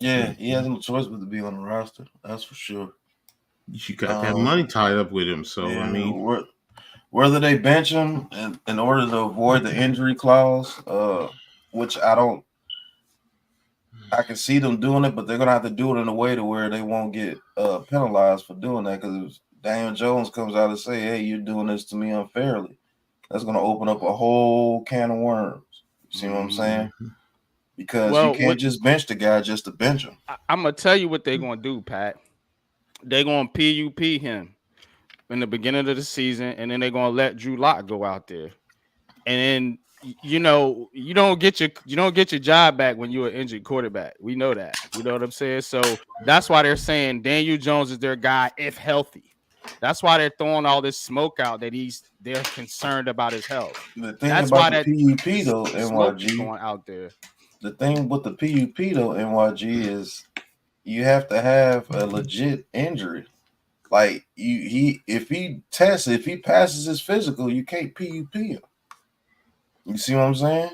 Yeah, he has no choice but to be on the roster. That's for sure. You got that Um, money tied up with him. So I yeah, mean, whether they bench him in order to avoid the injury clause, which I can see them doing it, but they're gonna have to do it in a way to where they won't get penalized for doing that. Because if Daniel Jones comes out and say, "Hey, you're doing this to me unfairly," that's gonna open up a whole can of worms. You see what I'm saying? mhm. Because you Well, can't what just bench the guy just to bench him. I'm gonna tell you what they're gonna do, Pat. They're gonna PUP him in the beginning of the season, and then they're gonna let Drew Lock go out there. And then you don't get your job back when you're an injured quarterback. We know that. You know what I'm saying? So that's why they're saying Daniel Jones is their guy if healthy. That's why they're throwing all this smoke out that they're concerned about his health. The thing That's about why the that PUP though, smoke is NYG, going out there. the thing with the PUP though, NYG is you have to have a legit injury. Like if he passes his physical, you can't PUP him. You see what I'm saying?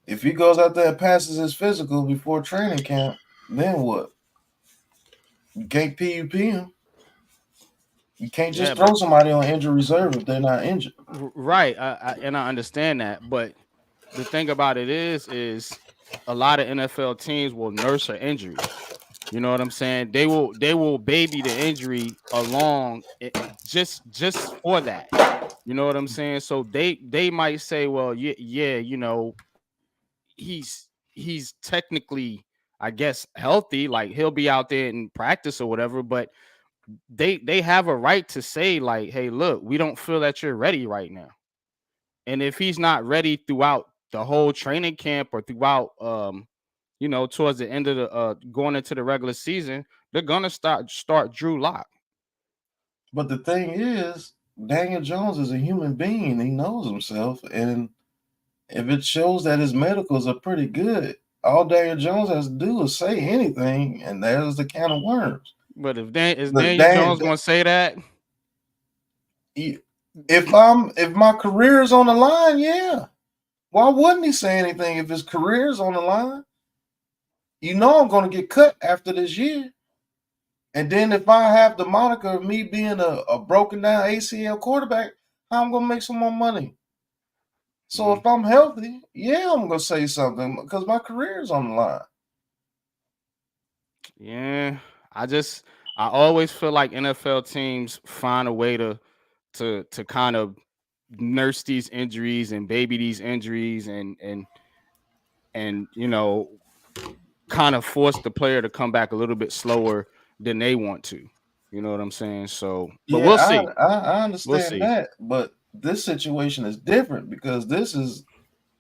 If he goes out there and passes his physical before training camp, then what? You can't PUP him. You can't Yeah, just throw but somebody on injury reserve if they're not injured. right, and I understand that, but the thing about it is a lot of NFL teams will nurse an injury. You know what I'm saying? They will baby the injury along just for that. You know what I'm saying? So they might say, well, yeah, he's technically, I guess, healthy, like he'll be out there in practice or whatever, but they have a right to say, like, hey, look, we don't feel that you're ready right now. And if he's not ready throughout the whole training camp or throughout towards the end of the going into the regular season, they're gonna start Drew Lock. But the thing is, Daniel Jones is a human being. He knows himself, and if it shows that his medicals are pretty good, all Daniel Jones has to do is say anything, and there's the can of worms. But is Look, Daniel Jones gonna say that? if my career is on the line, yeah. Why wouldn't he say anything if his career is on the line? You know I'm going to get cut after this year. And then if I have the moniker of me being a broken down ACL quarterback, how I'm going to make some more money? So if I'm healthy, yeah, I'm going to say something because my career is on the line. Yeah, I always feel like NFL teams find a way to kind of nurse these injuries and baby these injuries and kind of force the player to come back a little bit slower than they want to. You know what I'm saying? So, but Yeah, we'll see. I We'll understand see. that, but this situation is different because this is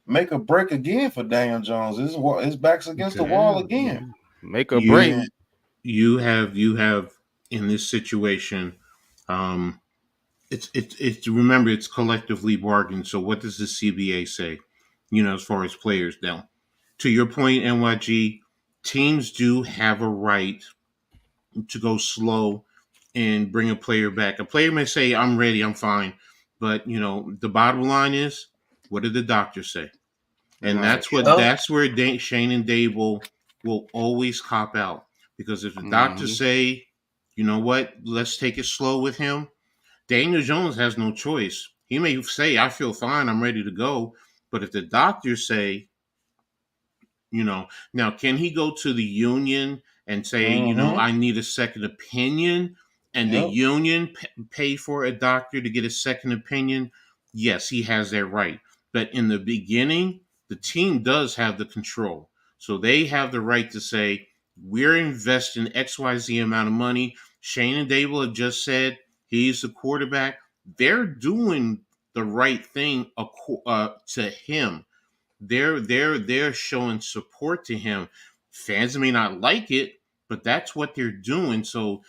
make a break again for Daniel Jones. His back's against the wall Yeah, again. Make a break. you And you have in this situation, um, it's remember it's collectively bargained. So what does the CBA say? As far as players now, to your point, NYG teams do have a right to go slow and bring a player back. A player may say, "I'm ready, I'm fine," but the bottom line is, what did the doctor say? And Right. yep. that's where Shane and Dave will always cop out, because if the doctors Hmm. say, you know what, let's take it slow with him, Daniel Jones has no choice. He may say, I feel fine, I'm ready to go, but if the doctors say, now can he go to the union and say, Mm-hmm. I need a second opinion, and the Yep. union pay for a doctor to get a second opinion? Yes, he has that right. But in the beginning, the team does have the control. So they have the right to say, we're investing XYZ amount of money. Shane and Dable have just said he's the quarterback. They're doing the right thing to him. They're showing support to him. Fans may not like it, but that's what they're doing. So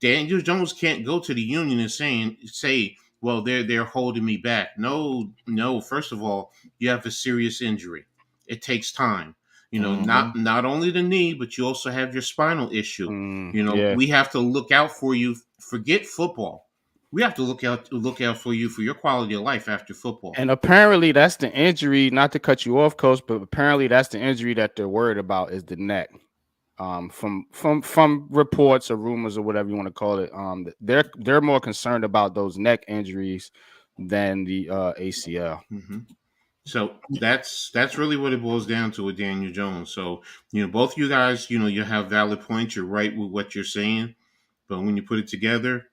Daniel Jones can't go to the union and say, well, they're holding me back. No, no. First of all, you have a serious injury. It takes time. Mm-hmm. Not only the knee, but you also have your spinal issue. Yeah. We have to look out for you. Forget football. We have to look out for you for your quality of life after football. And apparently that's the injury, not to cut you off, coach, but apparently that's the injury that they're worried about is the neck. From reports or rumors or whatever you want to call it, they're more concerned about those neck injuries than the ACL. Mhm. So that's really what it boils down to with Daniel Jones. So both you guys, you have valid points. You're right with what you're saying, but when you put it together,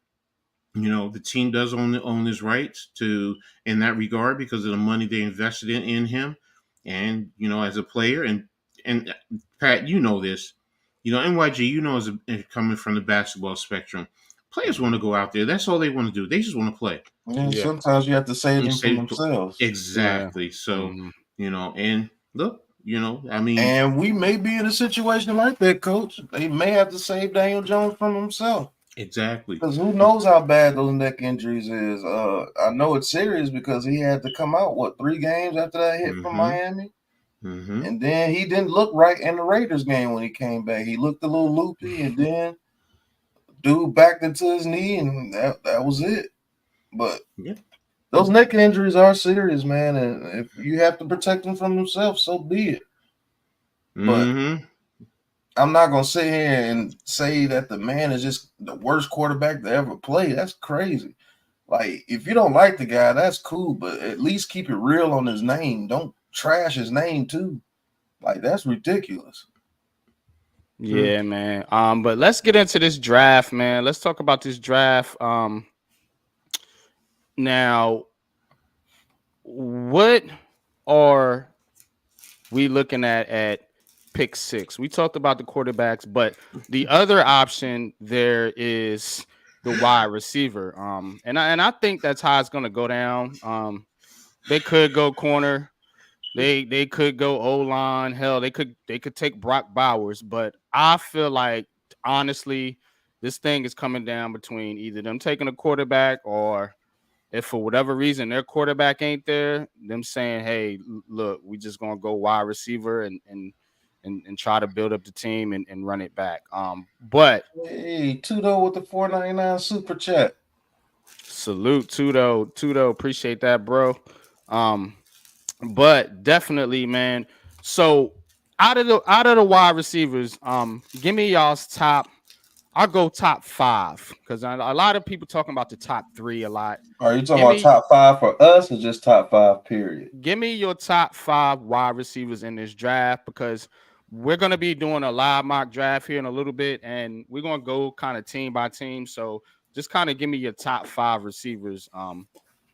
the team does own his rights to in that regard because of the money they invested in him, and as a player, and Pat, this, NYG, coming from the basketball spectrum, players want to go out there. That's all they want to do. They just want to play. Yeah, Yeah. sometimes you have to save You them from say themselves. Yeah. exactly. So Mhm. and look, I mean, And we may be in a situation like that, Coach. They may have to save Daniel Jones from himself. exactly. Because who knows how bad those neck injuries is. I know it's serious because he had to come out, 3 games after that hit from Mm-hmm. Miami? Mm-hmm. And then he didn't look right in the Raiders game when he came back. He looked a little loopy, and then dude backed into his knee, and that was it. But Yeah. those neck injuries are serious, man. And if you have to protect them from themselves, so be it. But Mm-hmm. I'm not going to sit here and say that the man is just the worst quarterback to ever play. That's crazy. Like, if you don't like the guy, that's cool, but at least keep it real on his name. Don't trash his name too. Like, that's ridiculous. Yeah, man. But let's get into this draft, man. Let's talk about this draft. Now, what are we looking at pick 6? We talked about the quarterbacks, but the other option there is the wide receiver. And I think that's how it's gonna go down. They could go corner. They could go O-line. Hell, they could take Brock Bowers, but I feel like honestly, this thing is coming down between either them taking a quarterback or if for whatever reason their quarterback ain't there, them saying, "Hey, look, we just gonna go wide receiver and try to build up the team and run it back." But Hey, Tudo with the $4.99 super chat. salute Tudo, appreciate that, bro. But definitely, man. So out of the wide receivers, give me y'all's top. I'll go top 5 because a lot of people talking about the top 3 a lot. Are you talking Give about me top 5 for us or just top 5 period? give me your top 5 wide receivers in this draft because we're gonna be doing a live mock draft here in a little bit, and we're gonna go kind of team by team. So just kind of give me your top 5 receivers.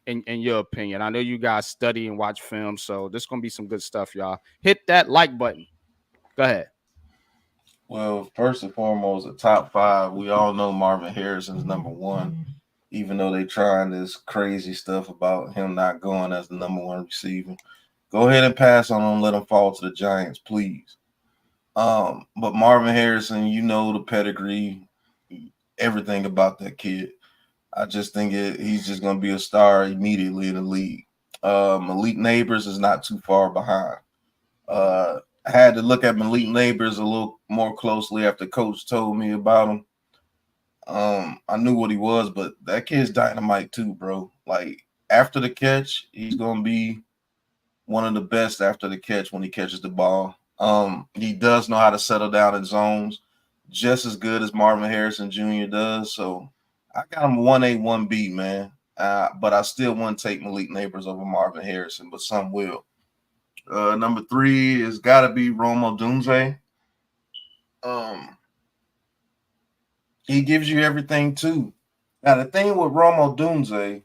In your opinion. I know you guys study and watch film, so this is gonna be some good stuff, y'all. Hit that like button. Go ahead. Well, first and foremost, the top 5, we all know Marvin Harrison's number 1, even though they trying this crazy stuff about him not going as the number 1 receiver. Go ahead and pass on him, let him fall to the Giants, please. But Marvin Harrison, you know the pedigree, everything about that kid. I just think he's just going to be a star immediately in the league. Malik Neighbors is not too far behind. I had to look at Malik Neighbors a little more closely after Coach told me about him. I knew what he was, but that kid's dynamite too, bro. Like, after the catch, he's going to be one of the best after the catch when he catches the ball. He does know how to settle down in zones just as good as Marvin Harrison Jr. does. So I got him 1A, 1B, man. But I still wouldn't take Malik Neighbors over Marvin Harrison, but some will. Number 3 has got to be Rome Odunze. He gives you everything too. Now the thing with Rome Odunze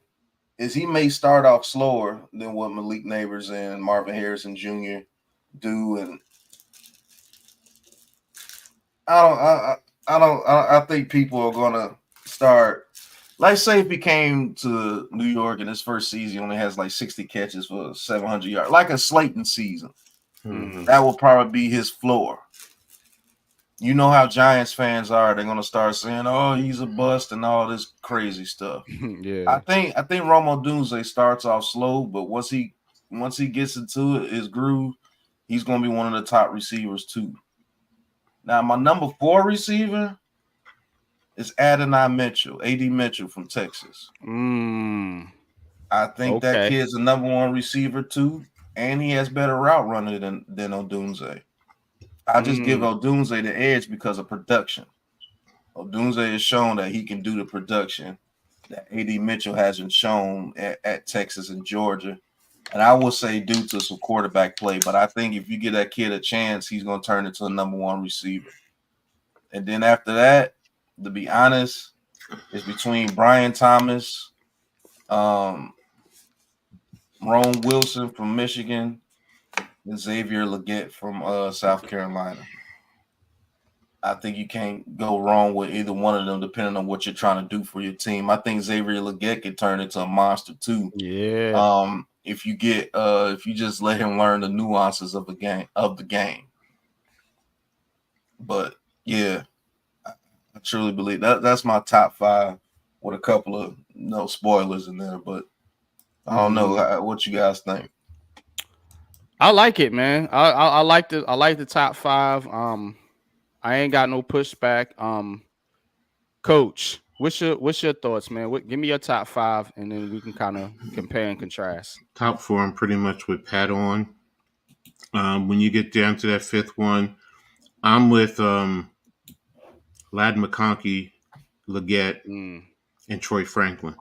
is he may start off slower than what Malik Neighbors and Marvin Harrison Jr. do, and I think people are gonna start. Like, say if he came to New York in his first season, he only has like 60 catches for 700 yards, like a Slayton season. Mm-hmm. That will probably be his floor. You know how Giants fans are; they're gonna start saying, "Oh, he's a bust" and all this crazy stuff. Yeah. I think Rome Odunze starts off slow, but once he gets into it, his groove, he's gonna be one of the top receivers too. Now, my number 4 receiver is Adonai Mitchell, AD Mitchell from Texas. I think that Okay. kid's the number 1 receiver too, and he has better route running than Odunze. I just give Odunze the edge because of production. Odunze has shown that he can do the production that AD Mitchell hasn't shown at Texas and Georgia. And I will say due to some quarterback play, but I think if you give that kid a chance, he's going to turn into a number one receiver. And then after that, to be honest, it's between Brian Thomas, Rome Wilson from Michigan, and Xavier Legette from South Carolina. I think you can't go wrong with either one of them, depending on what you're trying to do for your team. I think Xavier Legette could turn into a monster too. Yeah. If you just let him learn the nuances of the game. But yeah, I truly believe that's my top 5 with a couple of spoilers in there. But I don't know what you guys think. I like it, man. I like the top 5. I ain't got no pushback. Coach, what's your thoughts, man? Give me your top 5, and then we can kind of compare and contrast. Top 4, I'm pretty much with Pat on. When you get down to that 5th one, I'm with Ladd McConkey, Legette, and Troy Franklin.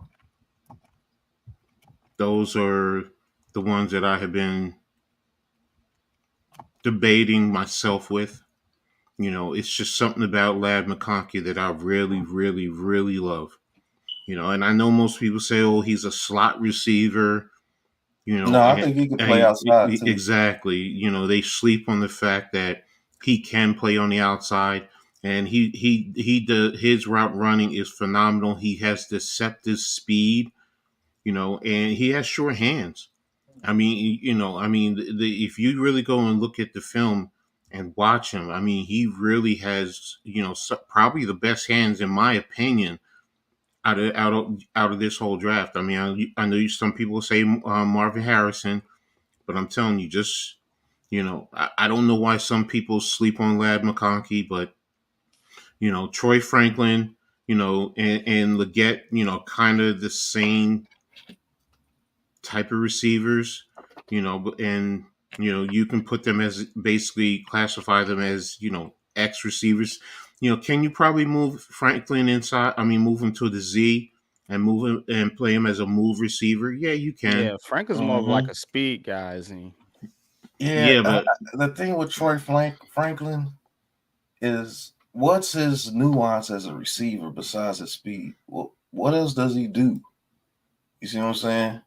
Those are the ones that I have been debating myself with. It's just something about Ladd McConkey that I really, really, really love. And I know most people say, "Oh, he's a slot receiver." No, I think he can play outside too. Exactly. They sleep on the fact that he can play on the outside, and his route running is phenomenal. He has deceptive speed, and he has sure hands. I mean, if you really go and look at the film and watch him, I mean, he really has, probably the best hands, in my opinion, out of this whole draft. I mean, I know some people say Marvin Harrison, but I'm telling you, just I don't know why some people sleep on Ladd McConkey, but Troy Franklin, and Legette, kind of the same type of receivers, and you can put them as basically classify them as X receivers. Can you probably move Franklin inside? I mean, move him to the Z and move him and play him as a move receiver. Yeah, you can. Yeah, Frank is more of like a speed guy, isn't he? Yeah, but the thing with Troy Franklin is, what's his nuance as a receiver besides his speed? What else does he do? You see what I'm saying?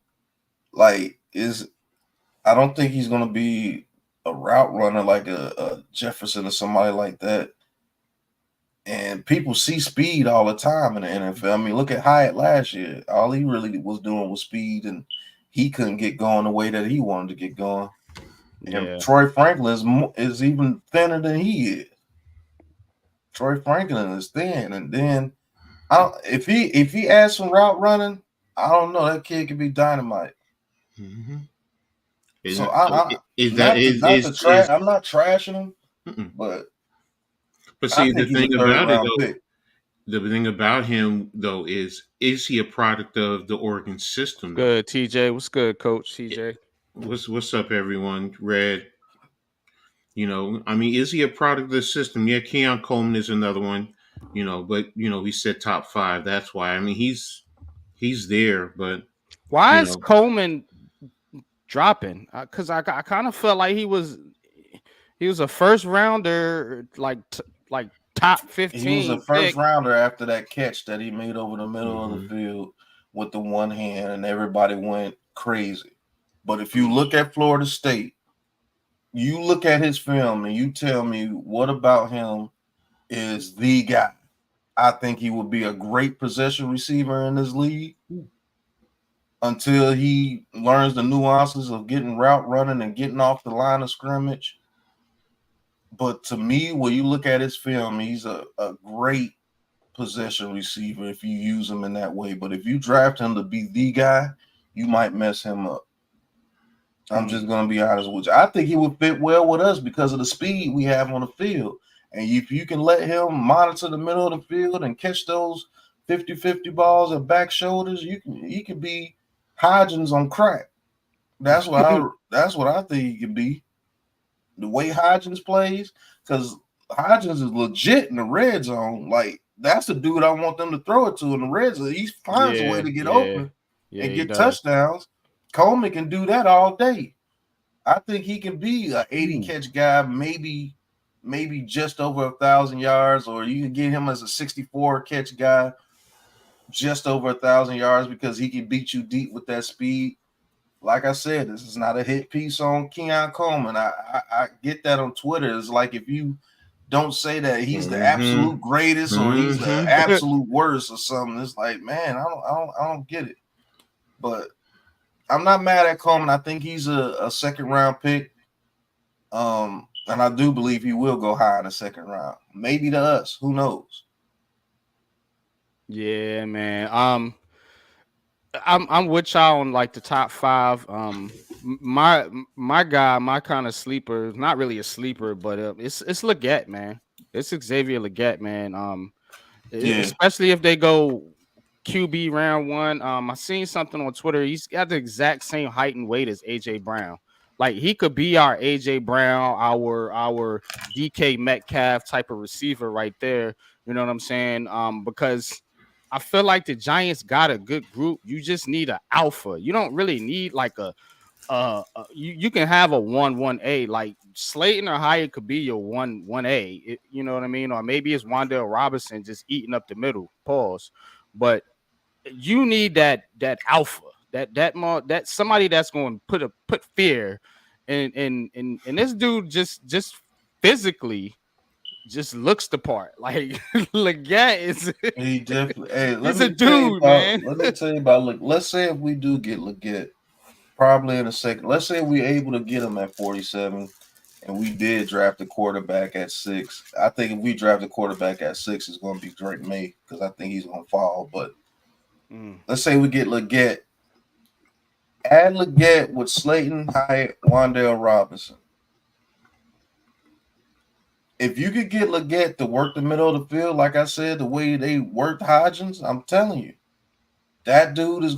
Like, I don't think he's going to be a route runner like a Jefferson or somebody like that. And people see speed all the time in the NFL. I mean, look at Hyatt last year. All he really was doing was speed, and he couldn't get going the way that he wanted to get going. Yeah. And Troy Franklin is even thinner than he is. Troy Franklin is thin, and then if he adds some route running, I don't know, that kid could be dynamite. Mm-hmm. So I'm not trashing him, but see, the thing about it, though, the thing about him though is he a product of the Oregon system? Good, TJ. What's good, Coach TJ? What's up, everyone? Red. I mean, is he a product of the system? Yeah, Keon Coleman is another one. But we said top 5. That's why. I mean, he's there, but why is Coleman dropping? Because I kind of felt like he was a first rounder, like top 15. He was a first rounder after that catch that he made over the middle of the field with the one hand, and everybody went crazy. But if you look at Florida State, you look at his film and you tell me what about him is the guy. I think he would be a great possession receiver in this league until he learns the nuances of getting route running and getting off the line of scrimmage. But to me, when you look at his film, he's a great possession receiver if you use him in that way. But if you draft him to be the guy, you might mess him up. I'm just going to be honest with you. I think he would fit well with us because of the speed we have on the field. And if you can let him monitor the middle of the field and catch those 50-50 balls at back shoulders, he could be Hodgins on crack. That's what I think he could be. the way Hodgins plays, because Hodgins is legit in the red zone. Like, that's the dude I want them to throw it to in the red zone. He finds a way to get open and get touchdowns. Coleman can do that all day. I think he can be an 80 catch guy, maybe just over 1,000 yards, or you can get him as a 64 catch guy, just over 1,000 yards, because he can beat you deep with that speed. Like I said, this is not a hit piece on Keon Coleman. I get that on Twitter. It's like, if you don't say that he's the absolute greatest or he's the absolute worst or something, it's like, man, I don't get it. But I'm not mad at Coleman. I think he's a second round pick. And I do believe he will go high in the second round. Maybe to us. Who knows? Yeah, man. I'm with y'all on like the top 5. My guy, my kind of sleeper, not really a sleeper, but it's Legette, man. It's Xavier Legette, man. Especially if they go QB round 1. I seen something on Twitter. He's got the exact same height and weight as AJ Brown. Like, he could be our AJ Brown, our DK Metcalf type of receiver right there. You know what I'm saying? Because I feel like the Giants got a good group. You just need an alpha. You don't really need like you can have a 1-1A. Like, Slayton or Hyatt could be your 1-1A. You know what I mean? Or maybe it's Wan'Dale Robinson just eating up the middle. Pause. But you need that alpha, that somebody that's going to put fear and this dude just physically just looks the part. Like, Legette is he definitely. Hey, he's a dude, man. Let me tell you about. Let's say if we do get Legette, probably in a second. Let's say we're able to get him at 47, and we did draft a quarterback at 6. I think if we draft a quarterback at 6, it's going to be Drake May, because I think he's going to fall. But let's say we get Legette. Add Legette with Slayton, Hyatt, Wan'Dale Robinson. If you could get Legette to work the middle of the field, like I said, the way they worked Hodgins, I'm telling you, that dude is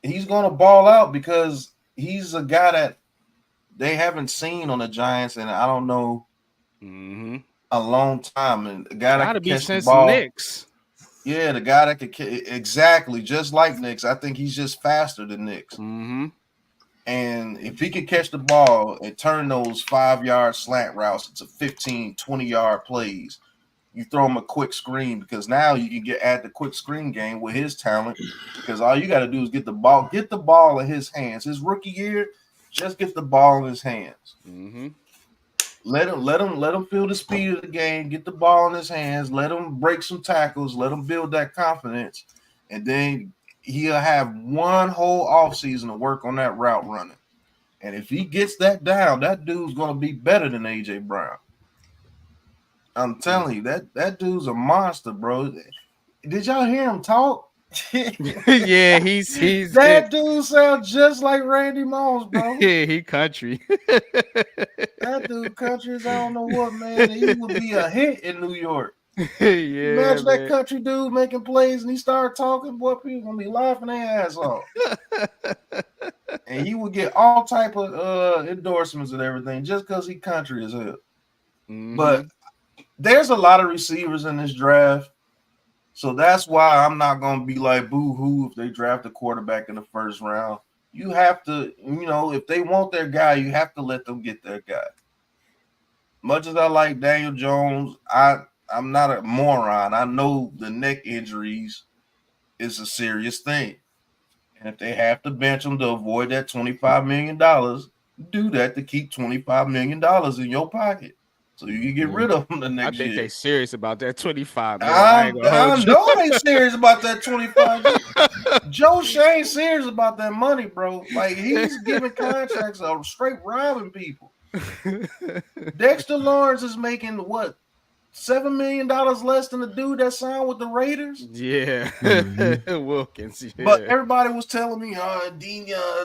he's gonna ball out, because he's a guy that they haven't seen on the Giants, and I don't know, a long time. And the guy that could catch the ball. Knicks. Yeah, the guy that could exactly just like Knicks. I think he's just faster than Knicks. And if he could catch the ball and turn those 5-yard slant routes into 15, 20-yard plays, you throw him a quick screen, because now you can add the quick screen game with his talent, because all you got to do is get the ball in his hands. His rookie year, just get the ball in his hands. Let him feel the speed of the game, get the ball in his hands, let him break some tackles, let him build that confidence, and then he'll have one whole offseason to work on that route running. And if he gets that down, that dude's going to be better than A.J. Brown. I'm telling you, that dude's a monster, bro. Did y'all hear him talk? Yeah, he's that dude sounds just like Randy Moss, bro. Yeah, he country. That dude country is I don't know what, man. He would be a hit in New York. Yeah, imagine that country dude making plays and he started talking, boy, people gonna be laughing their ass off. And he would get all type of endorsements and everything just because he country as hell. But there's a lot of receivers in this draft, so that's why I'm not gonna be like boo-hoo if they draft a quarterback in the first round. You have to, if they want their guy, you have to let them get their guy. Much as I like Daniel Jones, I'm not a moron. I know the neck injuries is a serious thing. And if they have to bench him to avoid that $25 million, do that to keep $25 million in your pocket so you can get rid of him the next year. I think they serious about that 25. I know they serious about that 25. Joe Shane serious about that money, bro. Like, he's giving contracts of straight robbing people. Dexter Lawrence is making what? $7 million less than the dude that signed with the Raiders. Yeah, Wilkins. Yeah. But everybody was telling me,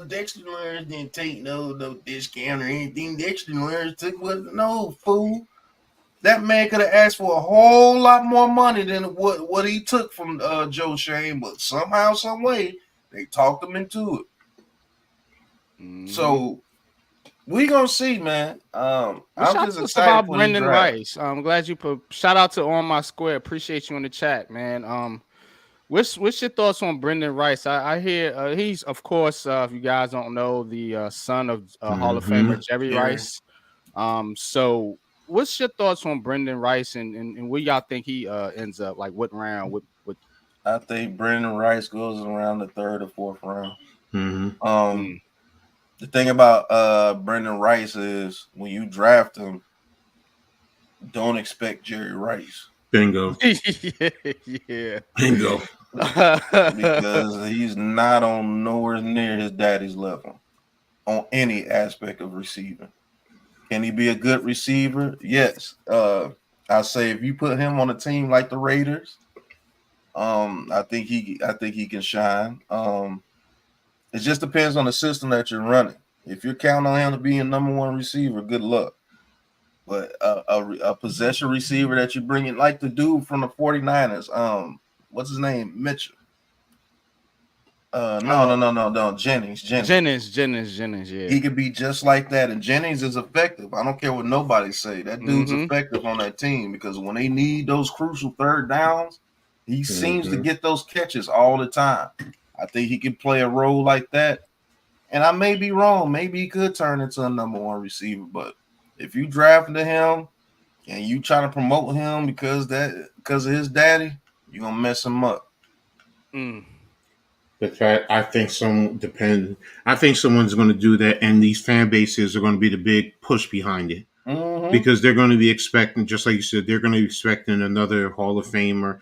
Dexter Lawrence didn't take no discount or anything. Dexter Lawrence took no fool. That man could have asked for a whole lot more money than what he took from Joe Shane, but somehow, some way, they talked him into it. So We gonna see, man. What I'm y'all just tell us excited about for these Brendan drafts. Rice? I'm glad you put shout out to On My Square. Appreciate you in the chat, man. What's your thoughts on Brendan Rice? I hear he's of course, if you guys don't know, the son of Hall of Famer Mhm. Jerry Jerry. Rice. So what's your thoughts on Brendan Rice and where y'all think he ends up? Like what round? What I think Brandon Rice goes around the 3rd or 4th round. Mhm. Um, the thing about Brendan Rice is when you draft him, don't expect Jerry Rice Bingo. yeah. Bingo. because he's not on nowhere near his daddy's level on any aspect of receiving. Can he be a good receiver? Yes. I say if you put him on a team like the Raiders, I think he can shine. It just depends on the system that you're running. If you're counting on him to be a number one receiver, good luck. But a possession receiver that you bring in, like the dude from the 49ers, what's his name? Mitchell. No. Jennings. Jennings, yeah. He could be just like that. And Jennings is effective. I don't care what nobody say. That dude's Mm-hmm. effective on that team because when they need those crucial third downs, he seems to Mhm. get those catches all the time. I think he can play a role like that. And I may be wrong. Maybe he could turn into a number one receiver. But if you drafted him and you try to promote him because of his daddy, you're gonna mess him up. Mm. But I think I think someone's going to do that, and these fan bases are going to be the big push behind it Mm-hmm. because they're going to be expecting, just like you said, they're going to be expecting another Hall of Famer,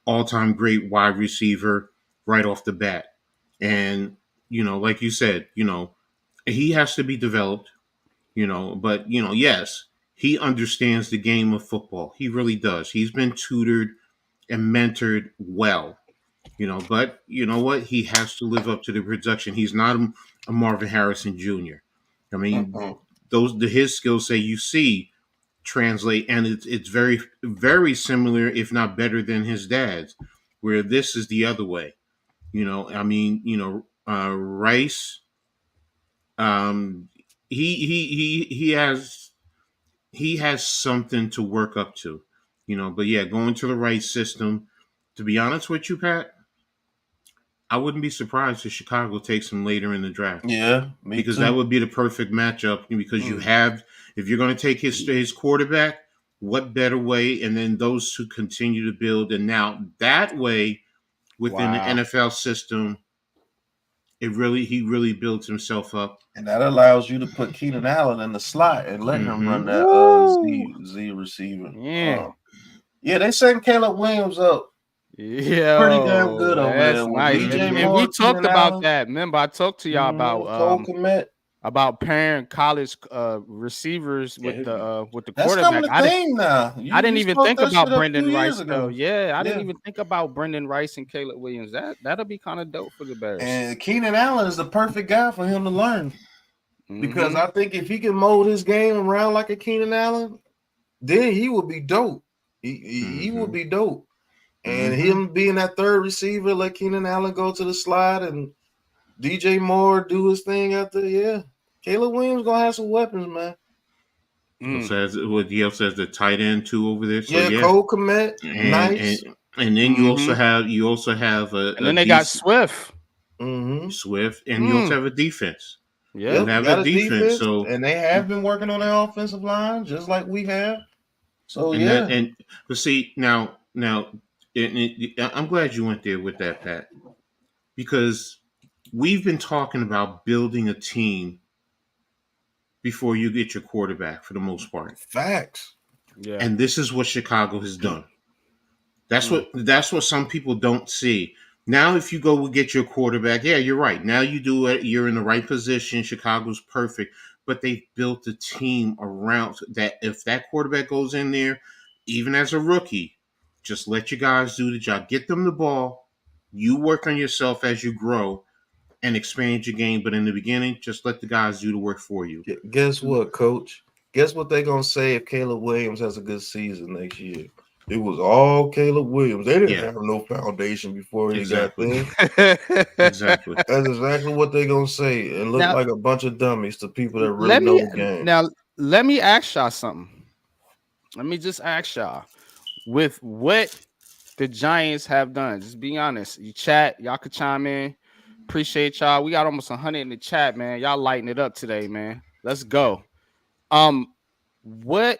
all-time great wide receiver right off the bat. And like you said, he has to be developed. But yes, he understands the game of football. He really does. He's been tutored and mentored well. But you know what? He has to live up to the production. He's not a Marvin Harrison Jr. I mean, Mm-mm. his skills say you see translate, and it's very very similar, if not better than his dad's. Where this is the other way. I mean, Rice. Um, he has something to work up to. But yeah, going to the right system. To be honest with you, Pat, I wouldn't be surprised if Chicago takes him later in the draft Yeah, me because that too. would be the perfect matchup. Because you Mm. have, if you're going to take his quarterback, what better way? And then those two continue to build, and now that way within the Wow. NFL system, he really builds himself up. And that allows you to put Keenan Allen in the slot and let him run Hmm. that Woo. Z receiver. Yeah. Yeah, they setting Caleb Williams up pretty damn Yo, good over that's there with nice. DJ And we Moore, talked Keenan about Allen, that. Remember, I talked to y'all Cole Kmet. about pairing college receivers Yeah, with the that's coming quarterback. a thing now. I didn't You even spoke think that shit about up Brendan 2 years Rice though. ago. Yeah, I didn't Yeah, even think about Brendan Rice and Caleb Williams. That'll be kind of dope for the Bears. and Keenan Allen is the perfect guy for him to learn because Mm-hmm. I think if he can mold his game around like a Keenan Allen, then he would be dope. He would Hmm. be dope. And Hmm. him being that third receiver, let Keenan Allen go to the slide and DJ Moore do his thing after. Yeah, Caleb Williams gonna have some weapons, man. Mm. Says what DL says the tight end too over there. So Yeah, yeah, Cole Kmet, and nice. and then Mm-hmm. you also have And a then they got decent Swift. Mm-hmm. Swift, and you also Mm. have a defense. You Yep. Yep, have a got a defense, defense, so and they have been working on their offensive line just like we have. So and that yeah, and but see now, I'm glad you went there with that, Pat, because we've been talking about building a team before you get your quarterback for the most part, facts. Yeah. and this is what Chicago has done. Mm. That's what some people don't see. Now, if you go get your quarterback, yeah, you're right. Now you do it. You're in the right position. Chicago's perfect, but they built a team around that. If that quarterback goes in there, even as a rookie, just let your guys do the job. Get them the ball. You work on yourself as you grow and expand your game. But in the beginning, just let the guys do the work for you. Guess what, Coach? Guess what they're gonna say if Caleb Williams has a good season next year? It was all Caleb Williams. They didn't Yeah. have no foundation before he Exactly. got there. Exactly. That's exactly what they're gonna say and look Now- like a bunch of dummies to people that really let know me the game. now let me ask y'all something. Let me just ask y'all with what the Giants have done. Just be honest. You chat, y'all could chime in. Appreciate y'all. We got almost 100 in the chat, man. Y'all lighting it up today, man. Let's go. What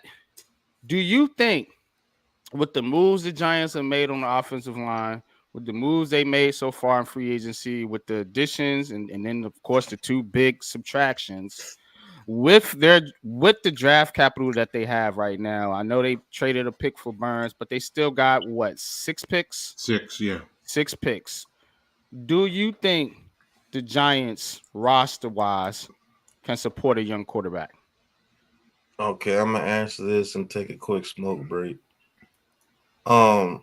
do you think with the moves the Giants have made on the offensive line, with the moves they made so far in free agency, with the additions, and then of course the two big subtractions, with the draft capital that they have right now? I know they traded a pick for Burns, but they still got what, 6 picks? 6, yeah. 6 picks. Do you think the Giants roster-wise can support a young quarterback? Okay, I'm gonna answer this and take a quick smoke break. The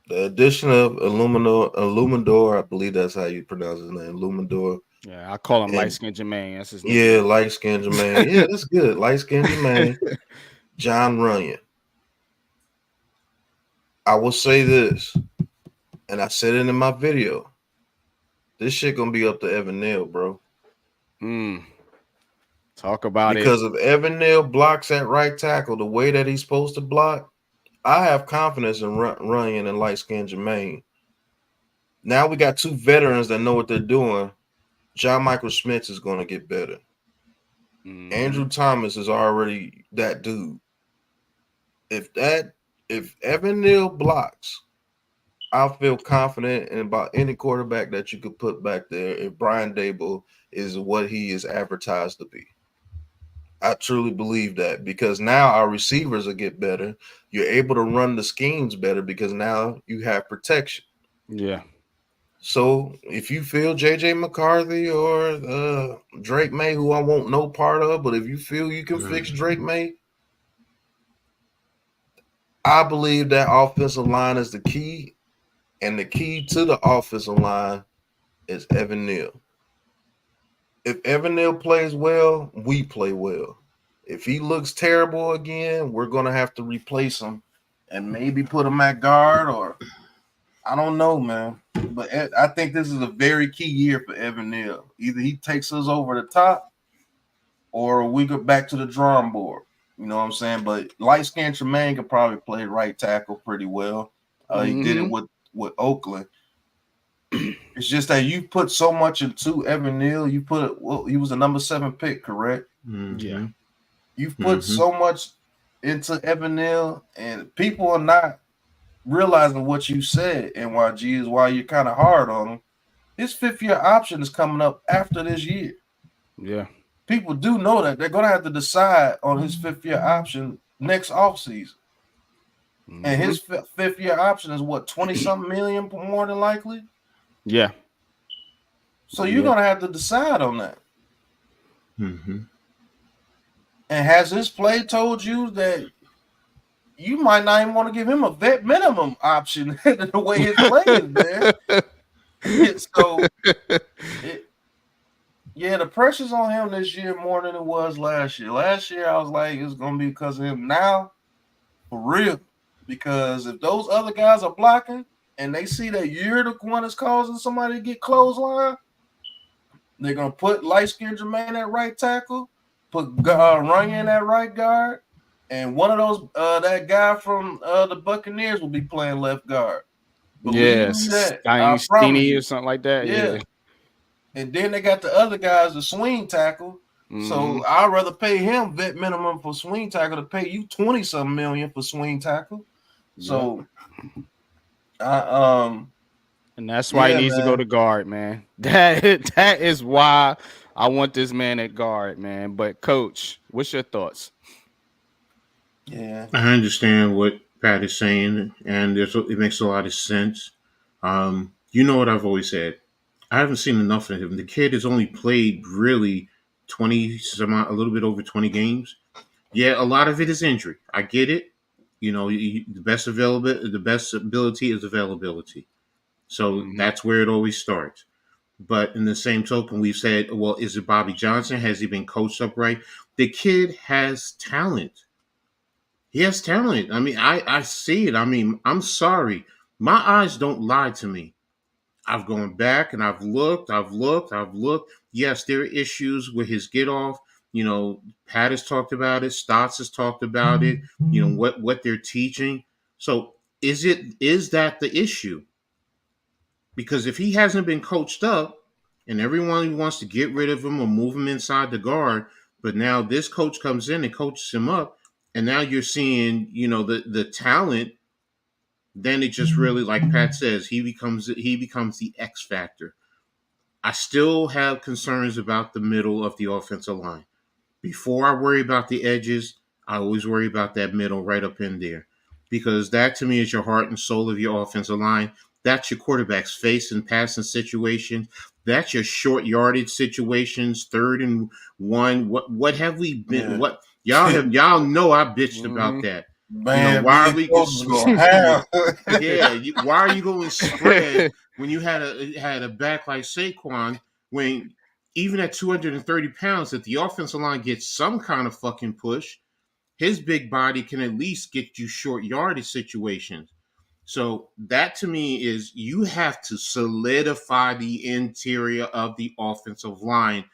addition of Illuminador, I believe that's how you pronounce his name, Illuminador. Yeah, I call him And- light skinned Jermaine. That's his name. Yeah, light skinned Jermaine. Yeah, that's good. Light skinned Jermaine. John Runyon. I will say this, and I said it in my video. This shit gonna be up to Evan Neal, bro. Talk about Because it. if Evan Neal blocks at right tackle the way that he's supposed to block, I have confidence in Runyon and light skinned Jermaine. Now we got two veterans that know what they're doing. John Michael Schmitz is going to get better. Andrew Thomas is already that dude. If Evan Neal blocks, I feel confident in about any quarterback that you could put back there if Brian Daboll is what he is advertised to be. I truly believe that, because now our receivers will get better. You're able to run the schemes better because now you have protection. Yeah. So if you feel JJ McCarthy or Drake May, who I want no part of, but if you feel you can fix Drake May, I believe that offensive line is the key, and the key to the offensive line is Evan Neal. If Evan Neal plays well, we play well. If he looks terrible again, we're going to have to replace him and maybe put him at guard, or I don't know, man. But I think this is a very key year for Evan Neal. Either he takes us over the top or we go back to the drawing board. You know what I'm saying? But light-skinned Tremaine could probably play right tackle pretty well. He did it with Oakland. It's just that you put so much into Evan Neal. He was a number 7 pick, correct? Yeah. You've put so much into Evan Neal, and people are not realizing what you said, NYG, is why you're kind of hard on him. His 5th-year option is coming up after this year. Yeah. People do know that. They're going to have to decide on his 5th-year option next offseason. And his 5th-year option is what, 20-something million more than likely? Yeah. So you're going to have to decide on that. Mm-hmm. And has his play told you that you might not even want to give him a vet minimum option the way his play is there? So, the pressure's on him this year more than it was last year. Last year, I was like, it's going to be because of him. Now, for real. Because if those other guys are blocking and they see that you're the one that's causing somebody to get clothesline, they're going to put light-skinned Jermaine at right tackle, put Runyon at right guard, and one of those, that guy from the Buccaneers will be playing left guard. Believe me that. I promise Steiny you. or something like that. Yeah. And then they got the other guys to swing tackle. So I'd rather pay him vet minimum for swing tackle to pay you 20-something million for swing tackle. So and that's why he needs to go to guard, man. That is why I want this man at guard, man. But coach, what's your thoughts? Yeah, I understand what Pat is saying, and it makes a lot of sense. You know what I've always said. I haven't seen enough of him. The kid has only played really 20, a little bit over 20 games. Yeah, a lot of it is injury. I get it. You know, the best ability is availability. So that's where it always starts. But in the same token, we've said, well, is it Bobby Johnson? Has he been coached up right? The kid has talent. He has talent. I mean, I see it. I mean, I'm sorry. My eyes don't lie to me. I've gone back and I've looked. Yes, there are issues with his get off. You know, Pat has talked about it. Stotts has talked about it. You know what they're teaching. So is that the issue? Because if he hasn't been coached up, and everyone wants to get rid of him or move him inside the guard, but now this coach comes in and coaches him up, and now you're seeing the talent. Then it just really, like Pat says, he becomes the X factor. I still have concerns about the middle of the offensive line. Before I worry about the edges, I always worry about that middle right up in there. Because that to me is your heart and soul of your offensive line. That's your quarterback's face and passing situations. That's your short yardage situations, 3rd and 1. What have we been? Yeah. What y'all know I bitched about that. Man, why are we have? why are you going spread when you had a back like Saquon, when even at 230 pounds, if the offensive line gets some kind of fucking push, his big body can at least get you short yardage situations. So that to me is, you have to solidify the interior of the offensive line.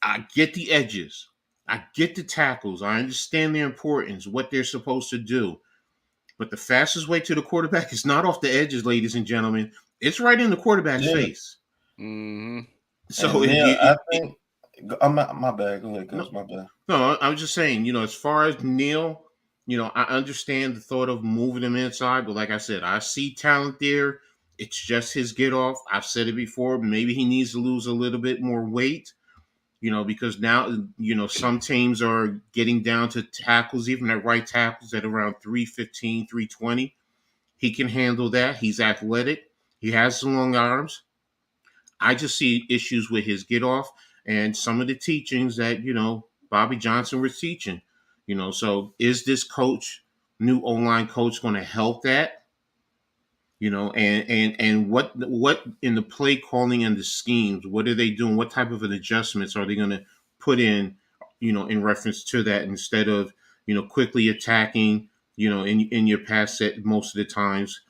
I get the edges. I get the tackles. I understand their importance, what they're supposed to do. But the fastest way to the quarterback is not off the edges, ladies and gentlemen. It's right in the quarterback's face. Mm-hmm. So I think I'm not, my bad. Go ahead, Gus. My bad. No, I was just saying, as far as Neal, I understand the thought of moving him inside, but like I said, I see talent there. It's just his get off. I've said it before. Maybe he needs to lose a little bit more weight, because now, some teams are getting down to tackles, even at right tackles, at around 315, 320. He can handle that. He's athletic. He has some long arms. I just see issues with his get off and some of the teachings that, Bobby Johnson was teaching. So is this new O-line coach, going to help that? And what in the play calling and the schemes, what are they doing? What type of an adjustments are they going to put in, in reference to that, instead of, quickly attacking, in your pass set most of the times,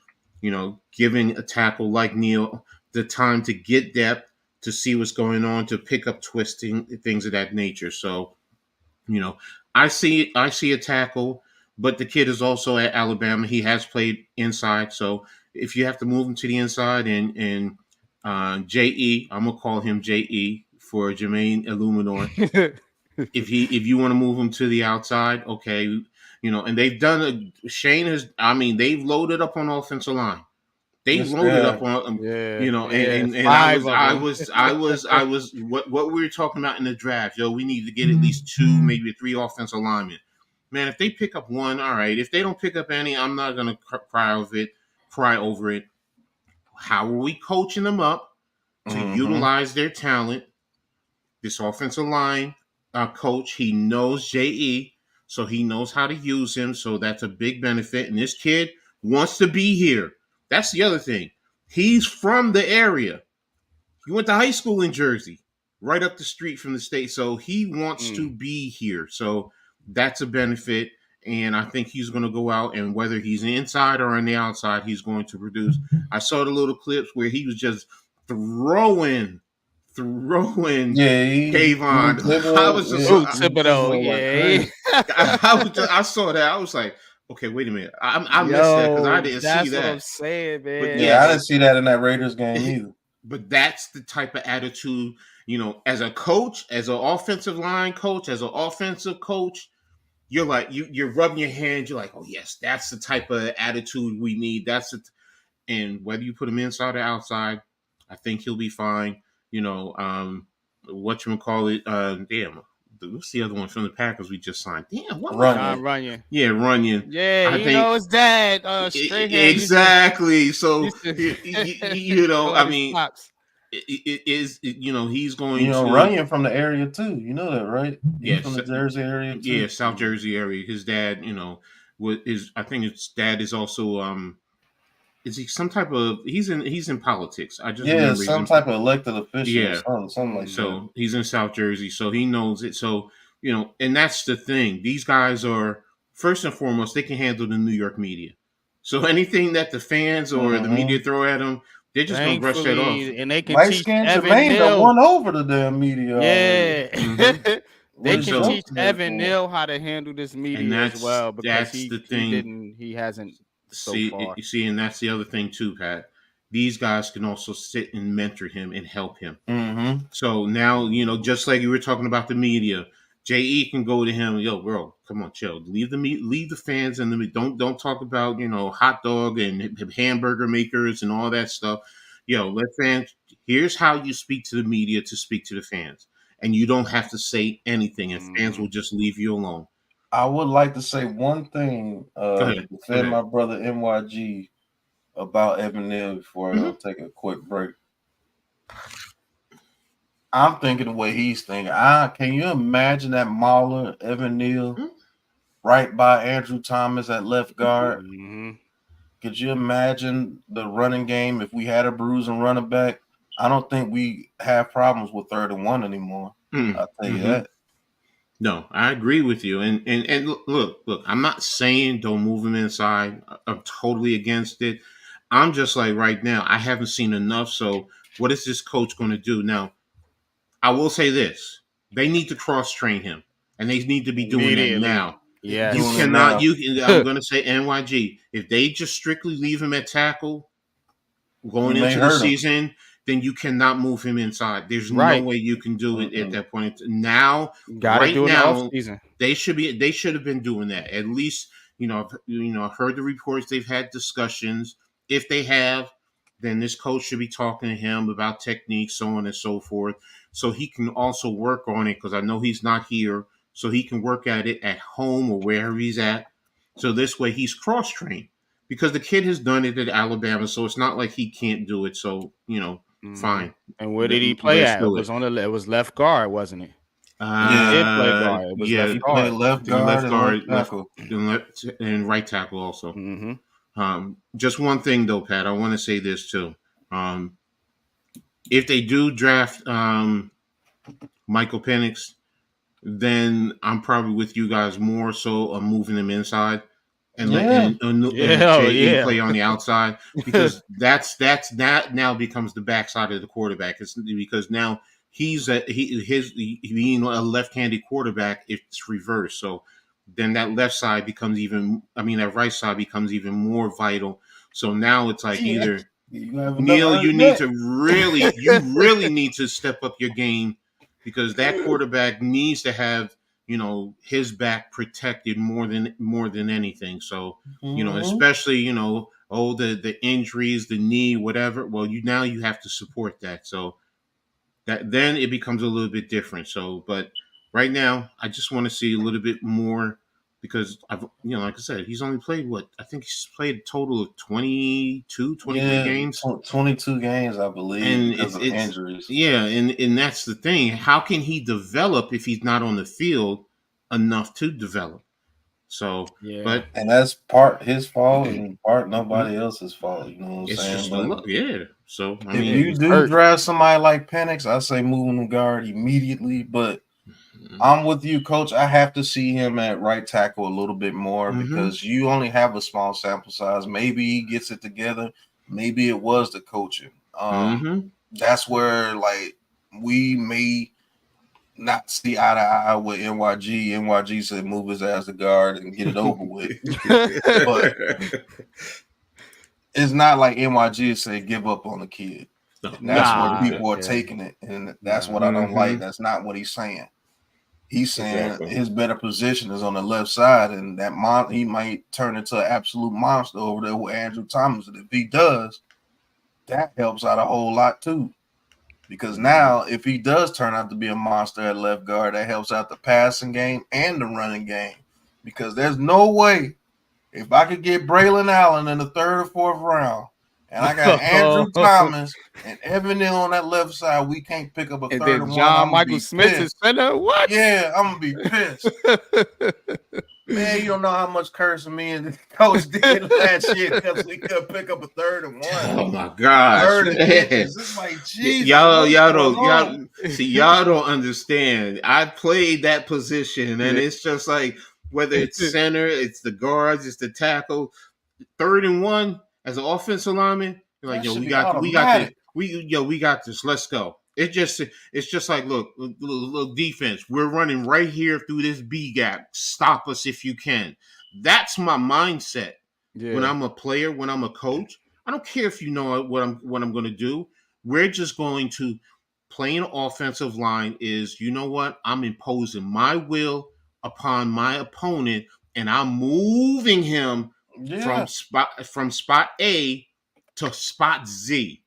giving a tackle like Neal the time to get depth, to see what's going on, to pick up twisting, things of that nature. So, I see a tackle, but the kid is also at Alabama. He has played inside. So if you have to move him to the inside, and JE, I'm gonna call him JE for Jermaine Illuminor. if you want to move him to the outside, okay, and they've done Shane has. I mean, they've loaded up on offensive line. They loaded up on, and I was what we were talking about in the draft. We need to get at least 2, maybe 3 offensive linemen. Man, if they pick up 1, all right. If they don't pick up any, I'm not gonna cry over it. How are we coaching them up to utilize their talent? This offensive line coach, he knows JE, so he knows how to use him. So that's a big benefit. And this kid wants to be here. That's the other thing. He's from the area. He went to high school in Jersey, right up the street from the state. So he wants to be here. So that's a benefit. And I think he's going to go out, and whether he's inside or on the outside, he's going to produce. I saw the little clips where he was just throwing Kayvon. I was just I saw that. I was like, okay, wait a minute. I missed that because I didn't see that. That's what I'm saying, man. But I didn't see that in that Raiders game either. But that's the type of attitude, as a coach, as an offensive line coach, as an offensive coach, you're like, you're rubbing your hands. You're like, oh yes, that's the type of attitude we need. And whether you put him inside or outside, I think he'll be fine. Whatchamacallit, damn, what's the other one from the Packers we just signed? Damn, what? Runyon. Yeah, Runyon. Yeah, I think his dad. Exactly. So, I mean, it is, he's going to. Runyon from the area too. You know that, right? He's from the Jersey area too. Yeah, South Jersey area. His dad, I think his dad is also, is he some type of? He's in politics. I just some type of elected official. Yeah, something like that. So he's in South Jersey, so he knows it. So and that's the thing. These guys are first and foremost, they can handle the New York media. So anything that the fans or the media throw at them, they're just going to brush that off. Thankfully, and they can Light teach skinned Evan Jermaine done Neal. won over the damn media already. Yeah. Mhm. They What is can So- teach Evan Neal how to handle this media as that's- well, because that's he the thing. he hasn't so See, far. you see, and that's the other thing too, Pat. These guys can also sit and mentor him and help him. Mm-hmm. So now, just like you were talking about the media, JE can go to him, yo, bro, come on, chill. Leave the fans and don't talk about, hot dog and hamburger makers and all that stuff. Yo, let fans. Here's how you speak to the media to speak to the fans, and you don't have to say anything, and fans will just leave you alone. I would like to say one thing ahead. to defend my brother NYG about Evan Neal before I take a quick break. I'm thinking the way he's thinking. Can you imagine that Mauler, Evan Neal, right by Andrew Thomas at left guard? Mm-hmm. Could you imagine the running game if we had a bruising running back? I don't think we have problems with 3rd and 1 anymore. I'll tell you that. No, I agree with you. And look, I'm not saying don't move him inside. I'm totally against it. I'm just like right now, I haven't seen enough. So what is this coach going to do? Now, I will say this. They need to cross-train him. And they need to be doing that now. Yeah. You cannot, I'm going to say NYG. If they just strictly leave him at tackle going into the season, then you cannot move him inside. There's no way you can do it at that point. Now, right now, they should have been doing that. At least, I've heard the reports. They've had discussions. If they have, then this coach should be talking to him about techniques, so on and so forth, so he can also work on it. Because I know he's not here, so he can work at it at home or wherever he's at. So this way, he's cross-trained because the kid has done it at Alabama. So it's not like he can't do it. So fine. And where did he play at? It was left guard, wasn't it? He did play guard. It was he played left guard, and right tackle also. Mm-hmm. Just one thing though, Pat, I want to say this too. If they do draft Michael Penix, then I'm probably with you guys more so on moving him inside and letting JE play on the outside, because that now becomes the backside of the quarterback. It's because now being a left-handed quarterback, it's reversed. So then that left side becomes that right side becomes even more vital. So now it's like either Neal, you really need to step up your game, because that quarterback needs to have his back protected more than anything. So especially the injuries, the knee, whatever. Well, now you have to support that. So that then it becomes a little bit different. So, but right now, I just want to see a little bit more, because like I said, he's only played I think he's played a total of 23 games. 22 games, I believe, and because of injuries. Yeah, and that's the thing. How can he develop if he's not on the field enough to develop? So, and that's part his fault and part nobody else's fault. You know what I'm saying? Just yeah. So if you do draft somebody like Penix, I say move him to guard immediately. But I'm with you, Coach. I have to see him at right tackle a little bit more, because you only have a small sample size. Maybe he gets it together. Maybe it was the coaching. That's where we may not see eye to eye with NYG. NYG said move his ass to guard and get it over with. But it's not like NYG said give up on the kid. That's where people are taking it, and that's what I don't like. That's not what he's saying. He's saying his better position is on the left side, and that he might turn into an absolute monster over there with Andrew Thomas. And if he does, that helps out a whole lot too. Because now, if he does turn out to be a monster at left guard, that helps out the passing game and the running game. Because there's no way, if I could get Braylon Allen in the 3rd or 4th round, and I got Andrew Thomas and Evan Neal on that left side, we can't pick up a 3rd and 1. John Michael Smith is center. What? Yeah, I'm gonna be pissed. Man, you don't know how much cursing me and the coach did last year because we could pick up a 3rd and 1. Oh my gosh! 3rd and inches. It's like, Jesus, y'all don't understand. I played that position, and it's just like whether it's center, it's the guards, it's the tackle. 3rd and 1 as an offensive lineman, you're like, That yo, should we be got this. automatic. We got this. Let's go. It's just like, look, defense. We're running right here through this B gap. Stop us if you can. That's my mindset. When I'm a player, when I'm a coach, I don't care if you know what I'm going to do. We're just going to play an offensive line. Is, you know what? I'm imposing my will upon my opponent, and I'm moving him Yeah. from spot A to spot Z.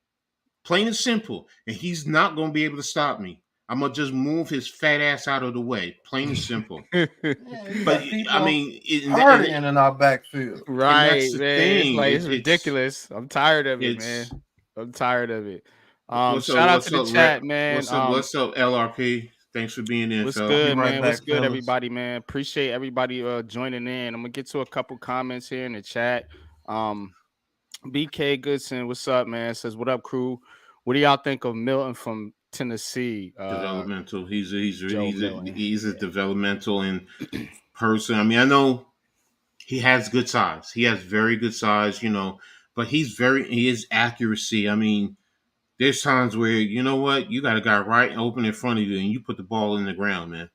Plain and simple. And he's not going to be able to stop me. I'm going to just move his fat ass out of the way. Plain and simple. Yeah, But I mean, partying in our backfield. Right, that's the man. thing. It's ridiculous. I'm tired of it, man. I'm tired of it. Shout out to the chat, man. What's up, LRP? Thanks for being in. What's fella. good, Right man? back, What's good, fellas. everybody, man? Appreciate everybody joining in. I'm gonna get to a couple comments here in the chat. BK Goodson, what's up, man? Says, what up, crew? What do y'all think of Milton from Tennessee? Developmental. He's a developmental in person. I mean, I know he has good size. He has very good size, but his accuracy. I mean, there's times where, you know what, you got a guy right open in front of you and you put the ball in the ground, man.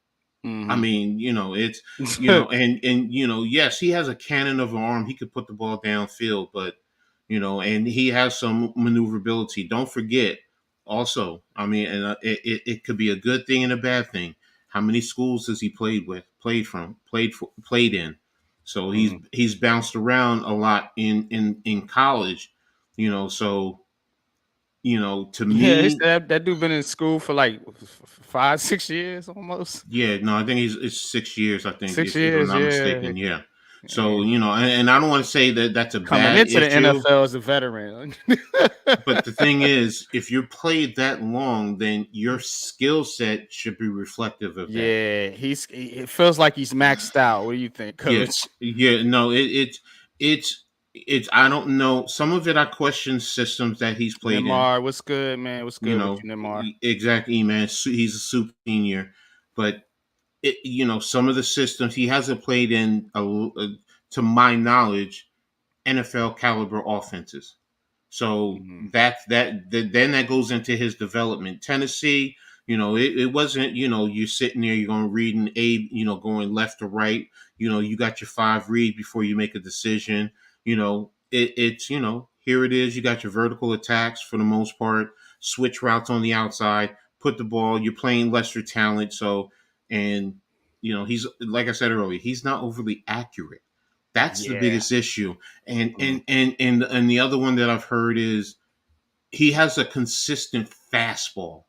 Mm-hmm. I mean, it's, and yes, he has a cannon of an arm. He could put the ball downfield, but, and he has some maneuverability. Don't forget also, I mean, and it could be a good thing and a bad thing. How many schools has he played in? So he's bounced around a lot in college, so, to me, that dude been in school for like 5-6 years almost. Yeah, no, I think it's 6 years. I think 6 years, if I'm not mistaken. Yeah. So and I don't want to say that that's a coming bad into issue, the NFL as a veteran. but the thing is, if you're played that long, then your skill set should be reflective of that. Yeah, it feels like he's maxed out. What do you think, Coach? Yeah, no, it's I don't know. Some of it I question systems that he's played Neymar, what's good, man? What's good with you, Neymar? Exactly, man. He's a super senior, but some of the systems he hasn't played in, to my knowledge, NFL caliber offenses. So then that goes into his development. Tennessee, it wasn't, you're sitting there, you're going reading going left to right. You got your 5 read before you make a decision. It's here it is. You got your vertical attacks for the most part, switch routes on the outside, put the ball. You're playing lesser talent, so and he's, like I said earlier, he's not overly accurate. That's the biggest issue. And the other one that I've heard is he has a consistent fastball.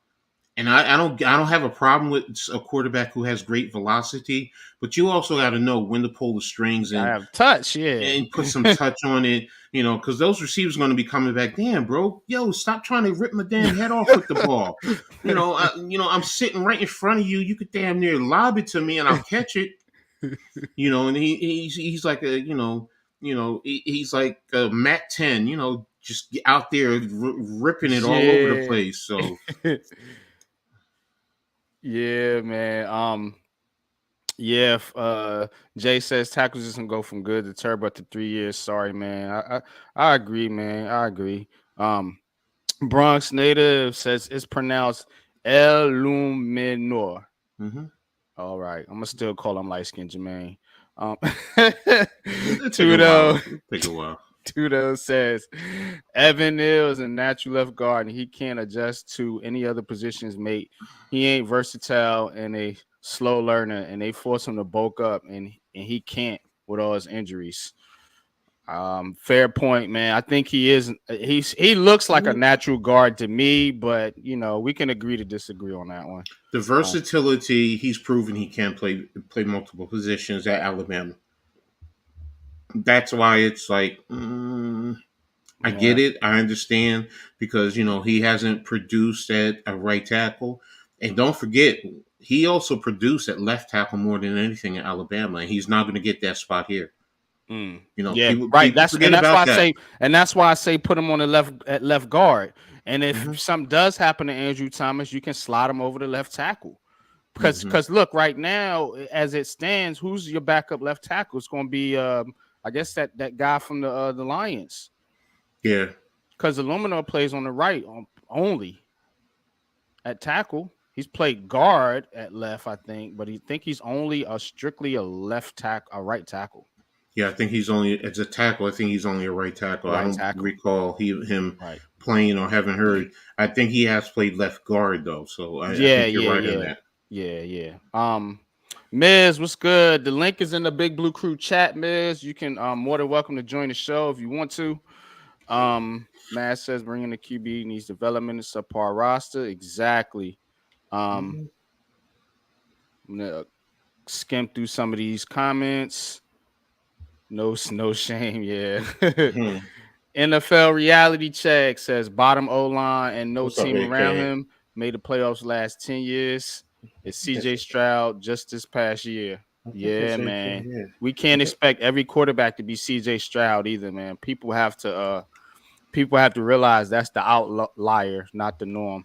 And I don't have a problem with a quarterback who has great velocity, but you also got to know when to pull the strings and have touch, and put some touch on it, because those receivers are going to be coming back. Damn, bro, stop trying to rip my damn head off with the ball. I'm sitting right in front of you. You could damn near lob it to me and I'll catch it. And he's like he's like a Mac 10. Just out there ripping it all over the place. So. Yeah, man. Jay says tackles just can go from good to terrible to 3 years. Sorry, man. I agree, man. I agree. Bronx native says it's pronounced El Luminor. Mm-hmm. All right, I'm gonna still call him light skin Jermaine. Take a while. Tudo says Evan Neal is a natural left guard and he can't adjust to any other positions, mate. He ain't versatile and a slow learner, and they force him to bulk up, and he can't with all his injuries. Fair point, man. I think he looks like a natural guard to me, but we can agree to disagree on that one. The versatility, he's proven he can play multiple positions at Alabama. That's why it's like, I get it. I understand because, he hasn't produced at a right tackle. And don't forget, he also produced at left tackle more than anything at Alabama. And he's not going to get that spot here. Right. That's why I say put him on the left guard. And if something does happen to Andrew Thomas, you can slide him over to left tackle. Because look, right now, as it stands, who's your backup left tackle? It's going to be, I guess that guy from the Lions. Yeah. Because Illuminor plays on the right only at tackle. He's played guard at left, I think, but he's only strictly a left tackle, a right tackle. Yeah, I think he's only as a tackle. I think he's only a right tackle. I don't recall him playing or haven't heard. I think he has played left guard though. So I think you're right on that. Yeah. Miz, what's good? The link is in the Big Blue Crew chat, Miz. You can more than welcome to join the show if you want to. Matt says bringing the QB needs development in subpar roster. Exactly. I'm gonna skim through some of these comments. No shame, yeah. NFL reality check says bottom O-line and no team around him made the playoffs last 10 years. It's CJ Stroud just this past year. Yeah, man. Yeah. We can't expect every quarterback to be CJ Stroud either, man. People have to realize that's the outlier, not the norm.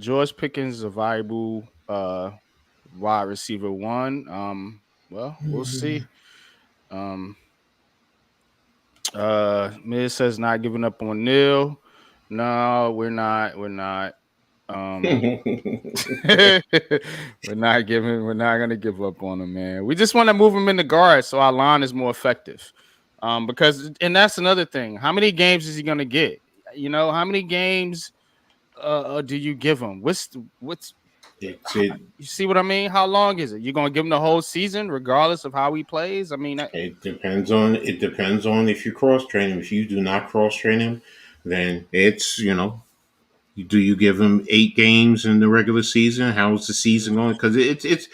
George Pickens is a viable wide receiver one. Well, we'll see. Miz says not giving up on Neil. No, we're not. We're not gonna give up on him, man. We just want to move him in the guard so our line is more effective. Because that's another thing. How many games is he gonna get? You know, how many games do you give him? You see what I mean? How long is it? You're gonna give him the whole season, regardless of how he plays? I mean, it depends on if you cross train him. If you do not cross train him, then it's do you give him 8 games in the regular season? How's the season going? Because it's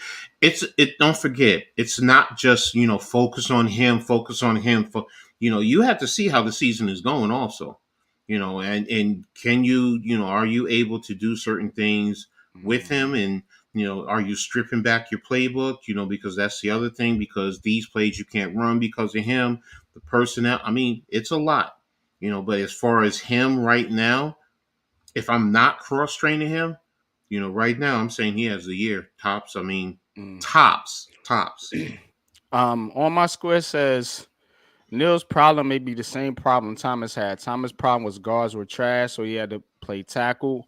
don't forget, it's not just focus on him. You have to see how the season is going also. And can you are you able to do certain things with him, and are you stripping back your playbook, because that's the other thing, because these plays you can't run because of him, the personnel, I mean, it's a lot, but as far as him right now, if I'm not cross training him, right now I'm saying he has a year tops. I mean, tops. On my square says Neil's problem may be the same problem Thomas had. Thomas' problem was guards were trash, so he had to play tackle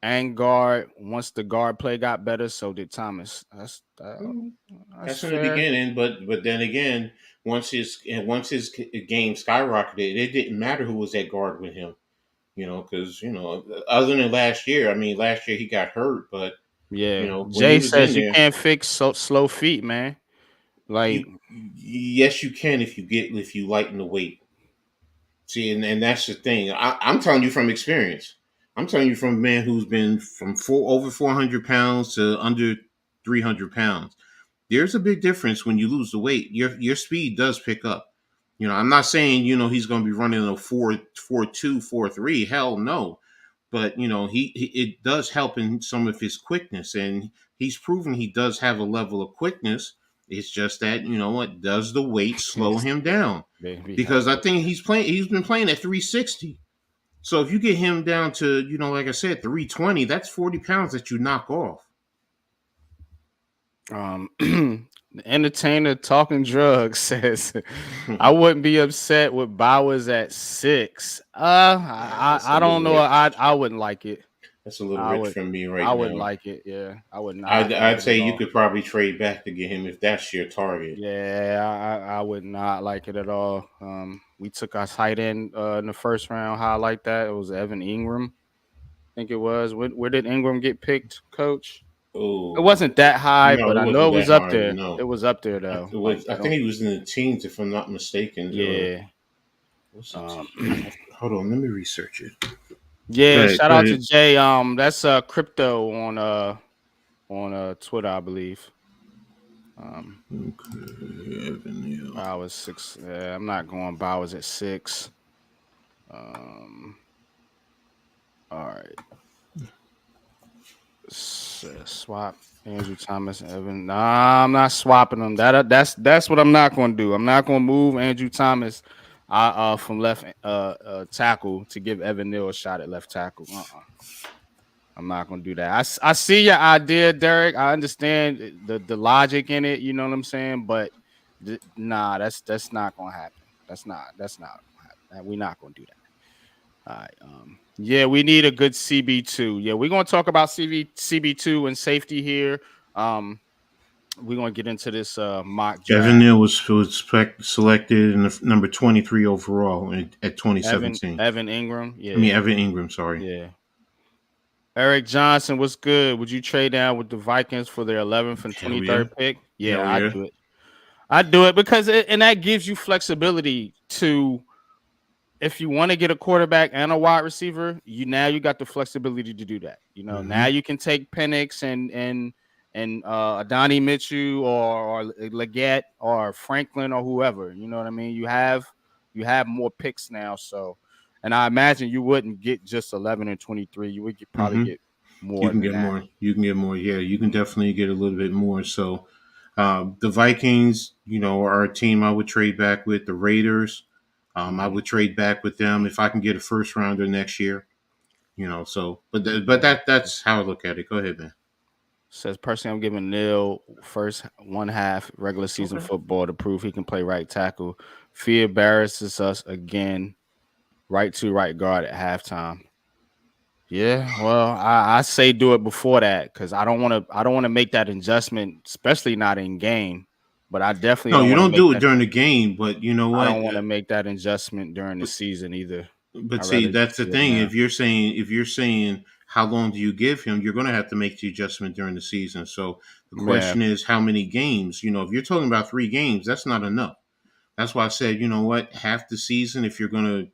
and guard. Once the guard play got better, so did Thomas. That's in the beginning, but then again, once his game skyrocketed, it didn't matter who was at guard with him. Because other than last year, I mean, last year he got hurt, but Jay says you can't fix slow feet, man. Like, yes, you can if you lighten the weight. See, and that's the thing. I'm telling you from experience. I'm telling you from a man who's been from over 400 pounds to under 300 pounds. There's a big difference when you lose the weight. Your speed does pick up. I'm not saying he's going to be running a 4.2, 4.3. Hell no. But it does help in some of his quickness, and he's proven he does have a level of quickness. It's just that does the weight slow him down? Because I think he's been playing at 360. So if you get him down to like I said, 320, that's 40 pounds that you knock off. The entertainer talking drugs says I wouldn't be upset with Bowers at 6. I don't know. I wouldn't like it. That's a little rich from me right now. I wouldn't like it. Yeah, I would not. I'd say you could probably trade back to get him if that's your target. Yeah, I would not like it at all. We took our tight end in the first round. How I like that? It was Evan Ingram. I think it was. Where did Ingram get picked, Coach? Oh, it wasn't that high, but I know it was up there. No. It was up there though. I think he was in the teens, if I'm not mistaken. Yeah. Hold on, let me research it. Yeah, shout out to Jay. That's crypto on Twitter, I believe. Bowers 6. Yeah, I'm not going Bowers at 6. All right. Swap Andrew Thomas and Evan. Nah, I'm not swapping them. That's what I'm not going to do. I'm not going to move Andrew Thomas from left tackle to give Evan Neal a shot at left tackle. I'm not gonna do that. I see your idea, Derek. I understand the logic in it. You know what I'm saying? But nah, that's not gonna happen. That's not gonna happen. We're not gonna do that. All right. Yeah, we need a good CB2. Yeah, we're gonna talk about CB2 and safety here. We're gonna get into this mock Evan draft. Neal was selected in the number 23 overall at 2017. Evan Ingram. I mean, Yeah, Evan Ingram, sorry. yeah. Eric Johnson, what's good? Would you trade down with the Vikings for their 11th and Hell 23rd yeah. pick? Yeah, Hell I'd yeah. do it. I do it because and that gives you flexibility to, if you want to get a quarterback and a wide receiver, you got the flexibility to do that. You know, now you can take Penix and Adonai Mitchell or Leggett or Franklin or whoever. You know what I mean? You have more picks now, so, and I imagine you wouldn't get just 11 and 23. You would probably get more You can than get that. more. You can get more. Yeah, you can definitely get a little bit more. So the Vikings, are a team I would trade back with. The Raiders, I would trade back with them if I can get a first rounder next year. So but that's how I look at it. Go ahead, man. Says personally, I'm giving Neil first one half regular season football to prove he can play right tackle. Fear embarrasses us again. Right guard at halftime. Yeah, well, I say do it before that because I don't want to make that adjustment, especially not in game. But I definitely No, don't you want to don't make do it that. during the game, but you know I what? don't want to make that adjustment during the season either. But I'd see, rather that's the do it thing. now. If you're saying how long do you give him, you're going to have to make the adjustment during the season. So the question is how many games. If you're talking about 3 games, that's not enough. That's why I said, you know what, half the season. If you're going to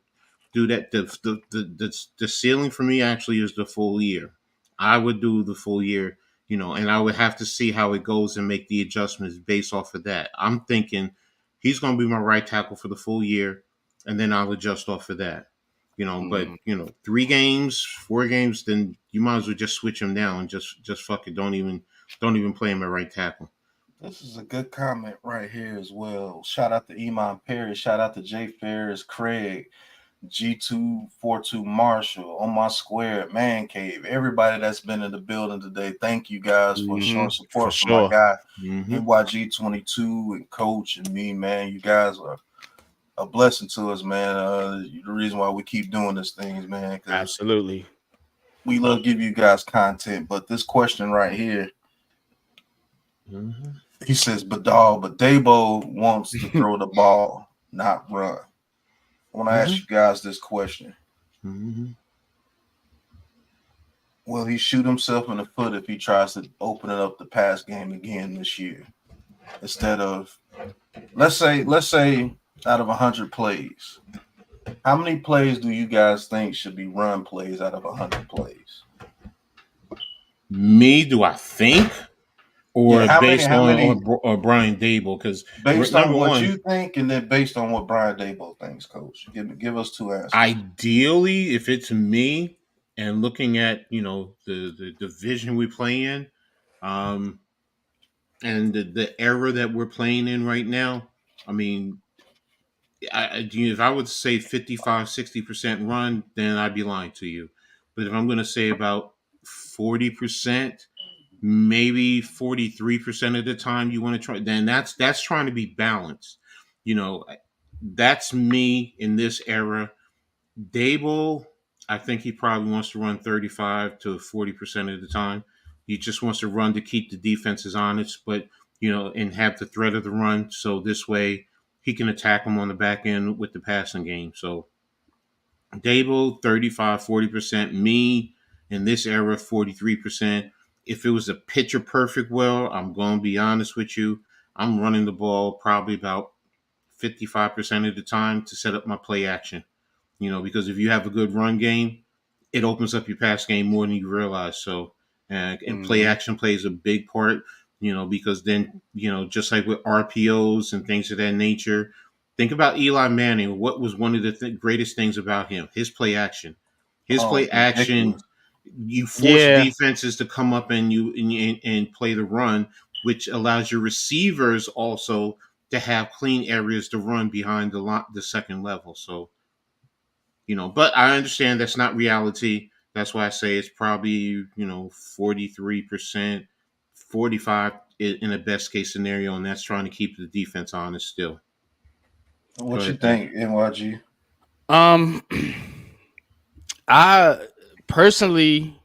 do that, the ceiling for me actually is the full year. I would do the full year, and I would have to see how it goes and make the adjustments based off of that. I'm thinking he's going to be my right tackle for the full year, and then I'll adjust off of that. But 3 games, 4 games, then you might as well just switch him down and just fuck it. Don't even play him at right tackle. This is a good comment right here as well. Shout out to Iman Perry. Shout out to Jay Ferris, Craig, G242 Marshall, On My Square, Man Cave. Everybody that's been in the building today, thank you guys for showing support for my guy, NYG22 and Coach and me, man. You guys are a blessing to us, man. The reason why we keep doing this thing, man. Absolutely. We love give you guys content, but this question right here, he says, but Dabo wants to throw the ball, not run. I want to ask you guys this question. Will he shoot himself in the foot if he tries to open it up the pass game again this year? Instead of, let's say out of 100 plays, how many plays do you guys think should be run plays out of 100 plays? Me, do I think? Or based on Brian Daboll? Because based on what you think, and then based on what Brian Daboll thinks, Coach. Give us 2 answers. Ideally, if it's me and looking at the division we play in, and the era that we're playing in right now, I mean, if I would say 55-60% run, then I'd be lying to you. But if I'm going to say about 40%, maybe 43% of the time you want to try, then that's trying to be balanced. That's me in this era. Daboll, I think he probably wants to run 35 to 40% of the time. He just wants to run to keep the defenses honest, but and have the threat of the run, so this way he can attack them on the back end with the passing game. So Daboll 35-40%, me in this era 43%. If it was a picture perfect well, I'm going to be honest with you, I'm running the ball probably about 55% of the time to set up my play action. Because if you have a good run game, it opens up your pass game more than you realize. So, and play action plays a big part, because then, just like with RPOs and things of that nature, think about Eli Manning. What was one of the greatest things about him? His play action. His play action, you force defenses to come up and and play the run, which allows your receivers also to have clean areas to run behind the second level. So, but I understand that's not reality. That's why I say it's probably 43%, 45 in the best case scenario, and that's trying to keep the defense honest still. Go What you ahead, Dave. think, NYG? Um, I personally,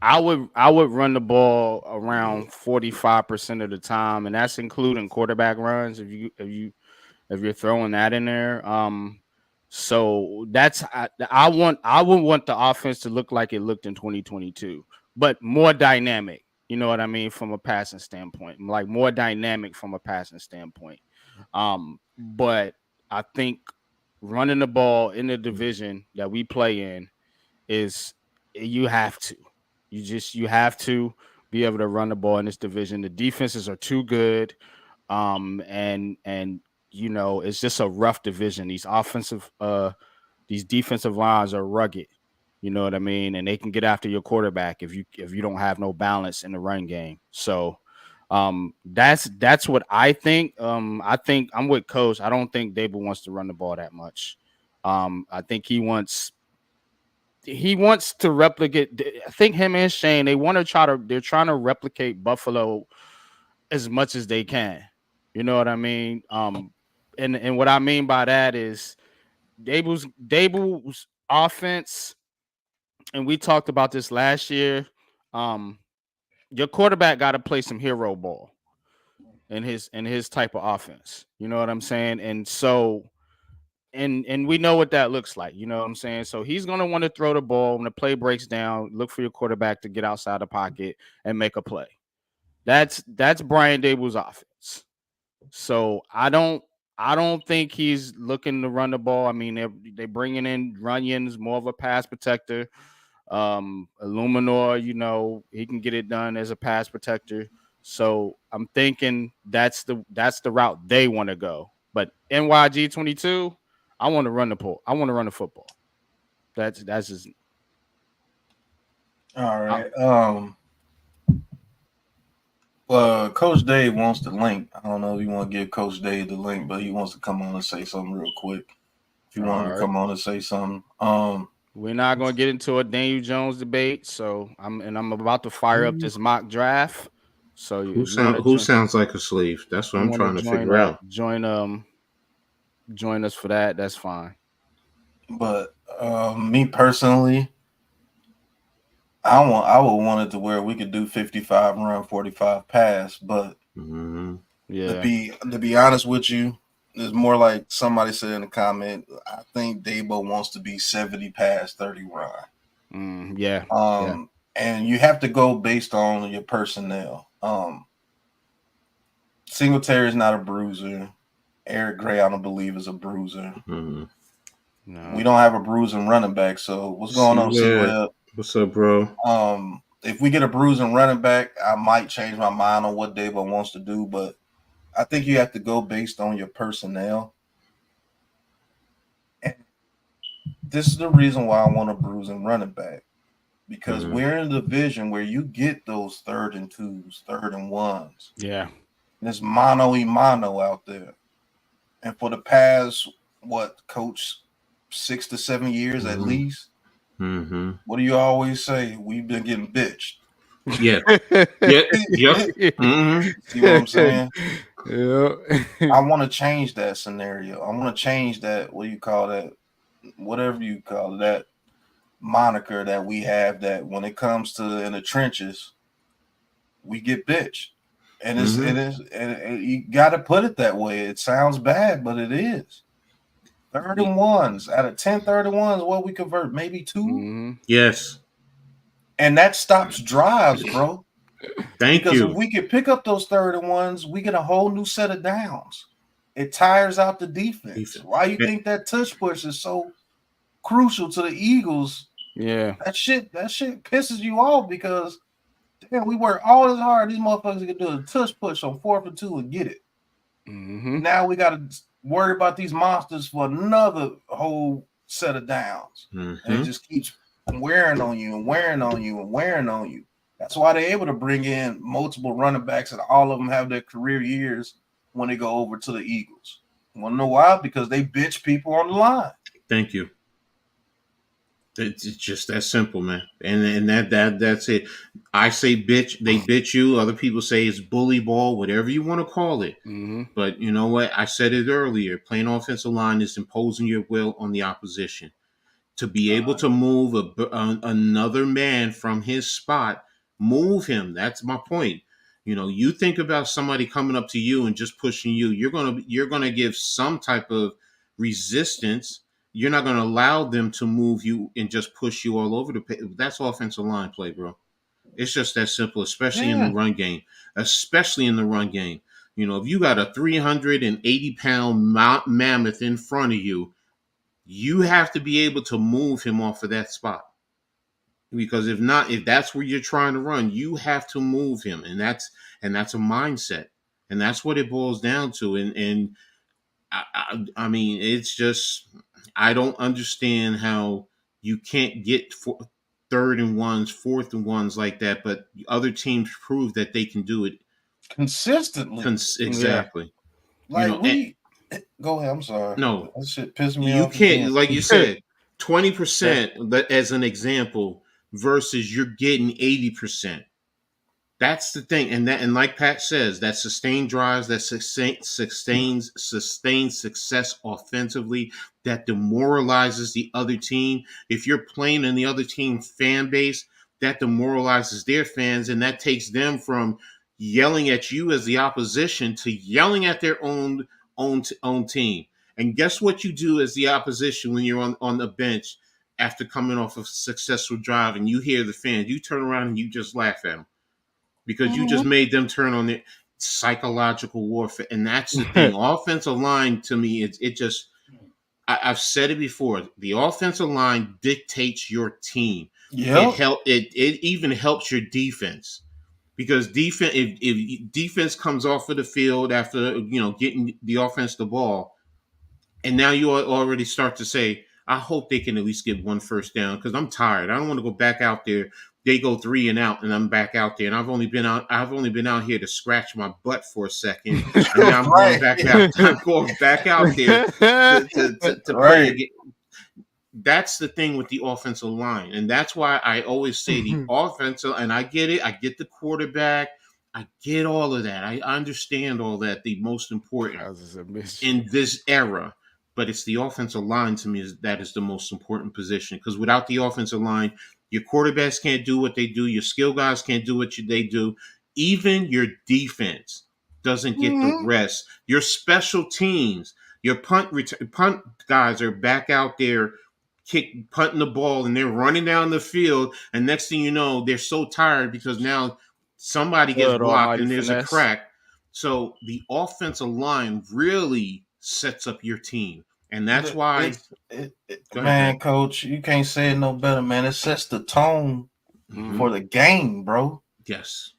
I would run the ball around 45% of the time, and that's including quarterback runs. If you're throwing that in there, so that's I would want the offense to look like it looked in 2022, but more dynamic. You know what I mean, from a passing standpoint, like more dynamic from a passing standpoint. But I think running the ball in the division that we play in is you have to. You have to be able to run the ball in this division. The defenses are too good. And it's just a rough division. These defensive lines are rugged. You know what I mean? And they can get after your quarterback if you don't have no balance in the run game. So that's what I think. I think I'm with Coach. I don't think Dable wants to run the ball that much. I think he wants to replicate. I think him and Shane, they're trying to replicate Buffalo as much as they can. You know what I mean? And what I mean by that is Dable's offense, and we talked about this last year. Your quarterback got to play some hero ball in his type of offense. You know what I'm saying? And so and we know what that looks like. You know what I'm saying? So he's gonna want to throw the ball when the play breaks down. Look for your quarterback to get outside the pocket and make a play. That's Brian Dable's offense. So I don't think he's looking to run the ball. I mean, they're bringing in Runyon's more of a pass protector. Illuminor, he can get it done as a pass protector. So I'm thinking that's the route they want to go. But NYG 22, I want to run the ball. I want to run the football. That's just All right. Coach Dave wants the link. I don't know if you want to give Coach Dave the link, but he wants to come on and say something real quick. If you want to come on and say something, we're not going to get into a Daniel Jones debate. So I'm about to fire up this mock draft. So who sounds like a slave? That's what I'm trying to figure out. Join us for that. That's fine. But me personally, I would want it to where we could do 55 run, 45 pass. But to be honest with you, it's more like somebody said in the comment. I think Dabo wants to be 70 pass, 30 run. And you have to go based on your personnel. Singletary is not a bruiser. Eric Gray, I don't believe, is a bruiser. Mm-hmm. No. We don't have a bruising running back. So what's going on, C-Web? What's up, bro? If we get a bruising running back, I might change my mind on what Dabo wants to do, but I think you have to go based on your personnel. And this is the reason why I want a bruising running back. Because we're in a division where you get those 3rd and 2s, 3rd and 1s. Yeah. And it's mano-y-mano out there. And for the past, Coach, 6 to 7 years at least, what do you always say? We've been getting bitched. Yeah. Yep. See what I'm saying? Yeah. I want to change that scenario. I want to change that, what do you call that? Whatever you call it, that moniker that we have, that when it comes to in the trenches, we get bitched. And and you got to put it that way. It sounds bad, but it is. 3rd and 1s out of 10 3rd and 1s, what we convert, maybe 2. Yes. And that stops drives, bro. Because if we can pick up those 3rd and 1s, we get a whole new set of downs. It tires out the defense. Why you think that touch push is so crucial to the Eagles? Yeah. That shit pisses you off because damn, we work all this hard. These motherfuckers can do a touch push on 4th and 2 and get it. Now we got to worry about these monsters for another whole set of downs. And it just keeps wearing on you and wearing on you and wearing on you. That's why they're able to bring in multiple running backs and all of them have their career years when they go over to the Eagles. You want to know why? Because they bitch people on the line. Thank you. It's just that simple, man. And that's it. I say bitch, they bitch you. Other people say it's bully ball, whatever you want to call it. Mm-hmm. But you know what? I said it earlier. Playing offensive line is imposing your will on the opposition. To be able to move another man from his spot, move him. That's my point. You know, you think about somebody coming up to you and just pushing you. You're gonna give some type of resistance. You're not gonna allow them to move you and just push you all over the place. That's offensive line play, bro. It's just that simple, especially in the Yeah. run game. Especially in the run game. You know, if you got a 380-pound mammoth in front of you, you have to be able to move him off of that spot. Because if not, if that's where you're trying to run, you have to move him. And that's a mindset. And that's what it boils down to. And I mean, it's just I don't understand how you can't get third and ones, fourth and ones like that, but other teams prove that they can do it Consistently. exactly. You Like know, and, go ahead. I'm sorry. no, That shit pissed me you off can't, again. like you said, 20% as an example versus you're getting 80%. That's the thing, and like Pat says, that sustained drives, that sustains success offensively, that demoralizes the other team. If you're playing in the other team fan base, that demoralizes their fans, and that takes them from yelling at you as the opposition to yelling at their own team. And guess what you do as the opposition when you're on the bench after coming off a successful drive and you hear the fans, you turn around and you just laugh at them because you just made them turn on their psychological warfare. And that's the thing. Offensive line, to me, it just, I've said it before. The offensive line dictates your team. Yep. It even helps your defense because if defense comes off of the field after getting the offense the ball, and now you already start to say, I hope they can at least get one first down because I'm tired. I don't want to go back out there. They go 3 and out, and I'm back out there. And I've only been out here to scratch my butt for a second, and now I'm going back out. I'm going back out there to play again. That's the thing with the offensive line, and that's why I always say the offensive. And I get it. I get the quarterback. I get all of that. I understand all that. The most important in this era. But it's the offensive line to me that is the most important position because without the offensive line, your quarterbacks can't do what they do. Your skill guys can't do what they do. Even your defense doesn't get the rest. Your special teams, your punt guys are back out there punting the ball and they're running down the field. And next thing you know, they're so tired because now somebody gets blocked and there's a crack. So the offensive line really sets up your team. And that's why, man, coach, you can't say it no better, man. It sets the tone for the game, bro. Yes.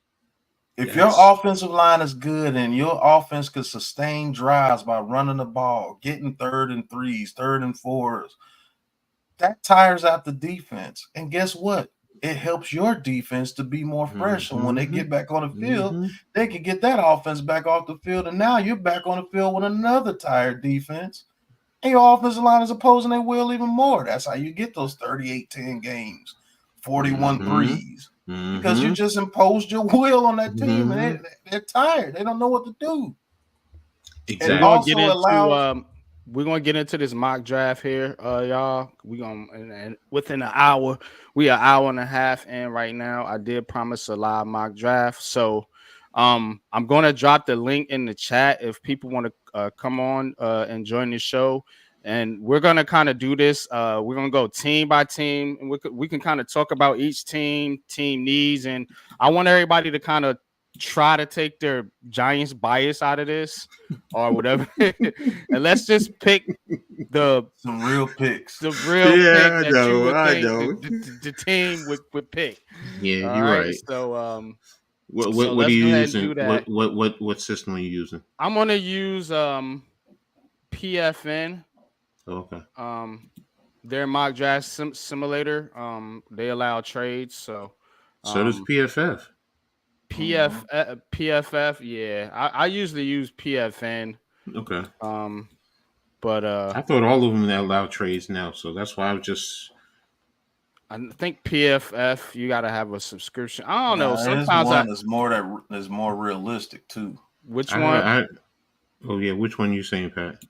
If your offensive line is good and your offense could sustain drives by running the ball, getting 3rd and 3s, 3rd and 4s, that tires out the defense. And guess what? It helps your defense to be more fresh. And when they get back on the field, they can get that offense back off the field. And now you're back on the field with another tired defense. And your offensive line is opposing their will even more. That's how you get those 38-10 games, 41-3s. Because you just imposed your will on that team. And they're tired. They don't know what to do. Exactly. And also allows... we're gonna get into this mock draft here, y'all. We're gonna and within an hour, we are an hour and a half in right now. I did promise a live mock draft, so I'm gonna drop the link in the chat if people want to come on and join the show. And we're gonna kind of do this. We're gonna go team by team, and we can kind of talk about each team needs. And I want everybody to kind of try to take their Giants bias out of this or whatever. And let's just pick some real picks. The real pick that you would think the team would pick. Yeah, you're right. So what are you using? What system are you using? I'm gonna use PFN. Okay. Their mock draft simulator. They allow trades, so does PFF. PFF, yeah. I usually use PFN. Okay. But I thought all of them allow trades now, so that's why I was just I think PFF, you got to have a subscription. I don't know. Nah, there's Sometimes one that's more realistic too. which one? I oh yeah, which one you saying, Pat?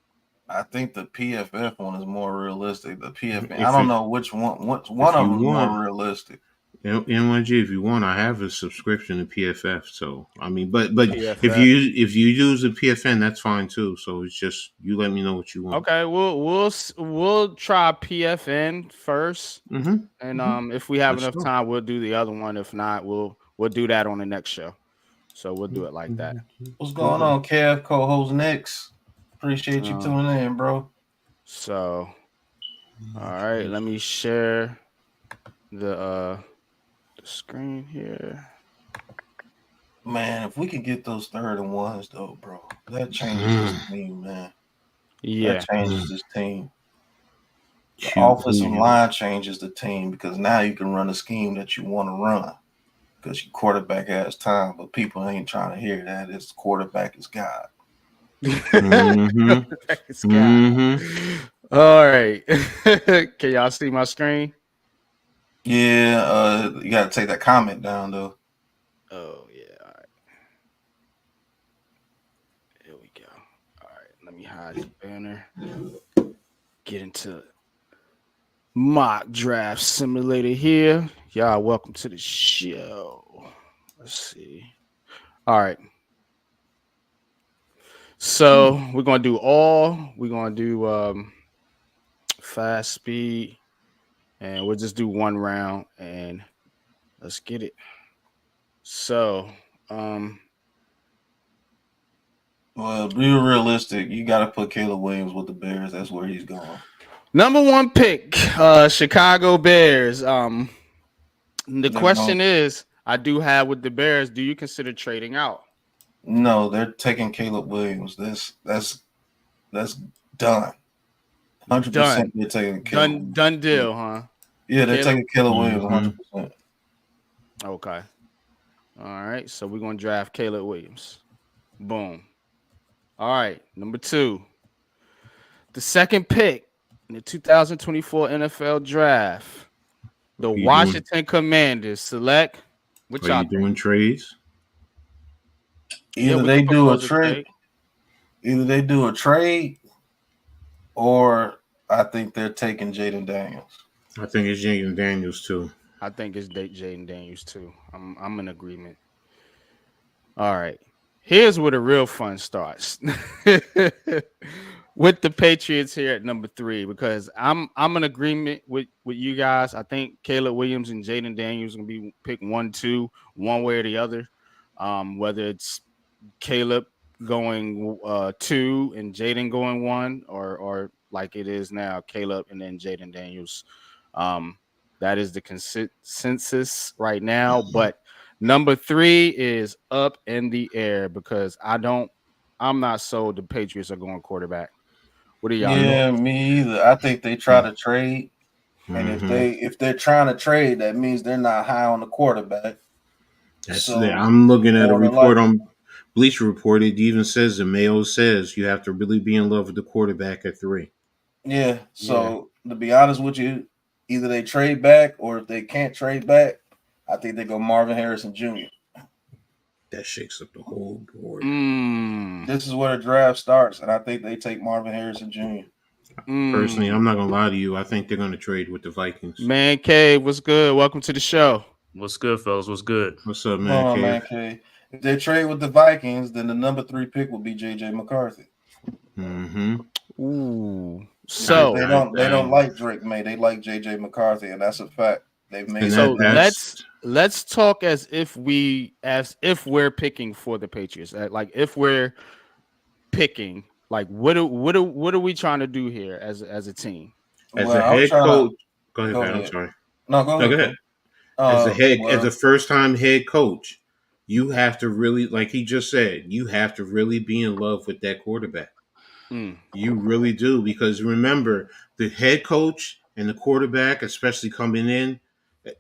I think the PFF one is more realistic. The PFN, I If don't you know which one. One if of you them is want more realistic. NYG, if you want, I have a subscription to PFF. So I mean, but PFF. if you use the PFN, that's fine too. So it's just you let me know what you want. Okay, we'll try PFN first, Mm-hmm. and Mm-hmm. if we have Let's enough go. time, we'll do the other one. If not, we'll do that on the next show. So we'll do it like that. What's going on, Kev? Co-host Nix. Appreciate you Um, tuning in, bro. So, all right, let me share the screen here. Man, if we could get those 3rd and 1s though, bro, that changes this team, man. Yeah, That changes this team. The Shoot, offensive line changes the team because now you can run a scheme that you want to run because your quarterback has time, but people ain't trying to hear that. It's quarterback is God. Mm-hmm. Thanks, God. All right, can y'all see my screen? Yeah, you got to take that comment down though. Oh yeah, all right. Here we go. All right, let me hide the banner. Get into mock draft simulator here. Y'all welcome to the show. Let's see. All right. So we're gonna do fast speed, and we'll just do one round and let's get it. So Well, be realistic. You got to put Caleb Williams with the Bears. That's where he's going. number 1 pick, Chicago Bears. The question is, I do have with the Bears, do you consider trading out? No, they're taking Caleb Williams. That's done. 100%. They're taking Caleb. Done deal, huh? Yeah, they're taking Caleb Williams. Mm-hmm. 100%. Okay. All right. So we're gonna draft Caleb Williams. Boom. All right. Number 2. The second pick in the 2024 NFL draft. The Washington Commanders select. What y'all you doing trades? Either they do a trade. Either they do a trade, or I think they're taking Jaden Daniels. I think it's Jaden Daniels too. I think it's Jaden Daniels too. I'm in agreement. All right. Here's where the real fun starts. With the Patriots here at number 3, because I'm in agreement with you guys. I think Caleb Williams and Jaden Daniels gonna be picked 1, 2, one way or the other. Whether it's Caleb going 2 and Jaden going 1, or like it is now, Caleb and then Jaden Daniels. That is the consensus right now. But number 3 is up in the air because I'm not sold the Patriots are going quarterback. What do y'all? Yeah, me either. I think they try to trade, and if they're trying to trade, that means they're not high on the quarterback. I'm looking at a report on Bleacher Report. It even says the Mayo says you have to really be in love with the quarterback at 3. Yeah. So to be honest with you, either they trade back, or if they can't trade back, I think they go Marvin Harrison Jr. That shakes up the whole board. This is where the draft starts, and I think they take Marvin Harrison Jr. Personally, I'm not gonna lie to you. I think they're gonna trade with the Vikings. Man Cave, what's good? Welcome to the show. What's good, fellas? What's good? What's up, Man Cave? If they trade with the Vikings, then the number 3 pick will be JJ McCarthy. Ooh. So they don't like Drake May. They like JJ McCarthy, and that's a fact. They've made so let's talk as if we're picking for the Patriots. Like if we're picking, like what are we trying to do here as a team? As a head coach, go ahead, Pat. I'm sorry. No, go ahead. As a first-time head coach, you have to really, like he just said, you have to really be in love with that quarterback. You really do, because remember, the head coach and the quarterback, especially coming in,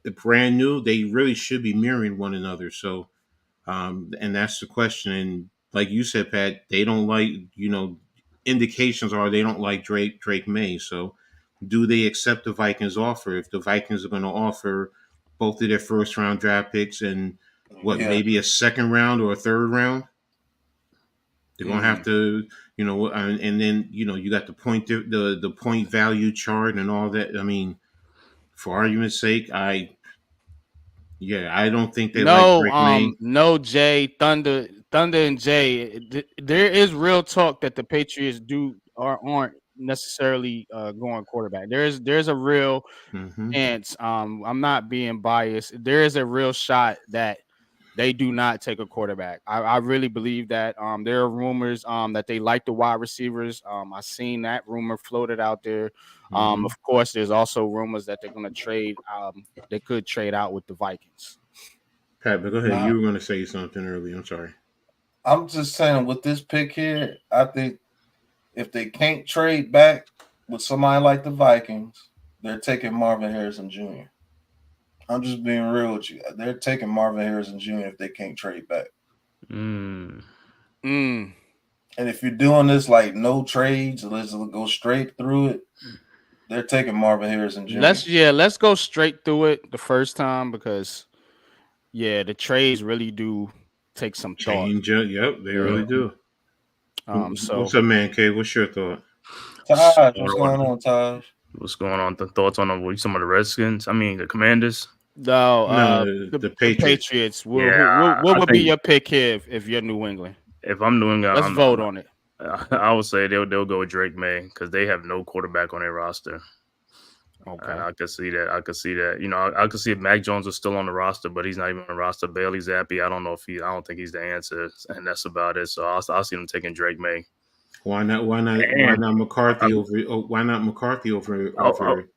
the brand new, they really should be mirroring one another. So, and that's the question. And like you said, Pat, they don't like, indications are they don't like Drake May. So do they accept the Vikings offer? If the Vikings are going to offer both of their first round draft picks and Yeah. maybe a second round or a third round, they're going to have to, and then you got the point value chart and all that. I mean, for argument's sake, I don't think they like Drake May. No, Jay, Thunder and Jay. There is real talk that the Patriots aren't necessarily going quarterback. There's a real chance. I'm not being biased. There is a real shot that they do not take a quarterback. I really believe that. There are rumors that they like the wide receivers. I seen that rumor floated out there. Of course, there's also rumors that they're going to trade. They could trade out with the Vikings. Pat, but go ahead. You were going to say something earlier. I'm sorry. I'm just saying with this pick here, I think if they can't trade back with somebody like the Vikings, they're taking Marvin Harrison Jr. I'm just being real with you. They're taking Marvin Harrison Jr. if they can't trade back. Mm. And if you're doing this like no trades, let's go straight through it. They're taking Marvin Harrison Jr. Let's go straight through it the first time because the trades really do take some thought. Yep, they really do. So what's up, man? K, what's your thought? Taj, what's going on, Taj? What's going on? The thoughts on some of the Redskins? I mean, the Commanders. No, the Patriots. What would be your pick here if you're New England? If I'm New England, let's vote on it. I would say they'll go with Drake May because they have no quarterback on their roster. Okay, and I could see that. I could see that. I could see if Mac Jones was still on the roster, but he's not even on the roster. Bailey Zappi, I don't think he's the answer, and that's about it. So I'll see them taking Drake May. Why not McCarthy over? Why not McCarthy over?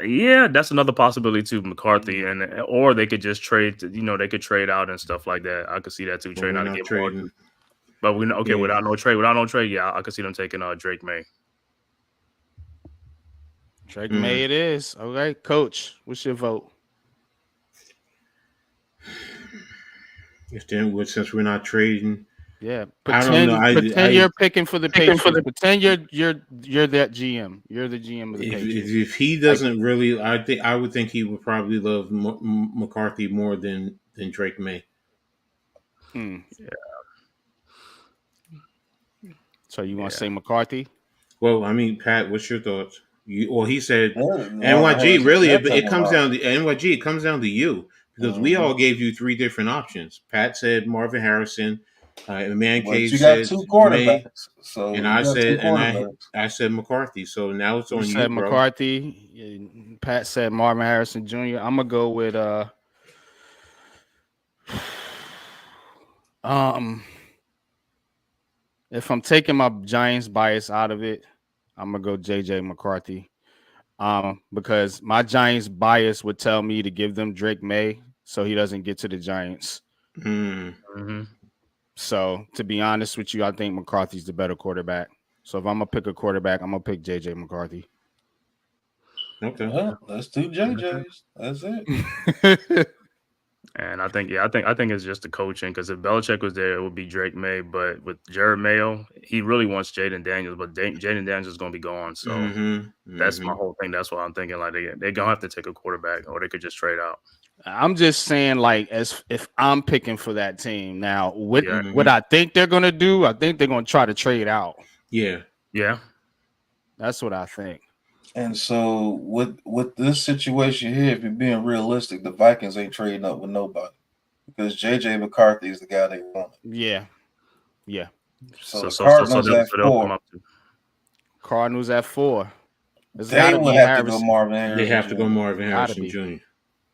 Yeah, that's another possibility too, McCarthy, or they could just trade. They could trade out and stuff like that. I could see that too. Trade out and get trading. But without no trade, yeah, I could see them taking Drake May. Drake May it is. Okay, Coach, what's your vote? Since we're not trading. Yeah, pretend you're picking for the Patriots. Pretend you're that GM. You're the GM of the Patriots. If he doesn't really, I would think he would probably love McCarthy more than Drake May. Yeah. So you want to say McCarthy? Well, I mean, Pat, what's your thoughts? He said NYG. Really, it comes down to NYG. It comes down to you because we all gave you three different options. Pat said Marvin Harrison. Man cave said two quarterbacks. And I said McCarthy. So now it's on you. Said McCarthy. Pat said Marvin Harrison Jr. I'm gonna go with if I'm taking my Giants bias out of it, I'm gonna go JJ McCarthy. Because my Giants bias would tell me to give them Drake May so he doesn't get to the Giants. So, to be honest with you, I think McCarthy's the better quarterback. So, if I'm going to pick a quarterback, I'm going to pick J.J. McCarthy. Okay. Well, that's two JJs. That's it. And I think it's just the coaching because if Belichick was there, it would be Drake May. But with Jared Mayo, he really wants Jaden Daniels, but Jaden Daniels is going to be gone. So that's my whole thing. That's why I'm thinking like they're going to have to take a quarterback or they could just trade out. I'm just saying, like, as if I'm picking for that team now, what I think they're gonna do, I think they're gonna try to trade out. Yeah, that's what I think. And so, with this situation here, if you're being realistic, the Vikings ain't trading up with nobody because JJ McCarthy is the guy they want. Yeah. So the Cardinals at 4. Cardinals at 4. They will have to go Marvin Harrison. They have to go Marvin Harrison Jr.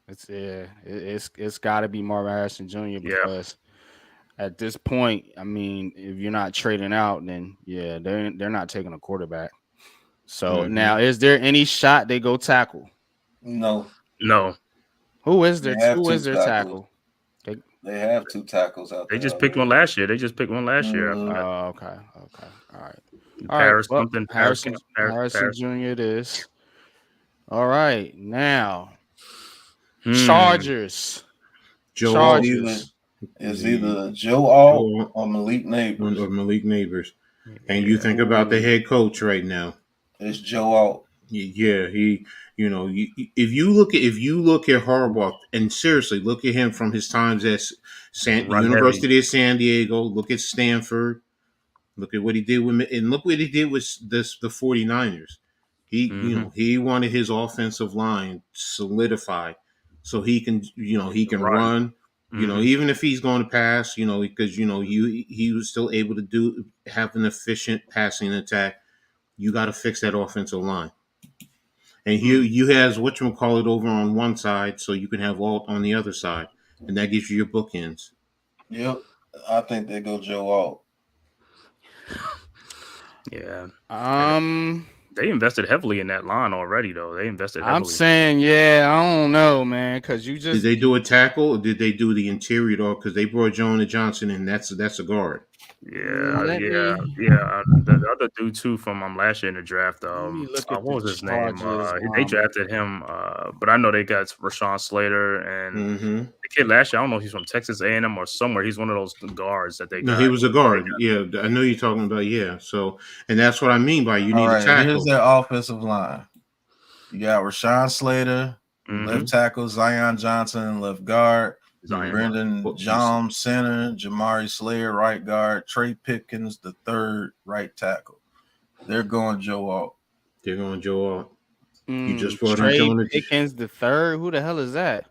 It's got to be Marvin Harrison Jr. because at this point, I mean, if you're not trading out, then they're not taking a quarterback. So now, is there any shot they go tackle? No. Who is their tackle? They have 2 tackles out there. They just picked one last year. Oh, okay. All right. Harrison Jr. It is. All right. Now, Chargers. Chargers. Is either Joe Alt or Malik Neighbors. And you think about the head coach right now. It's Joe Alt. Yeah, he, if you look at Harbaugh, and seriously look at him from his times at Run heavy. University of San Diego, look at Stanford, look at what he did and look what he did with the 49ers. He wanted his offensive line solidified so he can, he can run, even if he's going to pass, because he was still able to have an efficient passing attack. You got to fix that offensive line. And you has whatchamacallit over on one side, so you can have Alt on the other side, and that gives you your bookends. Yep, I think they go Joe Alt. Yeah. They invested heavily in that line already, though. They invested heavily. I'm saying, I don't know, man, because you just did they do a tackle or did they do the interior though? Because they brought Jonah Johnson in. That's a guard. Yeah. The other dude too from last year in the draft. What was his name? They drafted him, but I know they got Rashawn Slater and the kid last year. I don't know if he's from Texas A&M or somewhere. He's one of those guards that they got. No, he was a guard. Yeah, I know you're talking about. Yeah, so and that's what I mean by you need a tackle. Here's their offensive line. You got Rashawn Slater, left tackle, Zion Johnson, left guard. Brendan Jones, center, Jamari Slayer, right guard, Trey Pipkins, the third right tackle. They're going Joe Alt. They're going Joe Alt. You just brought Trey on Jonah Pipkins, the third. Who the hell is that?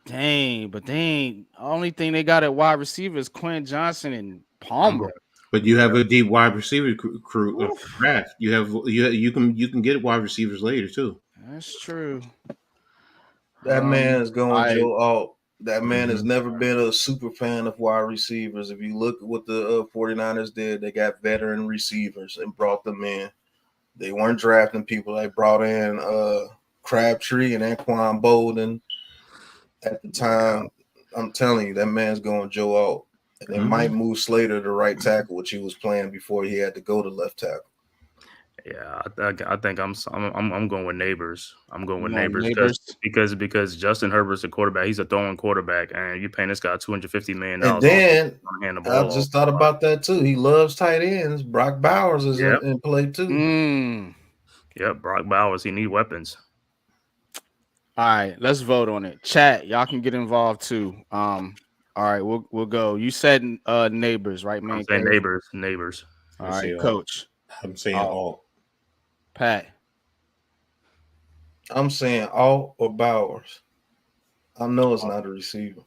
Dang, but they ain't. Only thing they got at wide receiver is Quinn Johnson and Palmer. But you have a deep wide receiver crew draft. You can get wide receivers later too. That's true. That man is going Joe Alt. That man has never been a super fan of wide receivers. If you look at what the 49ers did, they got veteran receivers and brought them in. They weren't drafting people. They brought in Crabtree and Anquan Bolden. At the time, I'm telling you, that man's going Joe Alt. And they might move Slater to right tackle, which he was playing before he had to go to left tackle. Yeah, I think I'm going with Neighbors. I'm going with Neighbors because Justin Herbert's a quarterback. He's a throwing quarterback, and you're paying this guy $250 million. And then I just thought about that too. He loves tight ends. Brock Bowers is in play too. Yep, Brock Bowers. He need weapons. All right, let's vote on it. Chat, y'all can get involved too. All right, we'll go. You said Neighbors, right, man? I'm saying Neighbors. All right, Coach. I'm saying Alt. Pat. I'm saying Alt or Bowers. I know it's not a receiver.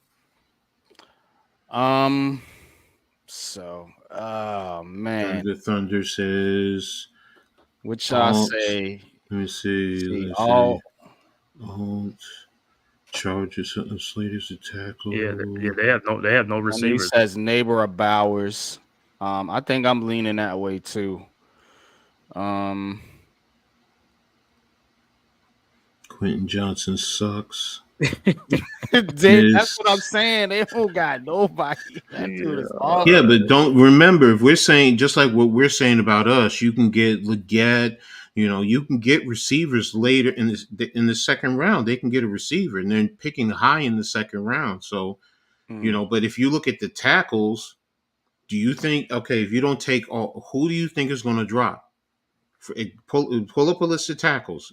So, man. The Thunder says. What y'all say? Let me see. Alt. Chargers, Slater's a tackle. Yeah, they have no receivers. He says Neighbor or Bowers. I think I'm leaning that way too. Quentin Johnson sucks. That's what I'm saying. They don't got nobody. That dude is awesome. Yeah, but don't remember, if we're saying just like what we're saying about us, you can get Leggett. You can get receivers later in the second round. They can get a receiver, and they're picking high in the second round. So, but if you look at the tackles, do you think if you don't take all, who do you think is going to drop? Pull up a list of tackles.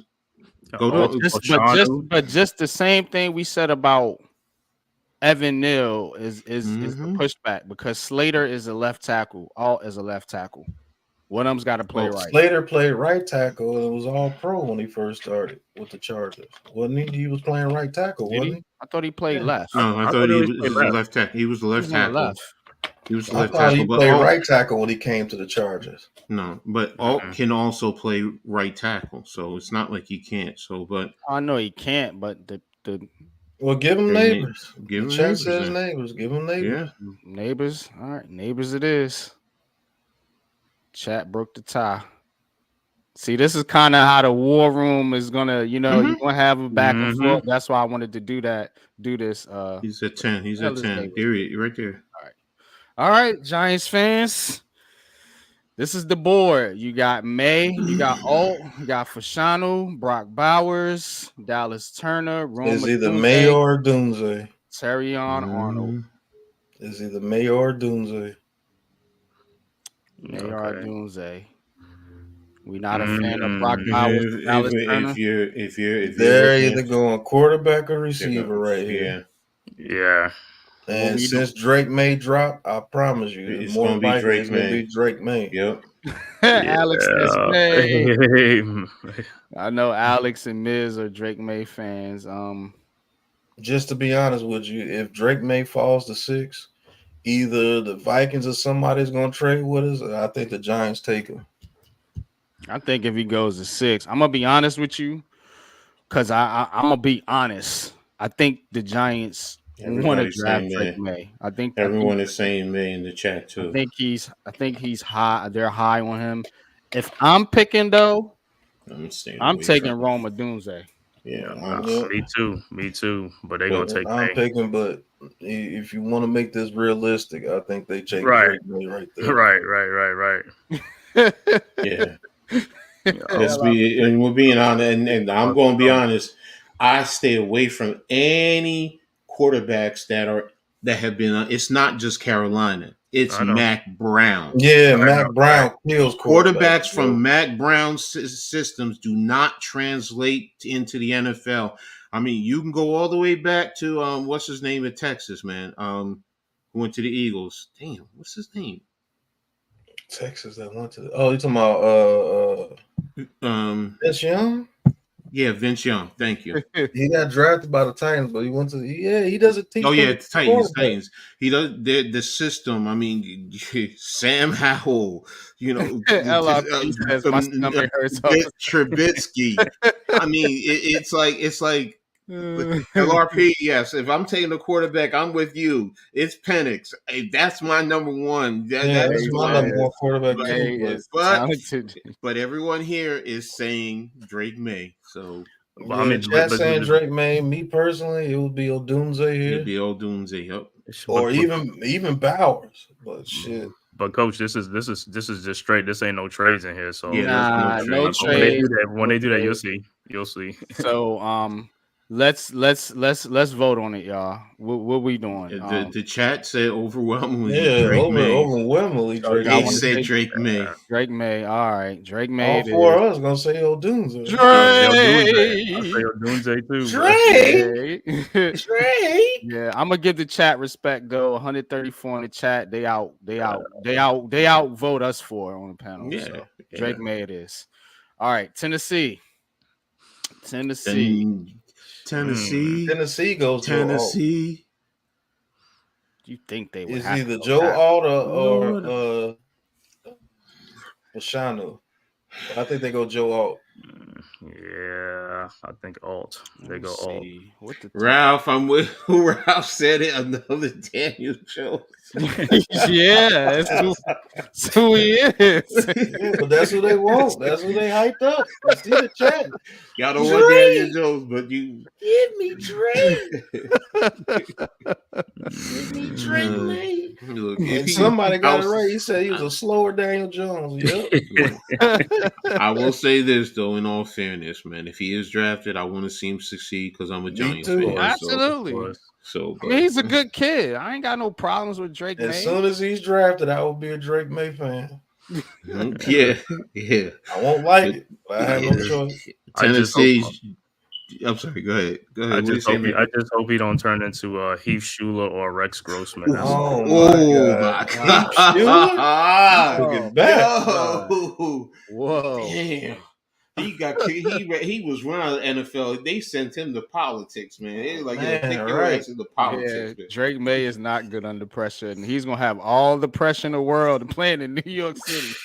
But just the same thing we said about Evan Neal is the pushback because Slater is a left tackle. Alt is a left tackle. One of them's got to play right. Slater played right tackle. It was all pro when he first started with the Chargers, wasn't he? He was playing right tackle, wasn't he? I thought he played left. No, I thought he was left tackle. He was the left tackle. He was the left tackle. He played right tackle when he came to the Chargers. No, but Alt can also play right tackle, so it's not like he can't. So, but I know he can't, but the well, give him Neighbors. Give him Neighbors. Says Neighbors. Give him Neighbors. Yeah, Neighbors. All right, Neighbors. It is. Chat broke the tie. See, this is kind of how the war room is gonna, you're gonna have a back and forth. That's why I wanted to do this. He's at 10. He's at 10. Period. Right there. All right, Giants fans. This is the board. You got May, you got Alt, you got Fashanu, Brock Bowers, Dallas Turner, Rome. Is either May or Dunze. Terrion Arnold. Is either May or Dunze. A.R. Okay. Doomsday. We not a fan of Brock Bowers, Dallas Turner. If you're They're looking either going quarterback or they're receiver gonna- right here. Yeah. And we since Drake May dropped, I promise you, It's more gonna be likely Drake it's gonna May. be Drake May. Yep. Alex says May. Yeah. I know Alex and Miz are Drake May fans. Just to be honest with you, if Drake May falls to 6, either the Vikings or somebody's gonna trade with us, or I think the Giants take him. I think if he goes to 6, I'm gonna be honest with you, because I'm gonna be honest. I think the Giants want to Everybody's draft saying Drake May. May. I think Everyone is saying May in the chat too. I think he's high. They're high on him. If I'm picking though, I'm taking Roma Doomsday. Yeah, Me too. But they're gonna take I'm May. picking, but if you want to make this realistic, I think they take Right. Drake May right there. Right. yeah. Let's be, and we're being honest, and I'm going to be honest. I stay away from any quarterbacks that have been. It's not just Carolina. It's Mac Brown. Yeah, Mac Brown kills quarterbacks from Mac Brown's systems do not translate into the NFL. I mean, you can go all the way back to what's his name in Texas, man. Who went to the Eagles? Damn, what's his name? Texas that went to. You're talking about Vince Young? Yeah, Vince Young. Thank you. He got drafted by the Titans, but he went to. Yeah, he doesn't teach. Oh yeah, Titans. He does the system. I mean, Sam Howell. You know, Trubisky. I mean, it's like. LRP, yes. If I'm taking a quarterback, I'm with you. It's Penix. Hey, that's my number one. That's my number one quarterback. But everyone here is saying Drake May. So I mean, chat saying Drake May. Me personally, it would be Odunze here. It'd be Odunze, yep. Or even Bowers. But shit. But coach, this is just straight. This ain't no trades in here. So no trade. When they do that, you'll see. So Let's vote on it, y'all. What we doing? The chat said overwhelmingly. Yeah, overwhelmingly. They said Drake May. Drake May. All right, Drake May. All four of us gonna say Odunze. Drake. I say Odunze too. Drake. Yeah, I'm gonna give the chat respect though. 134 in the chat. They outvote us for on the panel. Yeah, so Drake May it is. All right, Tennessee goes Tennessee. You think they would? It's either Joe Alt or Fashanu. I think they go Joe Alt. Yeah, I think Alt. They go Alt. Ralph, I'm with who Ralph said it. Another Daniel Jones. Yeah, that's who he is. Yeah, but that's who they want. That's who they hyped up. I see the chat. Y'all don't want Daniel Jones, but you give me Drake. Give me Drake, man. Look, and somebody got it right. He said he was a slower Daniel Jones. Yep. I will say this though, in all fairness, man, if he is drafted, I want to see him succeed because I'm a Giants fan. Absolutely. So I mean, he's a good kid. I ain't got no problems with Drake May. As soon as he's drafted, I will be a Drake May fan. Yeah. I won't like it, but I have no choice. Tennessee. I'm sorry. Go ahead. I just hope he don't turn into Heath Schuler or Rex Grossman. My God. Look at that. Whoa. Damn. He was running the NFL. They sent him to politics, man. They like take your ass into politics. Yeah, Drake May is not good under pressure, and he's gonna have all the pressure in the world playing in New York City.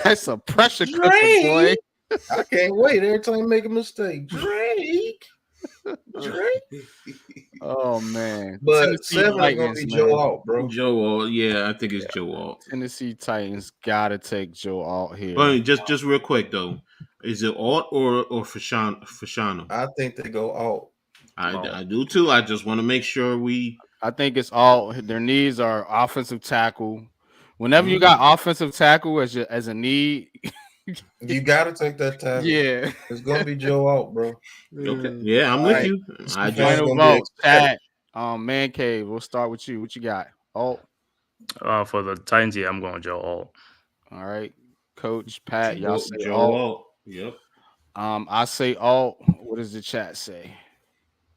That's a pressure cooker, boy. I can't wait every time you make a mistake. Drake. Oh man. But Tennessee 7 Titans, gonna be Joe Alt, bro. Joe Alt, yeah, I think it's Joe Alt. Tennessee Titans gotta take Joe Alt here. But just real quick though, is it Alt or Fashanu? I think they go Alt. I do too. I just want to make sure I think it's all their needs are offensive tackle. Whenever you got offensive tackle as a need. You gotta take that tackle. Yeah, it's gonna be Joe Alt, bro. Okay, yeah, I'm with you. Final vote, chat. Man Cave. We'll start with you. What you got? Alt. For the Titans, yeah, I'm going Joe Alt. All right, Coach Pat, y'all say Joe Alt. Alt. Yep. I say Alt. What does the chat say?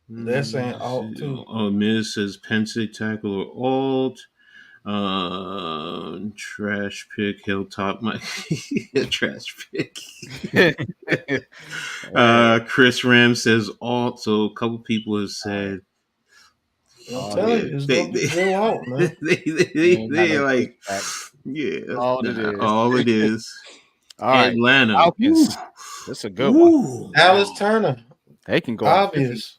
They're saying Alt too. Miz says Pensick tackle or Alt. Trash pick, Hilltop, my trash pick. Chris Ram says Alt. So a couple people have said. I'm telling you, it's gonna be Joe Alt, man. They like, yeah, all it is. All it is. All right, Atlanta. Falcons. That's a good one. Dallas Turner. They can go obvious.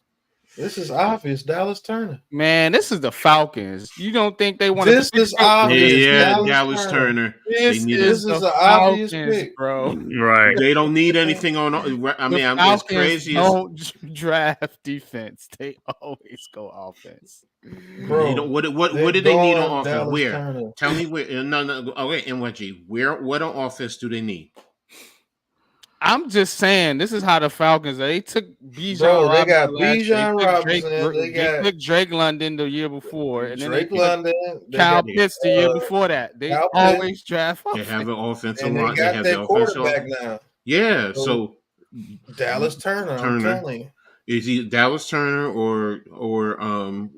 This is obvious. Dallas Turner. Man, this is the Falcons. You don't think they want to? This is obvious. Yeah, Dallas Turner. This is an obvious pick, bro. Right. They don't need anything on. I mean, it's crazy. Don't draft defense. They always go offense. Bro, what do they need on offense? Dallas where? Turner. Tell me where. No. Okay, NYG. What on offense do they need? I'm just saying, this is how the Falcons. They took Bijan. Bro, they got Bijan Robinson. They took Drake London the year before, and then Drake London, Kyle Pitts the year before that. They always draft. They have an offensive line. They got their quarterback now. Yeah, so Dallas Turner. I'm telling you. Is he Dallas Turner or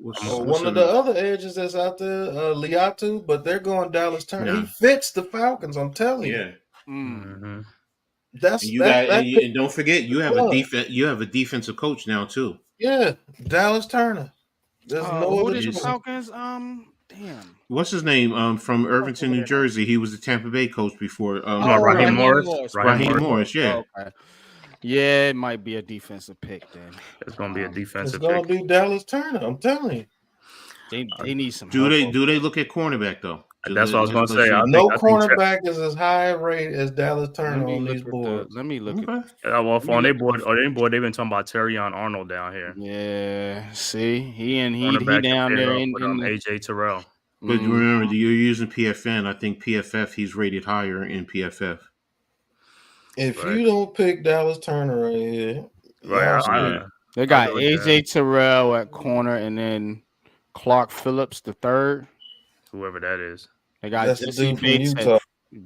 what's one of the other edges that's out there, Liatu? But they're going Dallas Turner. Yeah. He fits the Falcons. I'm telling you. Yeah. Mm-hmm. And don't forget you have a defensive coach now too. Yeah, Dallas Turner. There's no other the Falcons. Damn. What's his name? From Irvington, New Jersey. He was the Tampa Bay coach before. Raheem Morris. Raheem Morris. Yeah. Okay. Yeah, it might be a defensive pick then. It's gonna be a defensive pick. It's gonna be Dallas Turner. I'm telling you. They need some. Do they look at cornerback though? That's what I was going to say. No cornerback is as high rate as Dallas Turner on these boards. Let me look at well, on their board, they've been talking about Terrion Arnold down here. Yeah, see, he down there in AJ Terrell. But remember, you're using PFN. I think PFF, he's rated higher in PFF. If you don't pick Dallas Turner right here, they got AJ Terrell at corner, and then Clark Phillips the third. Whoever that is. They got Jesse Bates.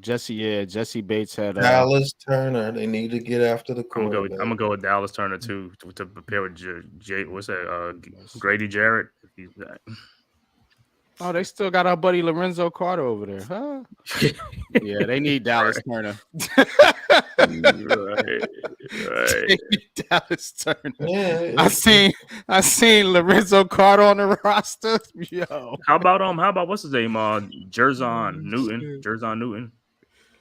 Jesse Bates had Dallas Turner. They need to get after the quarterback. I'm gonna go with Dallas Turner too to prepare with Grady Jarrett. He's back. Oh, they still got our buddy Lorenzo Carter over there, huh? Yeah, they need Dallas Turner. Right. Dallas Turner. Yeah, I seen Lorenzo Carter on the roster. Yo. How about what's his name? Jerzon Newton.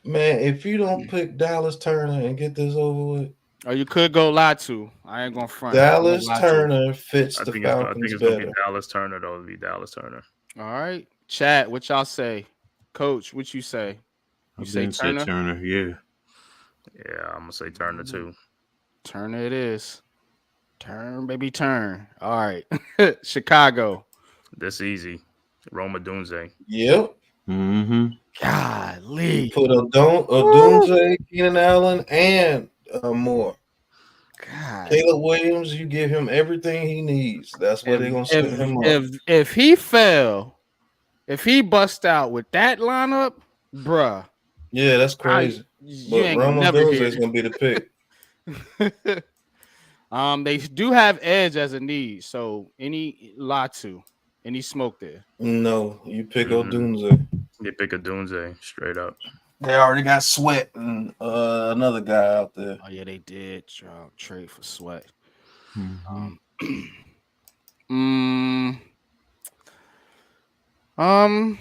Man, if you don't pick Dallas Turner and get this over with. Oh, you could go Latu. I ain't gonna front. Dallas Turner fits the Falcons better. I think it's gonna be Dallas Turner though. It'll be Dallas Turner. All right, chat. What y'all say, Coach? What you say? You say Turner? Turner, yeah. Yeah, I'm gonna say Turner too. Turner it is. Turn, baby, turn. All right, Chicago. This easy. Rome Odunze. Yep. Mm-hmm. Golly. Put Odunze, Keenan Allen, and Moore. God. Caleb Williams, you give him everything he needs. That's what they're gonna set him up. If he fell, if he bust out with that lineup, bruh. Yeah, that's crazy. But Rome Odunze is gonna be the pick. They do have edge as a need, so any Latu, any smoke there. No, you pick Odunze. You pick Odunze straight up. They already got Sweat and another guy out there. Oh yeah, they did trade for Sweat. Mm-hmm. No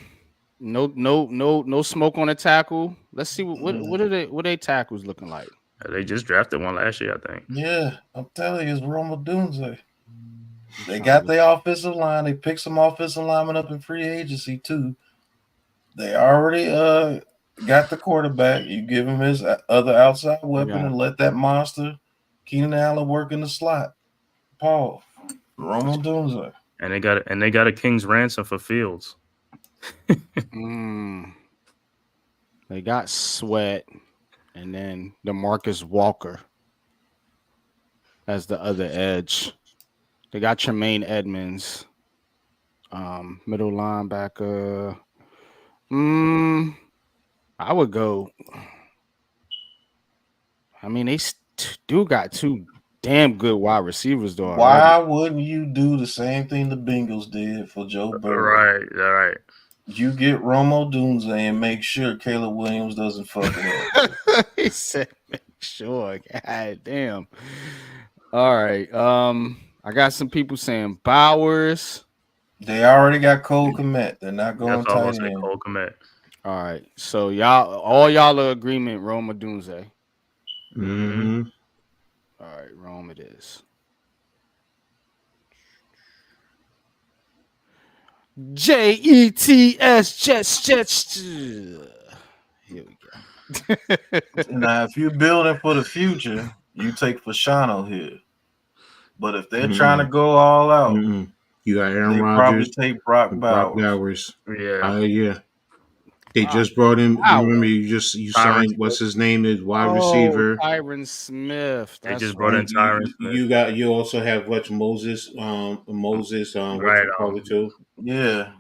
smoke on the tackle. Let's see what are they tackles looking like. They just drafted one last year, I think. Yeah, I'm telling you, it's Rome Odunze. They got their offensive line. They picked some offensive linemen up in free agency too. They already got the quarterback. You give him his other outside weapon and let that monster Keenan Allen work in the slot. Paul, Rome Odunze. And they got a king's ransom for Fields. They got Sweat, and then DeMarcus Walker as the other edge. They got Tremaine Edmonds, middle linebacker. I would go. I mean, they do got two damn good wide receivers though. Why wouldn't you do the same thing the Bengals did for Joe Burrow? Right. You get Romo Dunze and make sure Caleb Williams doesn't fuck it up. He said, "Make sure." God damn. All right. I got some people saying Bowers. They already got Cole Kmet. They're not going tight end. Cole Kmet. All right. So all y'all are agreement. Rome Odunze. Mm-hmm. All right, Rome it is. Jets. Here we go. Now, if you're building for the future, you take Fashano here. But if they're trying to go all out, you got Aaron Rodgers. Probably take Brock Bowers. Yeah. They just brought in. You remember, you signed. What's his name? Is wide receiver Tyron Smith. They just brought in Tyron Smith. You also have Moses. Moses. What you call it too? Yeah.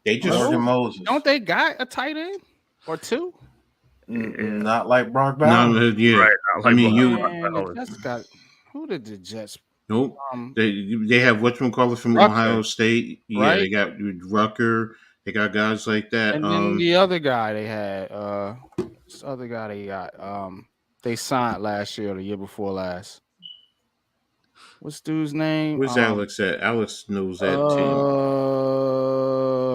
They just Moses. Don't they got a tight end or two? Not like Brock Bowers. No, yeah. Right. I mean, the Jets got. Who did the Jets? Nope. They have whatchamacallit from Rucker. Ohio State. Yeah, right? They got Rucker. They got guys like that. And then the other guy they had, this other guy they got, they signed last year or the year before last. What's dude's name? Where's Alex at? Alex knows that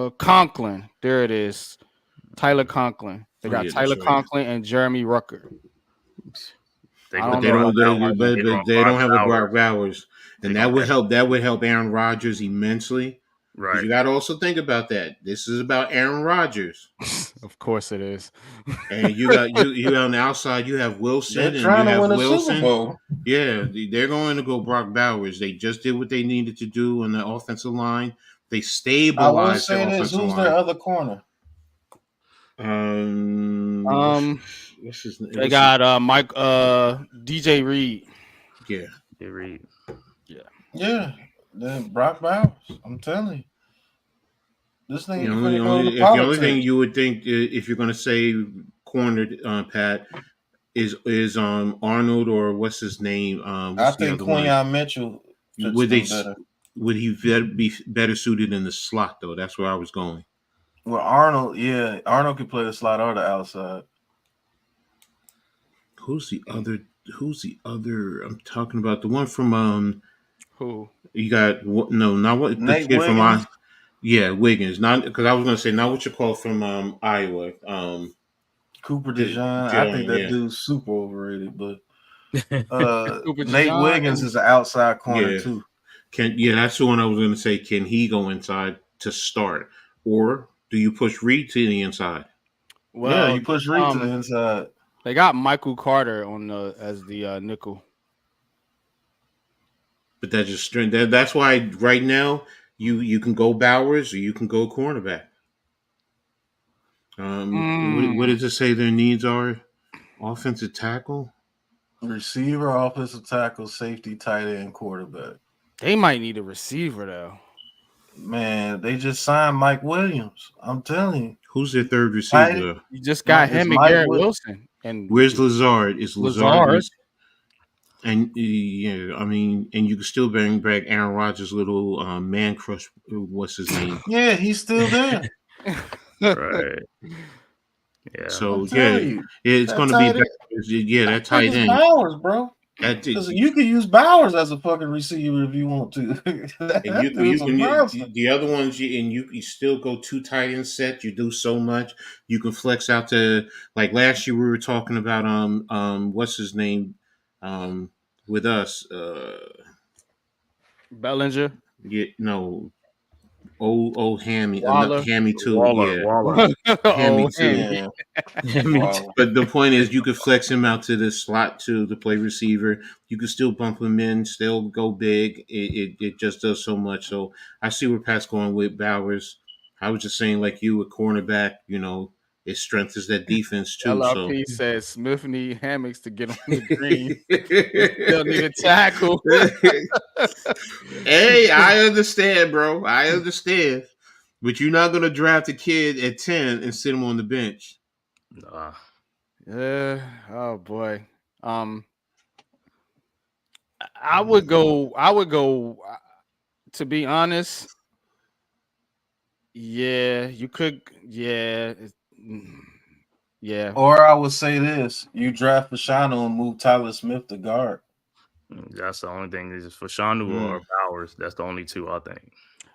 team. Conklin. There it is. Tyler Conklin. They got Tyler Conklin and Jeremy Rucker. They don't have a Brock Bowers, and that would help. That would help Aaron Rodgers immensely. Right. You got to also think about that. This is about Aaron Rodgers. Of course it is. And you got you on the outside. You have Wilson. They're trying to win a Super Bowl. Yeah, they're going to go Brock Bowers. They just did what they needed to do on the offensive line. They stabilized the offensive line. Who's their other corner? What's his name? They got DJ Reed. Yeah. DJ Reed. Yeah. Then Brock Bowers. I'm telling you. This thing the only thing you would think if you're going to say cornered, Pat, is Arnold or what's his name? I think Quinyon Mitchell. Would he be better suited in the slot though? That's where I was going. Well, Arnold could play the slot or the outside. Who's the other? I'm talking about the one from Who? You got not what Nate the kid Wiggins. From Wiggins. Not because I was going to say not what you call from Iowa. Cooper DeJean. I think that dude's super overrated, but Nate Wiggins is an outside corner too. That's the one I was going to say. Can he go inside to start, or do you push Reed to the inside? Well, you push Reed to the inside. They got Michael Carter as the nickel. But that's just that's why right now you can go Bowers or you can go cornerback. What does it say their needs are? Offensive tackle, receiver, offensive tackle, safety, tight end, quarterback. They might need a receiver though. Man, they just signed Mike Williams. I'm telling you. Who's their third receiver? You just got him and Garrett Wilson. And where's Lazard? Is Lazard? And I mean, and you can still bring back Aaron Rodgers' little man crush. What's his name? Yeah, he's still there. Right. Yeah. So it's going to be that tight end. Bowers, bro. You can use Bowers as a fucking receiver if you want to. The other ones, you still go 2 tight end sets. You do so much. You can flex out to like last year we were talking about what's his name with us Bellinger. Yeah, no. Old Hammy, Hammy too. Waller. Hammy too. But the point is, you could flex him out to the slot to play receiver. You could still bump him in, still go big. It just does so much. So I see where Pat's going with Bowers. I was just saying, like you, a cornerback, it strengthens that defense too. LRP says Smith need hammocks to get on the green. Still need a tackle. Hey, I understand, bro. I understand. But you're not gonna draft a kid at 10 and sit him on the bench. Yeah. Oh boy. I would go. To be honest, yeah, you could. Yeah. Yeah. Or I would say this: you draft Fashanu and move Tyler Smith to guard. That's the only thing is for Shanu or Bowers. That's the only two I think.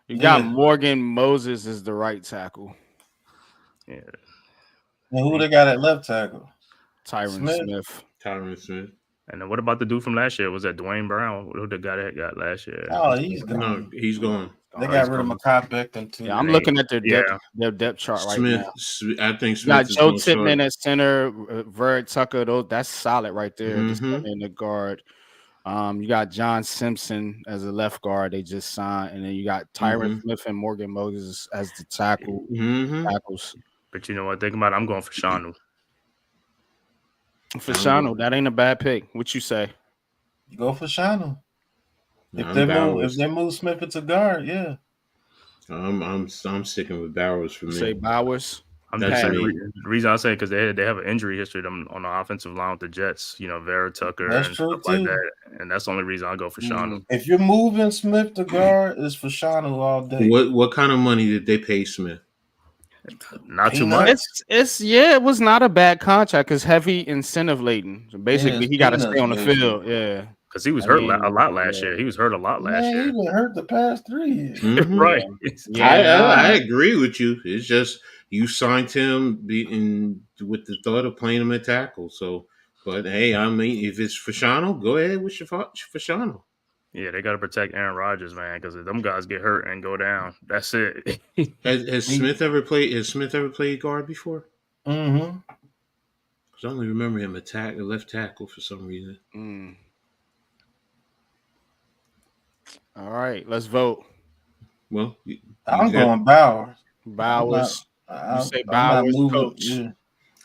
You got Morgan Moses as the right tackle. Yeah. And who they got at left tackle? Tyron Smith. Tyron Smith. And then what about the dude from last year? Was that Dwayne Brown? Who the guy that got last year? Oh, he's gone. No, he's gone. They got rid of Mekhi Becton too. Yeah, I'm looking at their depth chart right now. I think Smith got Joe Tippmann at center, Verd Tucker. That's solid right there. Just in the guard. You got John Simpson as a left guard. They just signed, and then you got Tyron Smith and Morgan Moses as the tackles. But you know what? Think about it. I'm going for Shanu. For Shanu, that ain't a bad pick. What you say? You go for Shanu. If they move Smith into guard, yeah. I'm sticking with Bowers for me. Say Bowers. The reason I say because they have an injury history on the offensive line with the Jets. You know, Vera Tucker and stuff like that, and that's the only reason I go for Shanu. If you're moving Smith to guard, it's for Shanu all day. What kind of money did they pay Smith? Not too much. It was not a bad contract because heavy incentive laden. So basically, he got to stay on the field. Yeah. Because he was hurt a lot last year. He was hurt a lot last year. He been hurt the past 3 years. Right. Yeah, I agree with you. It's just you signed him with the thought of playing him at tackle. So, but hey, I mean, if it's Fashanu, go ahead with Fashanu. Yeah, they got to protect Aaron Rodgers, man, because if them guys get hurt and go down, that's it. Has Smith ever played guard before? Mm-hmm. Because I only remember him a left tackle for some reason. All right, let's vote. Well, I'm going Bowers. Bowers. You say Bowers, coach. Yeah.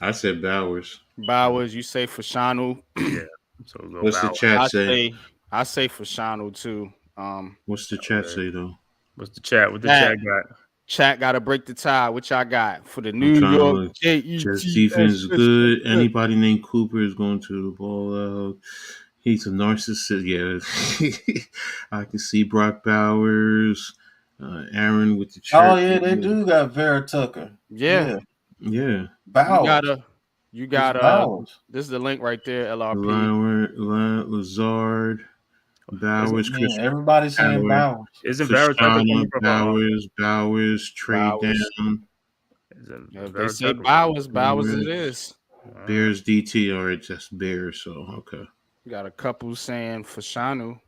I said Bowers. Bowers. You say Fashanu. Yeah. So what's the chat say? I say Fashanu too. What's the chat say though? What's the chat? What the chat got? Chat got to break the tie. What y'all got for the New York Jets defense is good. Anybody named Cooper is going to the ball out. He's a narcissist. Yeah, I can see Brock Bowers, Aaron with the church. Oh yeah, they do got Vera Tucker. Yeah. Bowers. You got this is the link right there. LRP. Lazard. Bowers, Chris. Everybody's saying Bowers. Isn't Vera Tucker Bowers, trade down. If they say Bowers it is. Bears DT or it's just Bears, so okay. You got a couple saying Fashanu.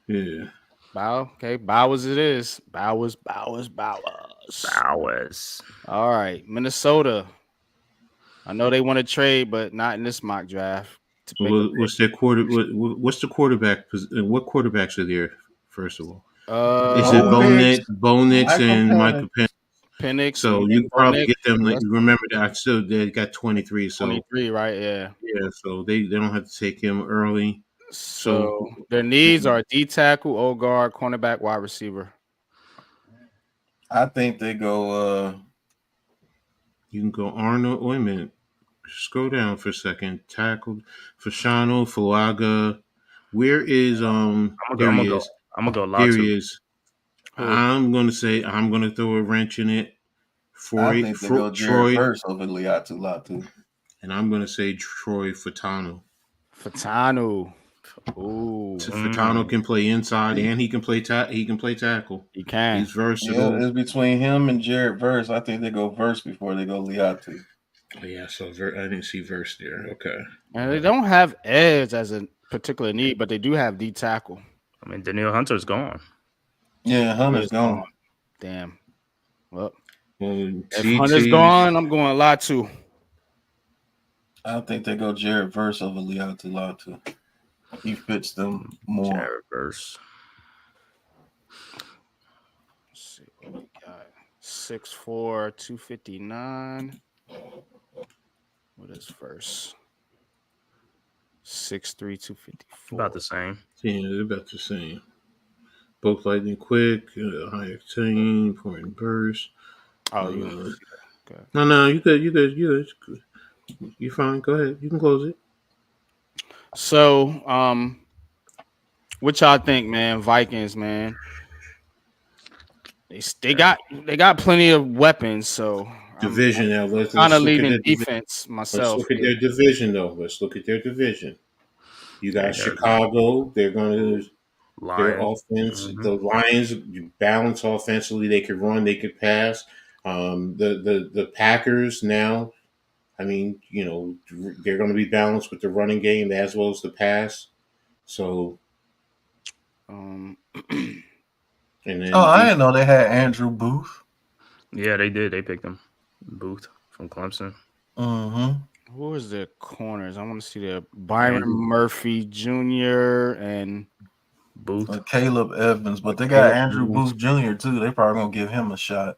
Yeah. Bowers it is. Bowers. All right, Minnesota. I know they want to trade, but not in this mock draft. What's their what's the quarterback? What quarterbacks are there? First of all, is it Bo Nix and Michael Penix? So you probably get them. Remember that they got 23. So 23, right? Yeah. So they don't have to take him early. So their needs are D tackle, O guard, cornerback, wide receiver. I think they go. You can go Arnold. Wait a minute. Scroll down for a second. Tackle Fashanu, Fuaga. Where is I'm gonna go Latu. Here he is. I'm gonna throw a wrench in it for I think they go Troy Verse over Latu. And I'm gonna say Troy Fatano. Ooh. Fatano can play inside and he can play tackle. He can. He's versatile. Yeah, it's between him and Jared Verse. I think they go Verse before they go Liatu. Yeah, so I didn't see Verse there. Okay. And they don't have edge as a particular need, but they do have D tackle. I mean, Danielle Hunter's gone. Yeah, Hunter's gone. Damn. Well, if Hunter's gone, I'm going Latu. I think they go Jared Verse over Latu. He fits them more. Jared Verse. Let's see what we got. 6'4", 259. What is Verse? 6'3", 254. About the same. Yeah, they're about the same. Both lightning quick, high octane, point burst. Oh, you want to see that? Okay. No, you good. You fine. Go ahead. You can close it. So, what y'all think, man? Vikings, man. They got plenty of weapons, so Division now. Let's kind of look at leading the defense Let's myself. look at their division, though. Let's look at their division. You got Yeah, Chicago. They're going to their Lions. offense. Mhm. The Lions balance offensively. They could run. They could pass. The Packers now. I mean, you know, they're going to be balanced with the running game as well as the pass. So, Um, and then I didn't know they had Andrew Booth. Yeah, they did. They picked him. Booth from Clemson. Mm-hmm. who is the corners? I want to see the Byron Andrew. Murphy Jr. and Booth. Caleb Evans, but they got Caleb Andrew Evans. Booth Jr. too. They probably gonna give him a shot.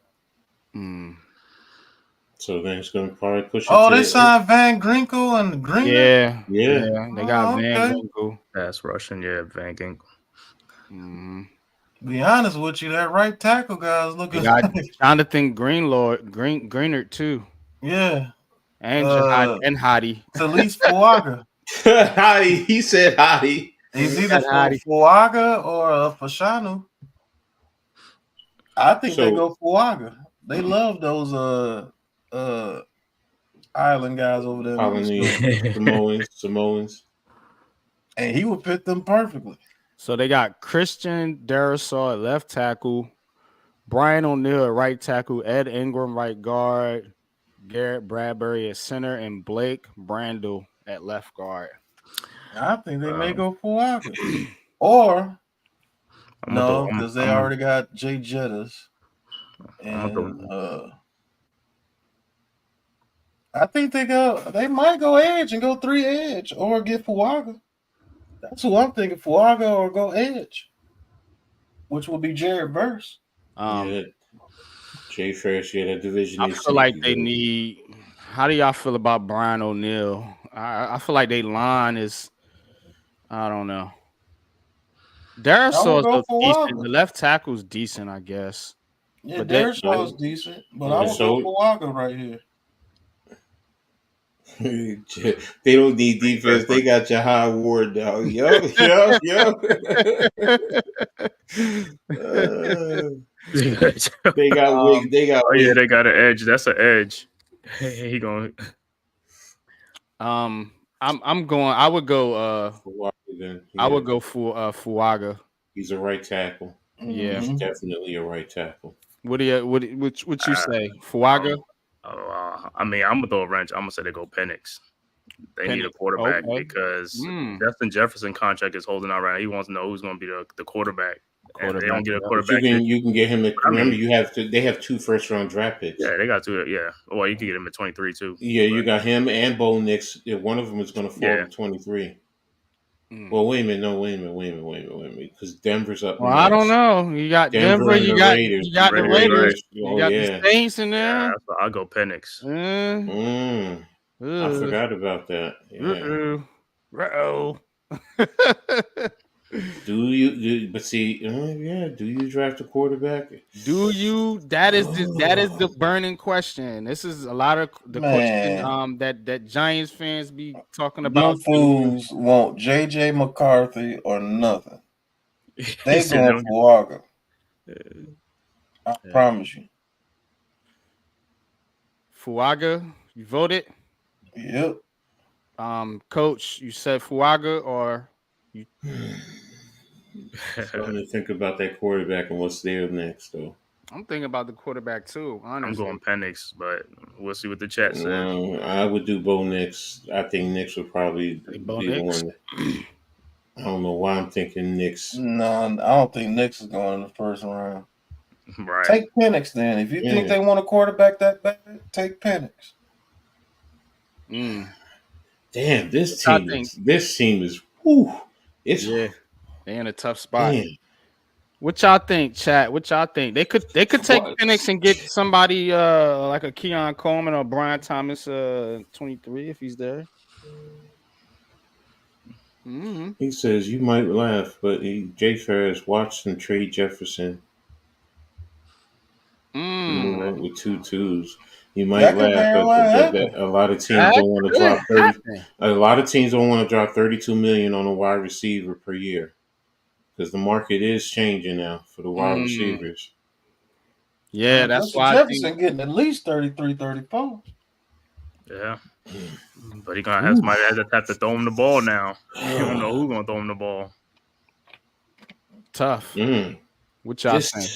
So then it's going to probably push it Oh, to they signed Van Ginkel and Greener. Yeah. They got Van okay. Ginkel. Pass rushing. Yeah, Van Ginkel. Be honest with you, that right tackle guy is They looking. got Jonathan Greenert too, Yeah, and Hottie. Talise Fuaga. Hottie. He said Hottie. He's Yeah, either Hottie. Fuaga or Fashanu. I think they So- go Fuaga. They love those island guys over there. Polynesian, Samoans. And he would fit them perfectly. So they got Christian Darrisaw at left tackle, Brian O'Neill at right tackle, Ed Ingram right guard, Garrett Bradbury at center, and Blake Brandel at left guard. I think they may go Fuaga. Or no, because they already got Jay Jettas. And I think they might go edge and go 3 edge or get Fuaga. That's who I'm thinking, Fuaga or go edge, which will be Jared Verse. Yeah. Jay Fresh, that division. I feel like they need. How do y'all feel about Brian O'Neill? I feel like they line is. I don't know. Darrisaw's decent. The left tackle's decent, I guess. Yeah, Darrisaw's decent, but I would go Fuaga right here. They don't need defense. They got Jahai Ward, dog. Yo. They got Wig. They got. Oh yeah, they got an edge. That's an edge. He going. I'm going. I would go. Fuaga, then. Yeah. I would go for Fuaga. He's a right tackle. Yeah, he's definitely a right tackle. What do you say, Fuaga? I mean, I'm gonna throw a wrench. I'm gonna say they go Penix. They need a quarterback because Justin Jefferson contract is holding out right now. He wants to know who's going to be the quarterback. And they don't get a quarterback. You can get him. Remember, they have 2 first-round draft picks. Yeah, they got 2. Yeah, well, you can get him at 23 too. Yeah, you got him and Bo Nix. One of them is going to fall to 23. Well, wait a minute, because Denver's up. Well, next. I don't know. You got Denver. You got the Raiders. You got the Saints in there. Yeah, I'll go Penix. I forgot about that. Yeah. Do you draft a quarterback? Do you? That is the burning question. This is a lot of the question that Giants fans be talking about. Them fools want JJ McCarthy or nothing. They going Fuaga. I promise you. Fuaga, you voted? Yep. Coach, you said Fuaga or you? Starting to think about that quarterback and what's there next, though. I'm thinking about the quarterback too. Honestly. I'm going Penix, but we'll see what the chat says. I would do Bo Nix. I think Nix would probably be the one. I don't know why I'm thinking Nix. No, I don't think Nix is going in the first round. Right. Take Penix then. If you think they want a quarterback that bad, take Penix. Damn, this team is. It's they're in a tough spot. Damn. What y'all think, chat? What y'all think? They could take Penix and get somebody like a Keon Coleman or Brian Thomas 23 if he's there. Mm-hmm. He says you might laugh, but Jay Ferris watched him trade Jefferson with 2 twos. You might That could laugh, very but well happen. a lot of teams That don't want to could drop 30. happen. A lot of teams don't want to drop 32 million on a wide receiver per year because the market is changing now for the wide receivers. Yeah, that's Justin why I Jefferson think. getting at least 33, 34. Yeah. But he gonna have somebody that have to throw him the ball now. You don't know who's gonna throw him the ball. Tough. What y'all think?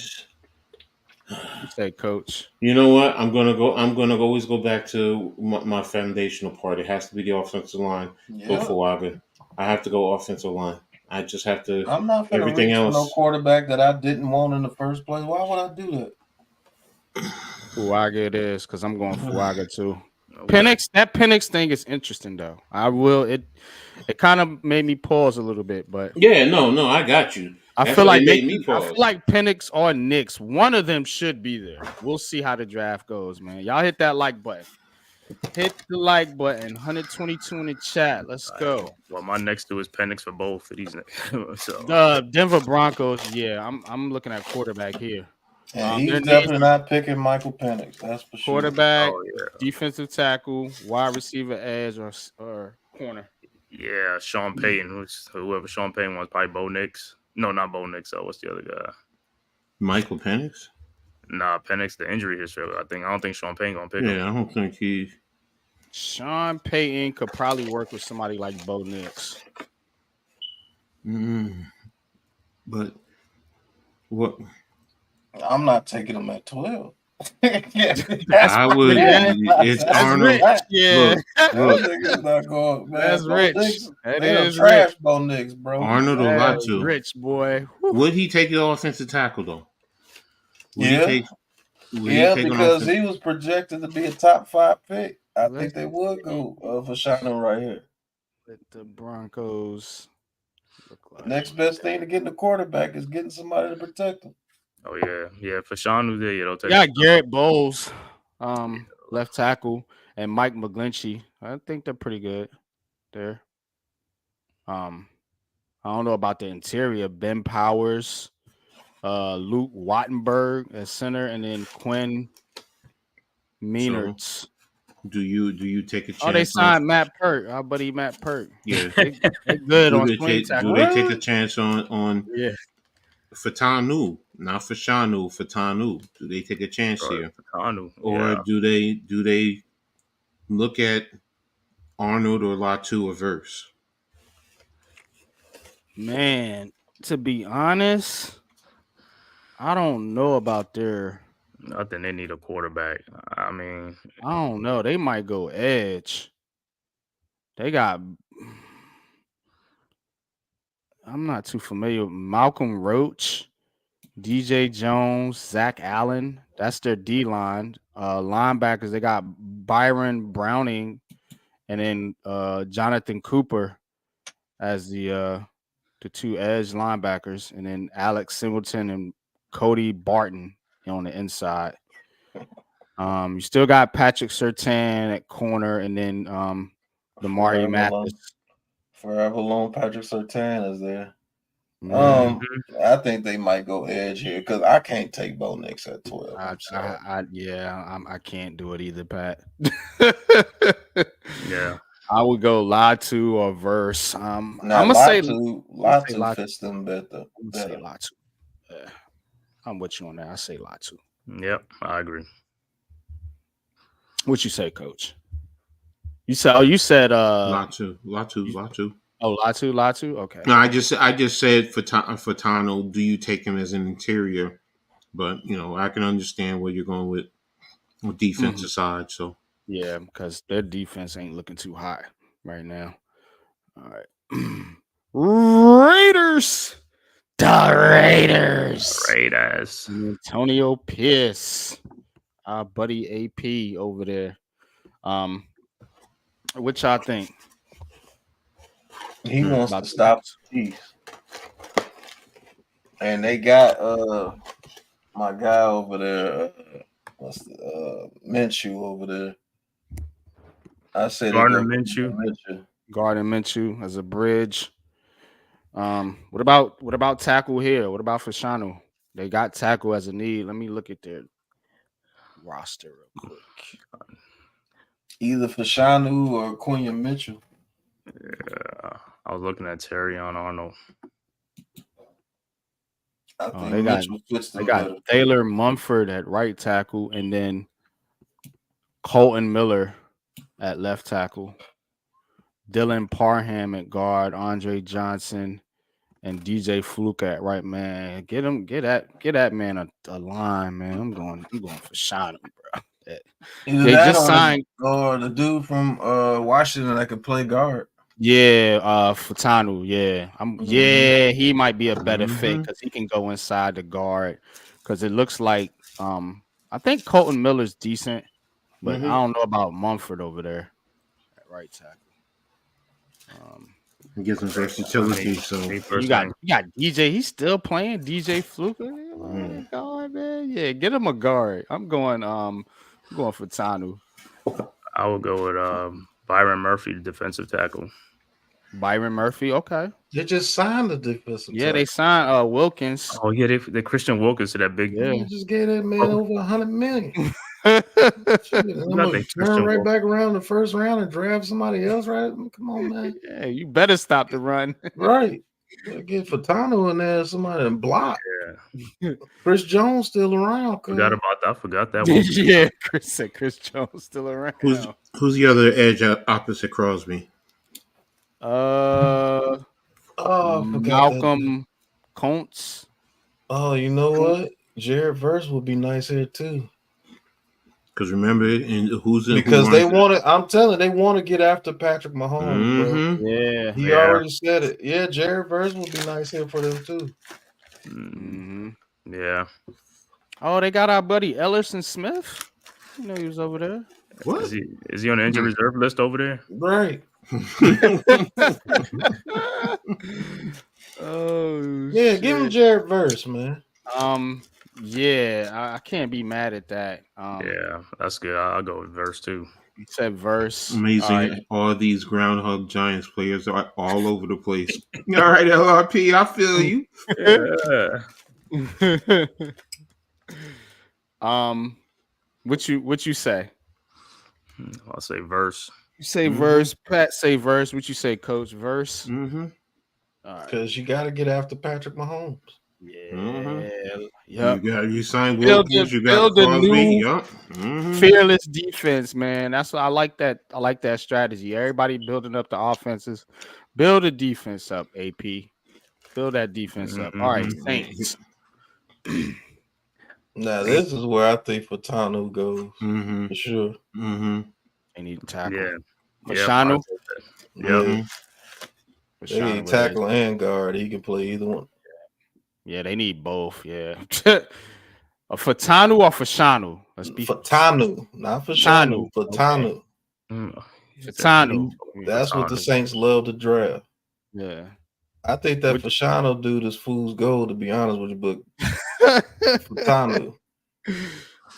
You say, Coach. You know what? I'm gonna always go back to my foundational part. It has to be the offensive line. Yeah. Go Fuaga. I have to go offensive line. I just have to. I'm not gonna everything reach else. for no quarterback that I didn't want in the first place. Why would I do that? Fuaga it is, because I'm going Fuaga too. Okay. That Penix thing is interesting though. It kind of made me pause a little bit, but yeah, no, I got you. I feel like Penix or Knicks, one of them should be there. We'll see how the draft goes, man. Y'all hit that like button. Hit the like button. 122 in the chat. Let's go. Well, my next two is Penix for both of these. So the Denver Broncos, yeah, I'm looking at quarterback here. Yeah, he's definitely not picking Michael Penix. That's for sure. Quarterback, defensive tackle, wide receiver, edge, or corner. Yeah, Sean Payton, whoever Sean Payton was, probably Bo Nix. No, not Bo Nix. What's the other guy? Michael Penix? Nah, Penix, the injury history. I don't think Sean Payton gonna pick him. Yeah, I don't think he. Sean Payton could probably work with somebody like Bo Nix. But what? I'm not taking him at 12. I would. It's Arnold. Yeah, look, not going, man. That's rich. That is trash, Bo Nix, bro. Arnold or Latu. Rich boy. Would he take the offensive tackle though? Because he was projected to be a top 5 pick. I think they would go for Fashanu right here. Let the Broncos look like. Next best thing to getting the quarterback is getting somebody to protect him. Oh yeah. Fashanu there, they'll take. Yeah, Garrett Bowles, left tackle, and Mike McGlinchey. I think they're pretty good there. I don't know about the interior. Ben Powers, Luke Wattenberg at center, and then Quinn Meinertz. So, do you take a chance? Oh, they signed Matt Pert, our buddy Matt Pert. Yeah, they're good on swing tackle. Do they take a chance on Fashanu, not Fashanu, Fashanu? Do they take a chance here, Fashanu, or do they look at Arnold or Latu or Verse? Man, to be honest, I don't know about their. I think they need a quarterback. I mean, I don't know. They might go edge. They got. I'm not too familiar with Malcolm Roach, DJ Jones, Zach Allen. That's their D line. Linebackers, they got Byron Browning and then Jonathan Cooper as the 2 edge linebackers, and then Alex Singleton and Cody Barton on the inside. You still got Patrick Surtain at corner, and then Damari Mathis. Forever long Patrick Surtain is there. I think they might go edge here because I can't take Bo Nix at 12. I can't do it either, Pat. Yeah. I would go Latu or Verse. I'm gonna say Latu fits them better. Say Latu. I'm with you on that. I say Latu. Yep, I agree. What you say, Coach? You said Latu. Oh, Latu. Okay. No, I just said Fashanu. Do you take him as an interior? But I can understand where you're going with defensive side. So yeah, because their defense ain't looking too high right now. All right, Raiders. The Raiders. Antonio Pierce, our buddy AP over there. What y'all think? He wants to stop the Chiefs. And they got my guy over there, Minshew over there. I said Gardner Minshew. Gardner Minshew as a bridge. What about tackle here? What about Fashanu? They got tackle as a need. Let me look at their roster real quick. Either Fashanu or Quinion Mitchell. Yeah, I was looking at Terrion Arnold. I think Mitchell fits them better. Taylor Mumford at right tackle, and then Colton Miller at left tackle, Dylan Parham at guard, Andre Johnson, and DJ Fluke at right. Man, get that man a line, man. I'm going for Shotton, bro. They just signed the dude from Washington that could play guard. Yeah, Fatanu. Yeah, yeah, he might be a better fit because he can go inside the guard. Because it looks like I think Colton Miller's decent, but I don't know about Mumford over there at right tackle. Get some versatility. So you got DJ. He's still playing DJ Fluke. Guard, man. Yeah, get him a guard. I'm going for Tanu. I would go with Byron Murphy, the defensive tackle. Byron Murphy, okay. They just signed the defensive. Yeah, they signed Wilkins. Oh yeah, they Christian Wilkins to that big. Yeah, you just gave that man over $100 million. I'm gonna turn right back around the first round and draft somebody else. Right? Come on, man. Yeah, you better stop the run. Right. Get Fatano in there, somebody and block. Yeah. Chris Jones still around. Forgot that one. Yeah, Chris Jones still around. Who's the other edge opposite Crosby? Malcolm Kuntz. Oh, you know what? Jared Verse would be nice here too. Because remember, they want to. I'm telling, they want to get after Patrick Mahomes. Bro. Yeah, he already said it. Yeah, Jared Verse would be nice here for them too. Yeah. Oh, they got our buddy Ellerson Smith. You know he was over there. What is he on the injury reserve list over there? Right. Oh yeah, shit. Give him Jared Verse, man. Yeah, I can't be mad at that. Yeah, that's good. I'll go with Verse too. You said Verse. Amazing. All these Groundhog Giants players are all over the place. All right, LRP, I feel you. Yeah. What you say? I'll say Verse. You say Verse. Pat say Verse. What you say, Coach? Verse. Because you got to get after Patrick Mahomes. Yeah. Yep. You signed Wilkins. You got Crosby. Fearless defense, man. That's what I like. I like that strategy. Everybody building up the offenses. Build the defense up, AP. Build that defense up. All right, Saints. Now this is where I think Fatano goes for sure. They need to tackle. Yeah. Fashanu. Yeah. They need tackle and guard. He can play either one. Yeah, they need both. Yeah. A Fatanu or Fashanu? Let's be Fatanu, not Fashanu. Fatanu. Fatanu. That's what the Saints love to draft. Yeah. I think that Fashanu dude is fool's gold, to be honest with you, but Fatanu.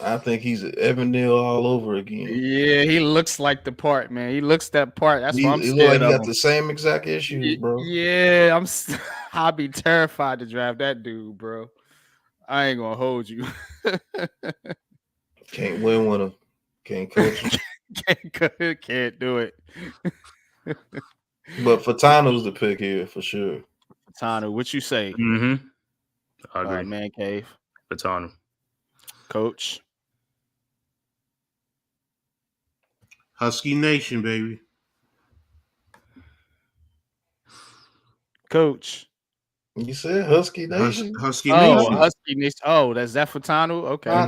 I think he's Evan Neal all over again. Yeah, he looks like the part, man. He looks that part. That's what I'm scared like of. He got the same exact issues, bro. Yeah, I'll be terrified to draft that dude, bro. I ain't gonna hold you. Can't win with him. Can't coach him. Can't do it. But Fatano's the pick here for sure. Fatanu, what you say? I agree. All right, Man Cave. Fatanu. Coach. Husky Nation, baby. Coach. You said Husky Nation? Husky Nation. Husky Nation. Oh, that's that Fatanu? Okay. All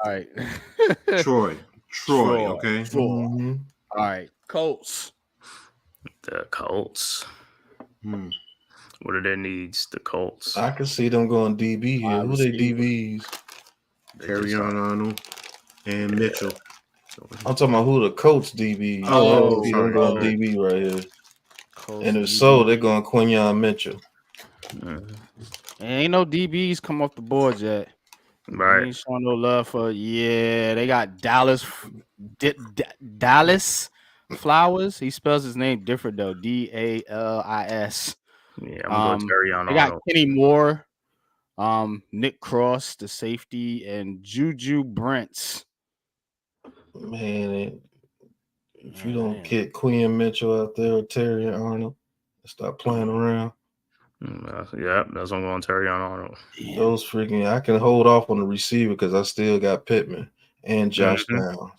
right. Troy, okay. All right. Colts. The Colts. What are their needs? The Colts. I can see them going DB here. Who they DBs? Terrion Arnold and Mitchell. I'm talking about who the Colts DBs. They're going DB right here. Colts and if so, they're going Quinion Mitchell. Ain't no DBs come off the board yet. Right. Ain't showing no love for. Yeah, they got Dallas Flowers. He spells his name different though. Dallis. Yeah, I'm gonna go Terry on They got Arnold. Kenny Moore, Nick Cross, the safety, and Juju Brents. Man, if you don't get Quinn Mitchell out there or Terry Arnold, stop playing around. Yeah, that's what I'm going Terry on Arnold. Those freaking, I can hold off on the receiver because I still got Pittman and Josh Downs.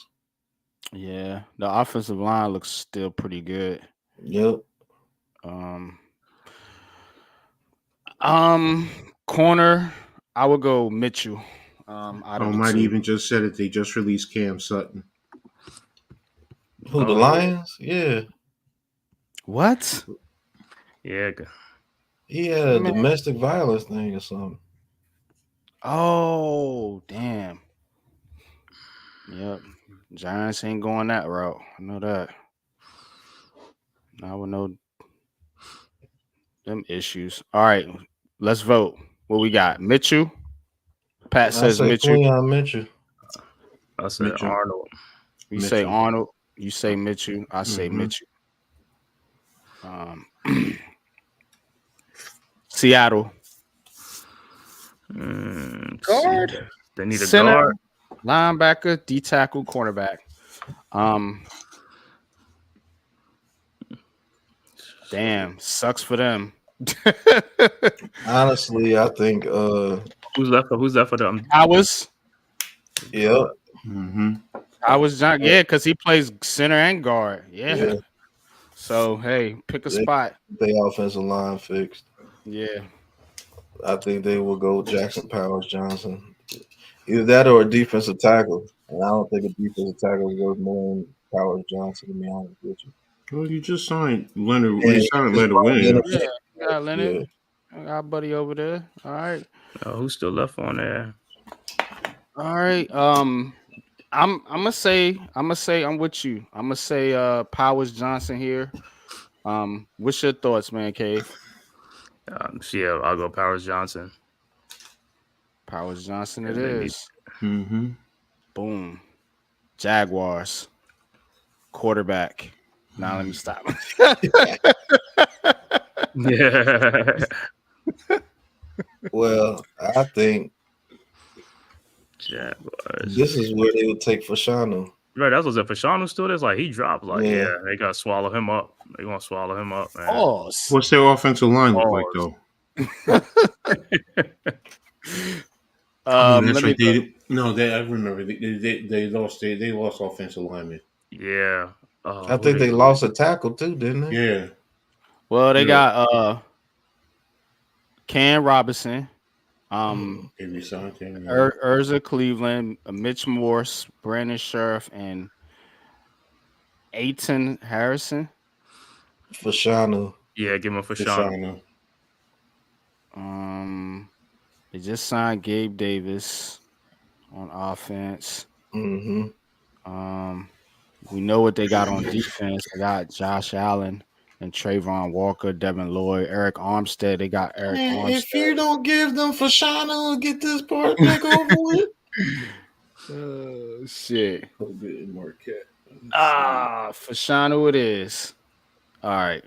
Yeah, the offensive line looks still pretty good. Yep. Corner, I would go Mitchell. Might even just said it. They just released Cam Sutton. Who, the Lions? Yeah. What? Yeah. He had a domestic violence thing or something. Oh, damn. Yep. Giants ain't going that route. I know that. I would know them issues. All right. Let's vote. What we got? Mitchell? Pat says Mitchell. Mitchell. I said Mitchell. Arnold. You say Arnold. You say Mitchell. I say Mitchell. Seattle. Guard. They need a guard. Linebacker, D tackle, cornerback. Damn, sucks for them. Honestly, I think who's left for them? Powers. Yep. Powers John, because he plays center and guard. Yeah. So hey, pick a spot. They offensive line fixed. Yeah. I think they will go Jackson Powers Johnson. Either that or a defensive tackle. And I don't think a defensive tackle goes more than Powers Johnson, to be honest with you. Well, you just signed Leonard. You signed Leonard Williams. Yeah, Leonard. I got a buddy over there. All right. Who's still left on there? All right. I'm gonna say I'm with you. I'm gonna say Powers Johnson here. What's your thoughts, man, Cave? Yeah, I'll go Powers Johnson. Powers Johnson it is. Boom. Jaguars. Quarterback. Now let me stop. Yeah. Well, I think Jaguars. This is where they would take Fashanu. Right, that's what Fashanu still is. Like he dropped. Like they gotta swallow him up. They gonna swallow him up, man. What's their offensive line look like though? That's right. I remember they lost offensive linemen. Yeah. I think they lost a tackle too, didn't they? Yeah. Well, they got Cam Robinson, Urza Cleveland, Mitch Morse, Brandon Sheriff, and Aiton Harrison. Fashanu. Yeah, give him a Fashanu. They just signed Gabe Davis on offense. We know what they got on defense. They got Josh Allen and Trayvon Walker, Devin Lloyd, Eric Armstead. They got Eric Armstead. If you don't give them Fashanu, get this part back over with. Shit. Fashanu it is. All right.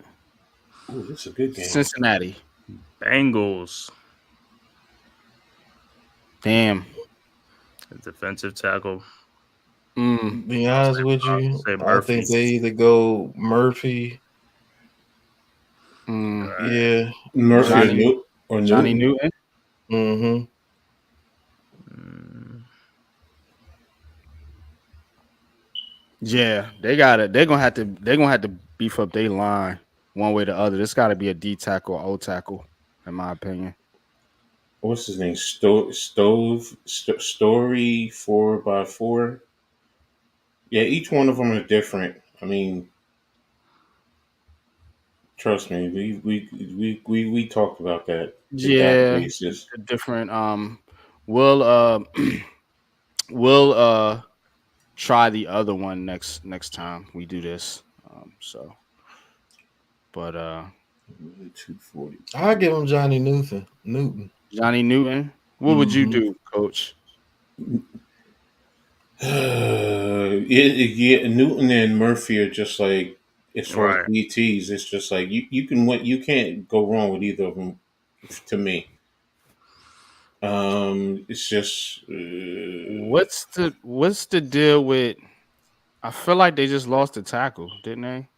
Ooh, this is a good game. Cincinnati. Bengals. Damn. Defensive tackle. Be honest with you, I think they either go Murphy. Yeah. Murphy or Johnny Newton. Yeah, they're gonna have to beef up their line one way or the other. This got to be a D tackle or O tackle, in my opinion. What's his name? Story 4x4. Yeah, each one of them are different. I mean, trust me, we talked about that. Yeah, different. We'll try the other one next time we do this. But 240. I'll give him Johnny Newton. Johnny Newton. What would you do, Coach? Newton and Murphy are just like as far as BTs, it's just like you can't go wrong with either of them. To me, it's just what's the deal with? I feel like they just lost the tackle, didn't they?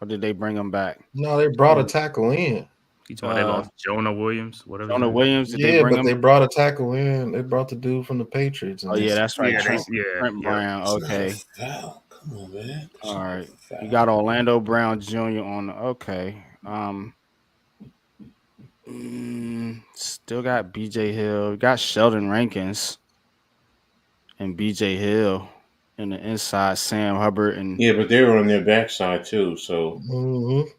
Or did they bring him back? No, they brought a tackle in. You told they lost Jonah Williams, whatever. Jonah Williams, did yeah, they bring but him? they brought a tackle in. They brought the dude from the Patriots. Oh yeah, that's right. Yeah, Trent Brown. Okay. Foul. Come on, man. All right. You got Orlando Brown Jr. on. Okay. Still got BJ Hill. Got Sheldon Rankins and BJ Hill in the inside. Sam Hubbard and but they were on their backside too, so Mm-hmm.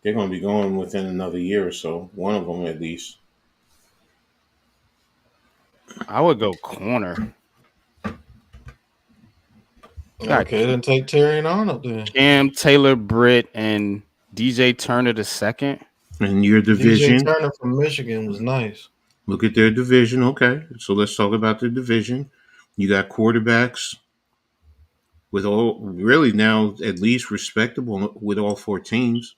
they're going to be going within another year or so. One of them at least. I would go corner. Okay, then take Terry and Arnold then. Cam Taylor Britt and DJ Turner II. In your division, DJ Turner from Michigan was nice. look at their division. Okay, so let's talk about the division. You got quarterbacks with all really now at least respectable with all 4 teams.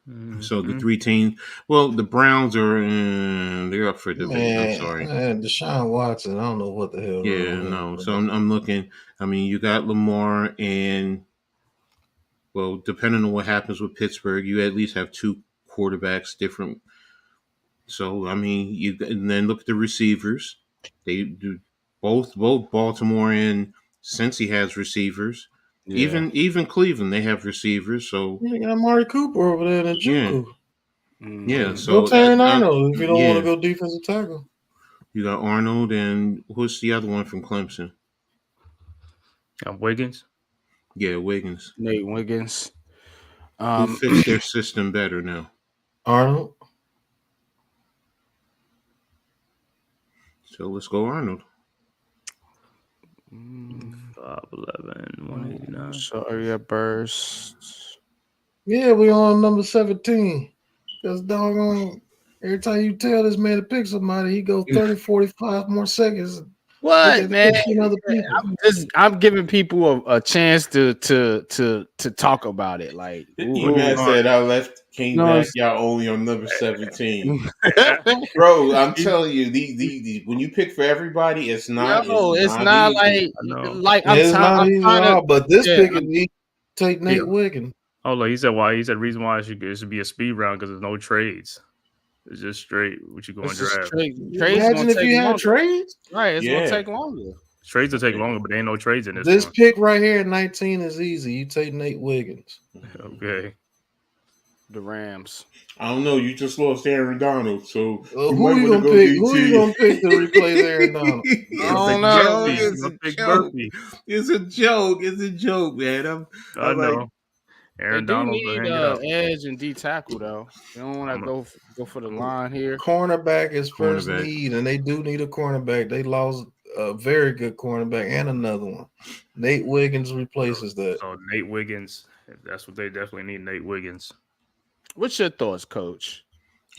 Mm-hmm. So the 3 teams. Well, the Browns are they're up for division. I'm sorry, Deshaun Watson. I don't know what the hell. Yeah, no. So I'm looking. I mean, you got Lamar and well, depending on what happens with Pittsburgh, you at least have 2 quarterbacks different. So I mean, and then look at the receivers. They do both Baltimore and Cincy has receivers. Yeah. Even Cleveland, they have receivers. So you got Amari Cooper over there in Juku. Yeah. So go Terry Arnold if you don't want to go defensive tackle. You got Arnold and who's the other one from Clemson? Wiggins. Yeah, Wiggins. Nate Wiggins. Who fits their system better now? Arnold. So let's go Arnold. 5'11", 189. Sorry, a burst. Yeah, we on number 17. Because doggone, every time you tell this man to pick somebody, he goes 30, 45 more seconds. What, man? I'm giving people a chance to talk about it. Like you guys said I left came back, y'all only on number 17. Bro, I'm telling you, the when you pick for everybody, it's not. It's not easy. like I'm trying to. But this pick is take Nate Wiggins. Oh, look, he said why? He said reason why it should be a speed round because there's no trades. It's just straight what you going to draft. Imagine if you had trades. Right, it's gonna take longer. Trades will take longer, but there ain't no trades in this. This pick right here at 19 is easy. You take Nate Wiggins. Okay. The Rams. I don't know. You just lost Aaron Donald, so who are you gonna pick? Who you gonna pick to replace Aaron Donald? I don't know. It's a joke. It's a joke, man. I know. Like, Aaron Donald need edge and D tackle though. They don't want to go for the line here. Cornerback is first need, and they do need a cornerback. They lost a very good cornerback and another one. Nate Wiggins replaces that. So Nate Wiggins, that's what they definitely need. Nate Wiggins. What's your thoughts, Coach?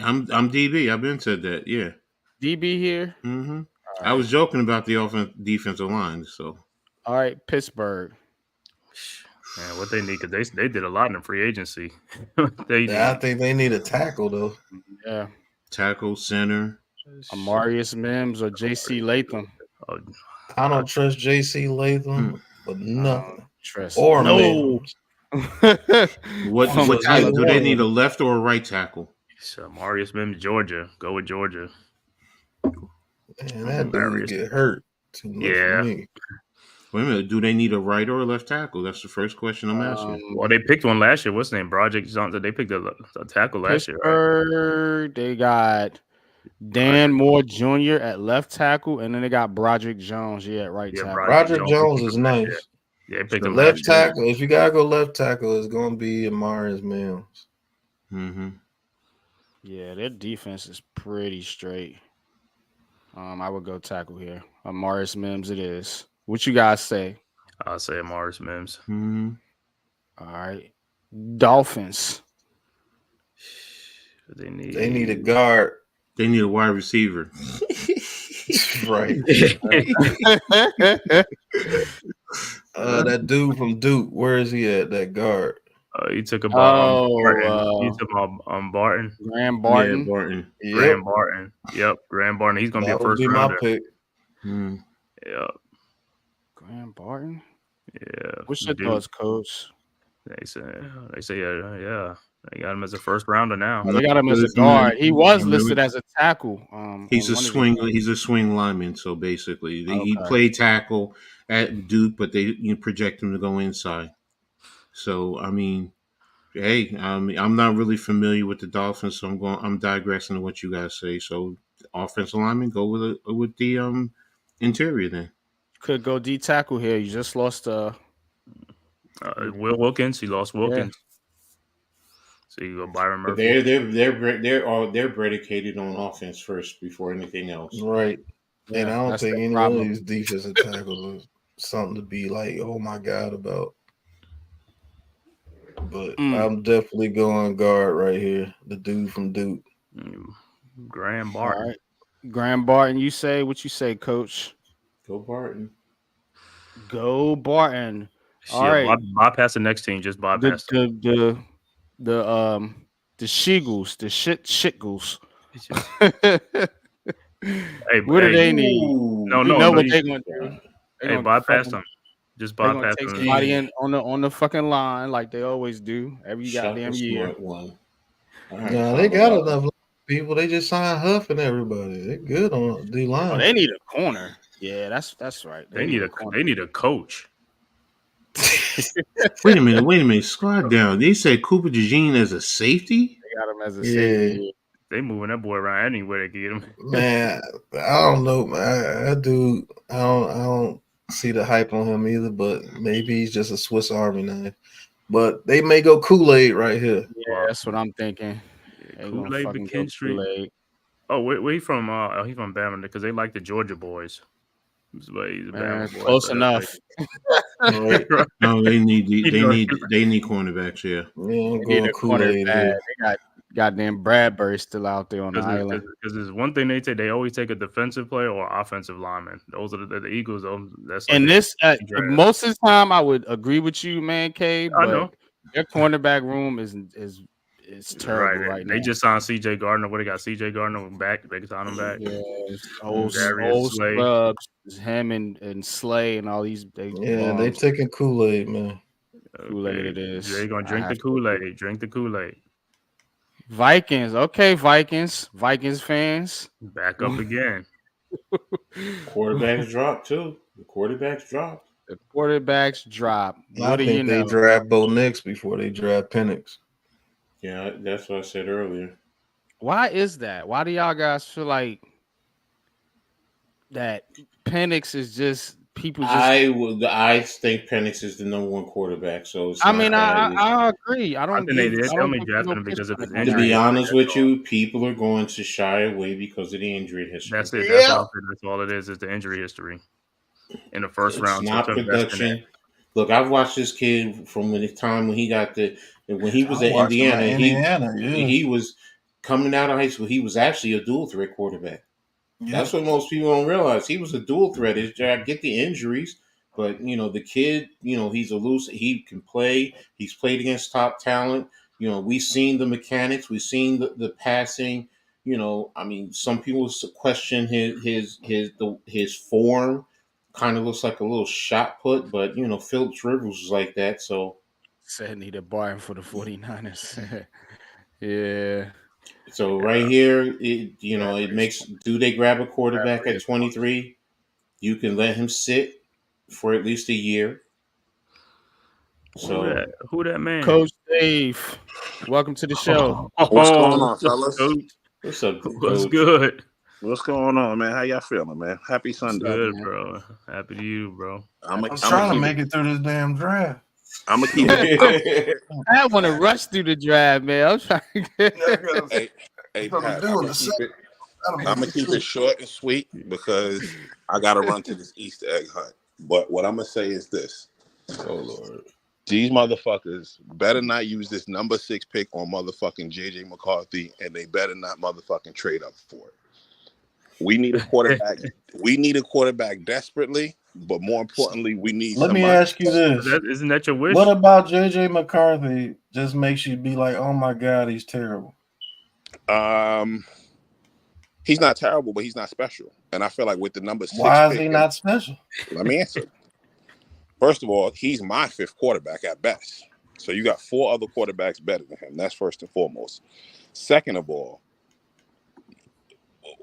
I'm DB. I've been said that. Yeah, DB here. Mm-hmm. Right. I was joking about the defensive line. So all right, Pittsburgh. Man, what they need because they did a lot in the free agency. I think they need a tackle though. Yeah, tackle, center, Amarius Mims or J.C. Latham. I don't trust J.C. Latham, but nothing. Trust or no. What tackle do they need? A left or a right tackle? So Amarius Mims, Georgia. Go with Georgia. Man, that dude get hurt too much for me. Wait a minute. Do they need a right or a left tackle? That's the first question I'm asking. Well, they picked one last year. What's his name? Broderick Johnson. They picked a tackle last year. Right? They got Dan Moore Jr. at left tackle, and then they got Broderick Jones at right tackle. Broderick Jones is nice. Yeah, picked the left tackle. If you gotta go left tackle, it's gonna be Amarius Mims. Mm-hmm. Yeah, their defense is pretty straight. I would go tackle here. Amarius Mims it is. What you guys say? I'll say Amarius Mims. Mm-hmm. All right. Dolphins. They need a guard. They need a wide receiver. Right. That dude from Duke, where is he at? That guard. He took about Barton. He Oh, took about Barton. Graham Yeah, Barton. Barton. Yep, Graham Barton. Yep, Graham Barton. He's gonna be a that would first be my rounder. pick. Mm. Yep. Graham Barton. Yeah. What's your Dude, thoughts, Coach? they say, yeah. They got him as a first rounder now. Oh, they got him as a Because, guard. He was remember, listed as a tackle. he's on a one of swing. the games. He's a swing lineman. So basically, he Okay. played tackle at Duke, but they project him to go inside. So I mean, hey, I'm not really familiar with the Dolphins, so I'm digressing to what you guys say. So offensive lineman, go with the interior then. Could go D tackle here. You just lost Will Wilkins. He lost Wilkins. So you go Byron But Murphy. they're predicated on offense first before anything else. Right. Yeah, And I don't that's think the any problem. one of these defensive tackles is something to be like, oh my God, about. But I'm definitely going guard right here. The dude from Duke. Graham Barton. All right. Graham Barton, you say what you say, Coach? Go Barton. Go Barton. All Yeah, right. bypass the next team. Just bypass The Sheagles, the shitgles. Hey, what do they need? No, you know what they're gonna do. Hey, bypass them. Just bypass take them. somebody in on the fucking line like they always do every Shut goddamn the year. smart one. Nah, they got enough people. They just signed Huff and everybody. They're good on D line. Oh, they need a corner. Yeah, that's right. They need a coach. Wait a minute. Squad down. They said Cooper DeJean as a safety. They got him as a safety. They moving that boy around anywhere they get him. Man, I don't know, man. That dude, I don't see the hype on him either. But maybe he's just a Swiss Army knife. But they may go Kool-Aid right here. Yeah, that's what I'm thinking. Kool-Aid McKinstry. Oh, where he from? He's from Bama because they like the Georgia boys. He's a Bama boy, close enough. Right. No, they need cornerbacks. Yeah, I'm going Kool-Aid here. They got goddamn Bradbury still out there on the island. Because there's one thing they always take a defensive player or offensive lineman. Those are the Eagles. That's and this most of the time I would agree with you, man, K. But I know their cornerback room is terrible right now. They just signed C.J. Gardner. What they got? C.J. Gardner back. They signed him back. Yeah, old Scrubs, him and Slay and all these. They taking Kool-Aid, man. Kool-Aid it is. They're gonna drink the Kool-Aid. Drink the Kool-Aid. Vikings, okay, Vikings fans. Back up again. Quarterbacks drop too. The quarterbacks drop. I think they draft Bo Nix before they draft Penix. Yeah, that's what I said earlier. Why is that? Why do y'all guys feel like that Penix is just people? I think Penix is the number one quarterback. So it's I agree. I don't. They're only drafting him because of his injury. To be honest with you, people are going to shy away because of the injury history. That's it. That's all it is the injury history in the first round. It's not production. Look, I've watched this kid from the time when he was at Indiana. He was coming out of high school. He was actually a dual threat quarterback. Yeah. That's what most people don't realize. He was a dual threat. I get the injuries, but the kid, he's elusive. He can play. He's played against top talent. We've seen the mechanics. We've seen the passing. Some people question his form. Kind of looks like a little shot put, but Phillips Rivers was like that. So said need a bargain for the 49ers. Yeah. So right here, it makes. Do they grab a quarterback at 23? You can let him sit for at least a year. So who that man? Coach Dave, welcome to the show. What's going on, fellas? What's up? What's good? What's going on, man? How y'all feeling, man? Happy Sunday, good, bro. Happy to you, bro. I'm trying to make it through this damn draft. I'm gonna keep it. I want to rush through the draft, man. I'm trying to get. Hey, Pat, I'm gonna keep it short and sweet because I gotta run to this Easter egg hunt. But what I'm gonna say is this: oh Lord, these motherfuckers better not use this number 6 pick on motherfucking JJ McCarthy, and they better not motherfucking trade up for it. We need a quarterback. We need a quarterback desperately, but more importantly, we need. Let me ask you this: Isn't that your wish? What about JJ McCarthy? Just makes you be like, "Oh my God, he's terrible." He's not terrible, but he's not special. And I feel like with the number 6 Why is pick, he not special? let me answer. First of all, he's my 5th quarterback at best. So you got 4 other quarterbacks better than him. That's first and foremost. Second of all,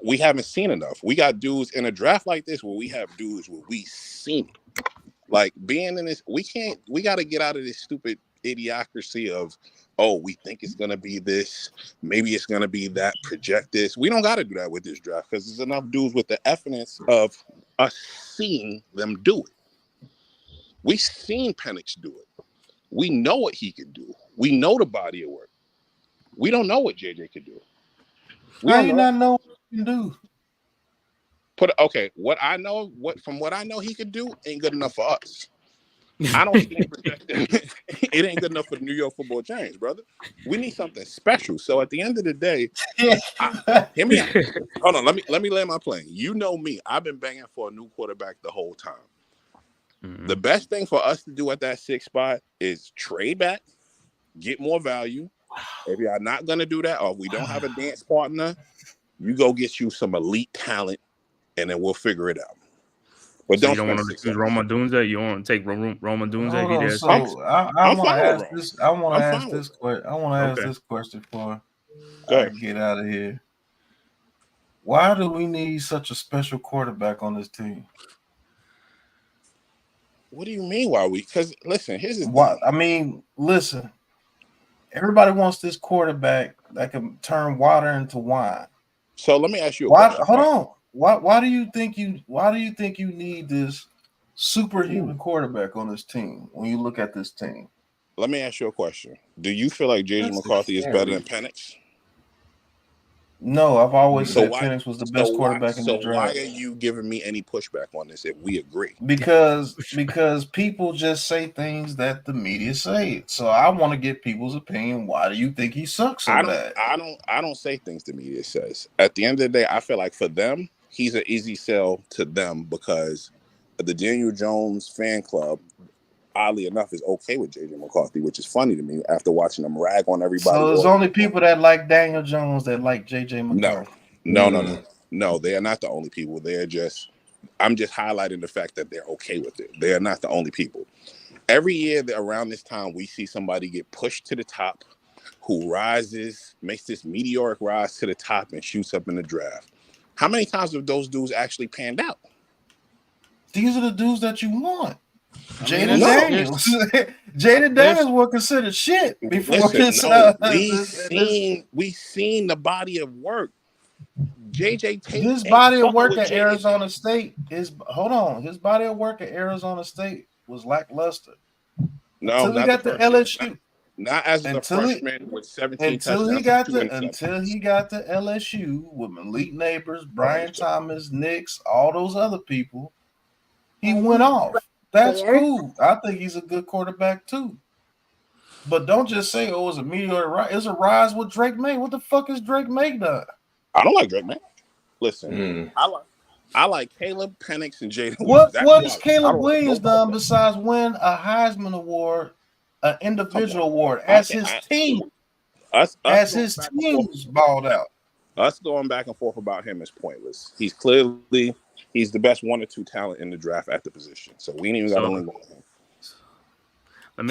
we haven't seen enough. We got dudes in a draft like this where we have dudes where we seen it. Like being in this, we got to get out of this stupid idiocracy of, oh, we think it's going to be this, maybe it's going to be that, project this. We don't got to do that with this draft because there's enough dudes with the evidence of us seeing them do it. We seen Penix do it. We know what he could do. We know the body of work. We don't know what JJ could do. How you not know what he can do? What I know he could do ain't good enough for us. I don't see him projecting. It ain't good enough for the New York Football Giants, brother. We need something special. So at the end of the day, hear me out. Hold on, let me lay my plane. You know me. I've been banging for a new quarterback the whole time. Mm-hmm. The best thing for us to do at that 6th spot is trade back, get more value. If you're not gonna do that, or if we don't have a dance partner, you go get you some elite talent, and then we'll figure it out. But so you don't want to choose Rome Odunze? You want to take Rome Odunze? I want to ask this. I want to ask this question. I want to ask this question before I get out of here. Why do we need such a special quarterback on this team? What do you mean? Why we? Because listen, here's the thing. I mean, listen. Everybody wants this quarterback that can turn water into wine. So let me ask you a question. Hold on. Why do you think you need this superhuman quarterback on this team when you look at this team? Let me ask you a question. Do you feel like JJ McCarthy is better than Penix? No, I've always said Penix was the best quarterback in the draft. So why are you giving me any pushback on this if we agree? Because people just say things that the media say. So I want to get people's opinion. Why do you think he sucks so bad? I don't say things the media says. At the end of the day, I feel like for them, he's an easy sell to them because the Daniel Jones fan club, oddly enough, is okay with JJ McCarthy, which is funny to me after watching them rag on everybody. So there's only people that like Daniel Jones that like JJ McCarthy. No, they are not the only people. I'm just highlighting the fact that they're okay with it. They are not the only people. Every year around this time, we see somebody get pushed to the top who rises, makes this meteoric rise to the top and shoots up in the draft. How many times have those dudes actually panned out? These are the dudes that you want. Jaden Daniels. Jaden Daniels were considered shit before we seen the body of work. JJ Tate. His body of work at Arizona State his body of work at Arizona State was lackluster. No, until he got to LSU. Not as a freshman with 17 touchdowns. Until he got to LSU with Malik Neighbors, Brian Thomas, Nix, all those other people, he went off. That's cool. I think he's a good quarterback too. But don't just say, "Oh, it's a meteoric rise." It's a rise with Drake May. What the fuck is Drake May done? I don't like Drake May. Listen, I like Caleb Penix and Jaden. What has Caleb Williams done besides win a Heisman Award, an individual award, as his team? His team's balled out. Us going back and forth about him is pointless. He's the best 1 or 2 talent in the draft at the position. So we ain't even got to link on him. Let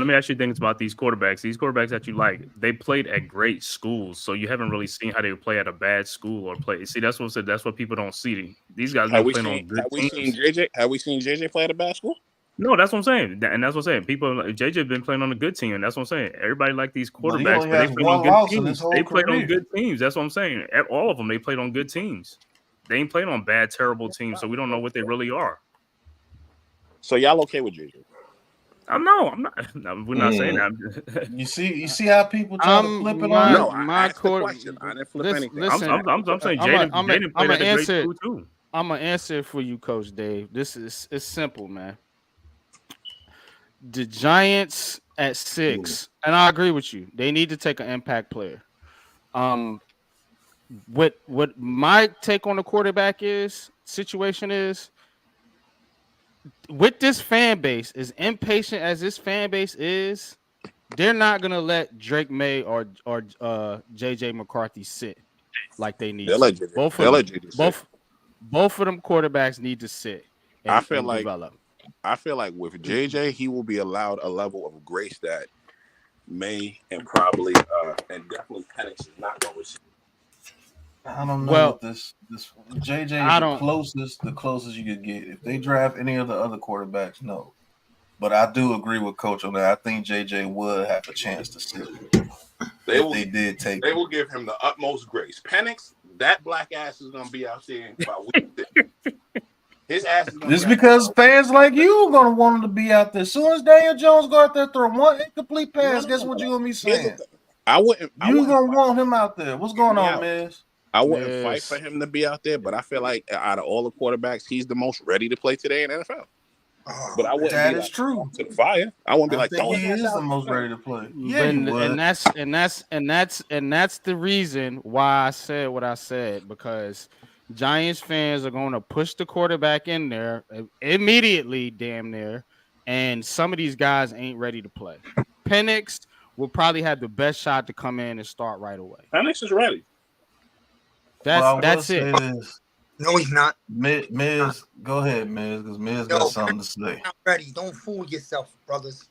me ask you things about these quarterbacks. These quarterbacks that you like, they played at great schools, so you haven't really seen how they play at a bad school or play. See, that's what people don't see. These guys been playing on good teams. Have we seen JJ play at a bad school? No, that's what I'm saying, and that's what I'm saying. People, JJ been playing on a good team, and that's what I'm saying. Everybody like these quarterbacks, but they played on good teams. They played on good teams. That's what I'm saying. All of them, they played on good teams. They ain't played on bad, terrible teams, so we don't know what they really are. So y'all okay with JJ? I'm not. No, we're not saying that. You see how people try to flip it on. No, I asked the question. I didn't flip anything. Listen, I'm saying Jaden played at a great school too. I'm gonna answer for you, Coach Dave. It's simple, man. The Giants at 6, and I agree with you. They need to take an impact player. what my take on the quarterback situation is, with this fan base, as impatient as this fan base is, they're not gonna let Drake May or JJ McCarthy sit like they need They'll to. let JJ sit. Both of them quarterbacks need to sit I and feel like develop. I feel like with JJ, he will be allowed a level of grace that May and probably and definitely Penix is not going to receive. I don't know Well, what this JJ I is don't. the closest you could get. If they draft any of the other quarterbacks, no. But I do agree with Coach on that. I think JJ would have a chance to sit. They will give him the utmost grace. Penix, that black ass is gonna be out there in about week 6. His ass is gonna Just because fans like you are gonna want him to be out there. As soon as Daniel Jones go out there throw one incomplete pass, guess what you're gonna be saying? I wouldn't want him out there. What's going on, Miz? I wouldn't fight for him to be out there, but I feel like out of all the quarterbacks, he's the most ready to play today in the NFL. But I wouldn't that be is true. To the fire. I wouldn't be like, he is the most ready to play. Yeah, and that's the reason why I said what I said, because Giants fans are going to push the quarterback in there immediately, damn near, and some of these guys ain't ready to play. Penix will probably have the best shot to come in and start right away. Penix is ready. That's it. No, he's not. Miz, go ahead, Miz, because Miz got something to say. Not ready. Don't fool yourself, brothers.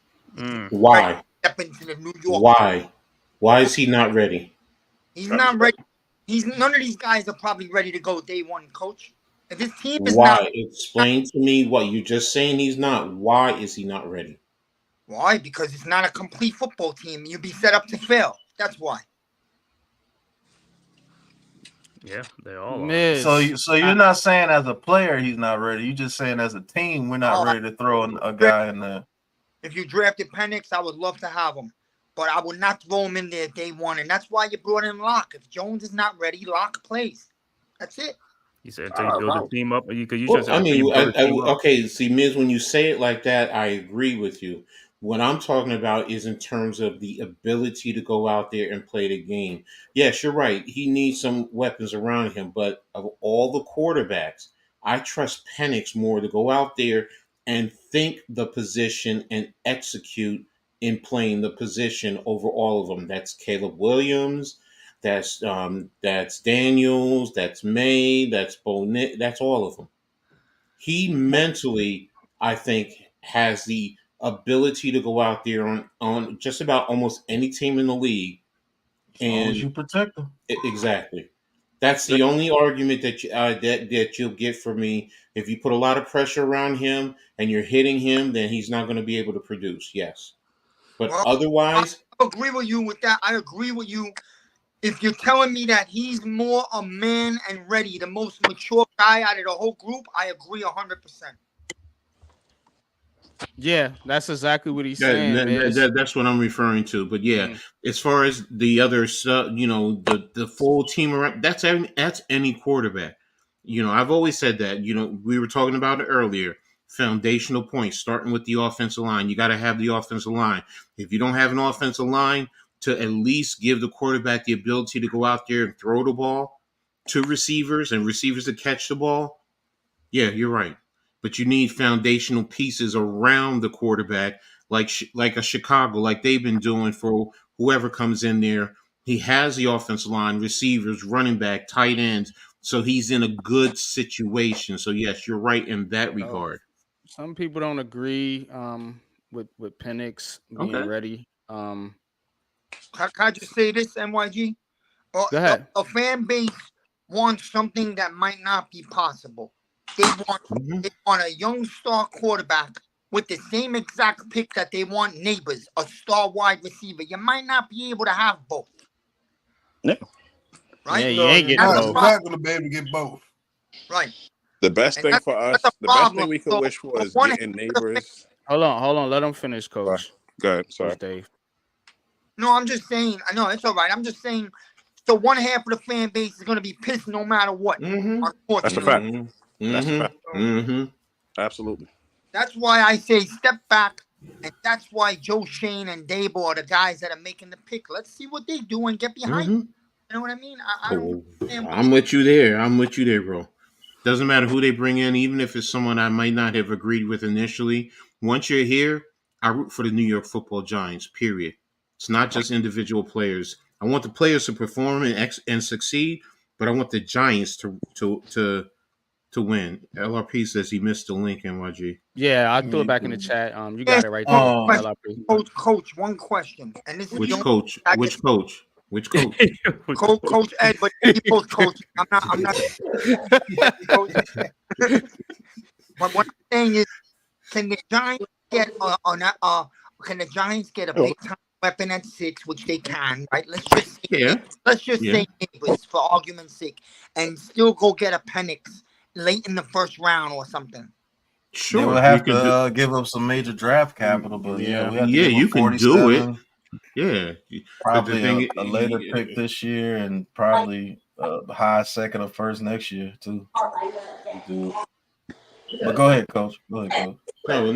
Why? Step into the New York. Why? Why is he not ready? He's not ready. None of these guys are probably ready to go day one, coach. If his team is why? not, Explain to me what you're just saying. He's not. Why is he not ready? Why? Because it's not a complete football team. You'd be set up to fail. That's why. Yeah, they all are. So you're not saying as a player he's not ready. You're just saying as a team we're not ready to throw a guy in there. If you drafted Penix, I would love to have him, but I would not throw him in there day one, and that's why you brought in Locke. If Jones is not ready, Locke plays. That's it. You said to build a team up. Okay. See, Miz, when you say it like that, I agree with you. What I'm talking about is in terms of the ability to go out there and play the game. Yes, you're right. He needs some weapons around him, but of all the quarterbacks, I trust Penix more to go out there and think the position and execute in playing the position over all of them. That's Caleb Williams. That's Daniels. That's May. That's Bonnet. That's all of them. He mentally, I think, has the ability to go out there on just about almost any team in the league, and you protect them. Exactly. That's the only argument that you'll get from me. If you put a lot of pressure around him and you're hitting him, then he's not going to be able to produce. Yes, but otherwise, I agree with you with that. I agree with you. If you're telling me that he's more a man and ready, the most mature guy out of the whole group, I agree 100%. Yeah, that's exactly what he's saying. That's what I'm referring to. But yeah, as far as the other stuff, the full team around, that's any quarterback. I've always said that. We were talking about it earlier. Foundational points, starting with the offensive line. You got to have the offensive line. If you don't have an offensive line to at least give the quarterback the ability to go out there and throw the ball to receivers and receivers to catch the ball, yeah, you're right. But you need foundational pieces around the quarterback, like a Chicago, like they've been doing for whoever comes in there. He has the offensive line, receivers, running back, tight ends, so he's in a good situation. So yes, you're right in that regard. Some people don't agree with Penix being ready. Can I just say this, NYG? Go ahead. A fan base wants something that might not be possible. They want a young star quarterback with the same exact pick that they want Neighbors, a star wide receiver. You might not be able to have both. Yeah. Right? Yeah, you ain't getting both. You're not going to be able to get both. Right. The best thing for us, the best thing we could wish for is getting Neighbors. Hold on. Let him finish, Coach. Go ahead. Sorry. Dave. No, I'm just saying. I know it's all right. I'm just saying. So one half of the fan base is going to be pissed no matter what. That's a fact. That's a fact. Absolutely. That's why I say step back, and that's why Joe Shane and Dable are the guys that are making the pick. Let's see what they do and get behind. know what I mean? I don't understand. I'm with you there. I'm with you there, bro. Doesn't matter who they bring in, even if it's someone I might not have agreed with initially. Once you're here, I root for the New York Football Giants. Period. It's not just individual players. I want the players to perform and succeed, but I want the Giants to win. LRP says he missed the link. NYG. Yeah, I threw it back in the chat. You got it right there. LRP. Coach, one question, and this is Which coach? Which coach? Which coach? Coach Ed, but he both coach. I'm not. But what I'm saying is, can the Giants get can the Giants get a big time weapon at 6, which they can, right? Let's just say Neighbors for argument's sake, and still go get a Penix late in the first round or something. Sure, they will have to give up some major draft capital, but we have to you can do it. Yeah, probably a later pick this year, and probably a high second or first next year too. But go ahead, Coach. No,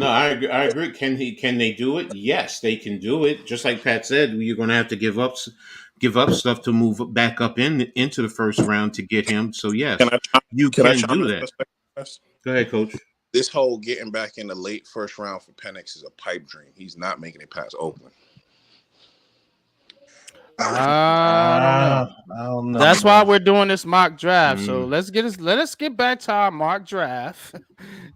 I agree. Can they do it? Yes, they can do it. Just like Pat said, you're going to have to give up stuff to move back up into the first round to get him. So yes, you can do that. Go ahead, Coach. This whole getting back in the late first round for Penix is a pipe dream. He's not making it past Oakland. I don't know. That's why we're doing this mock draft. So let us get back to our mock draft,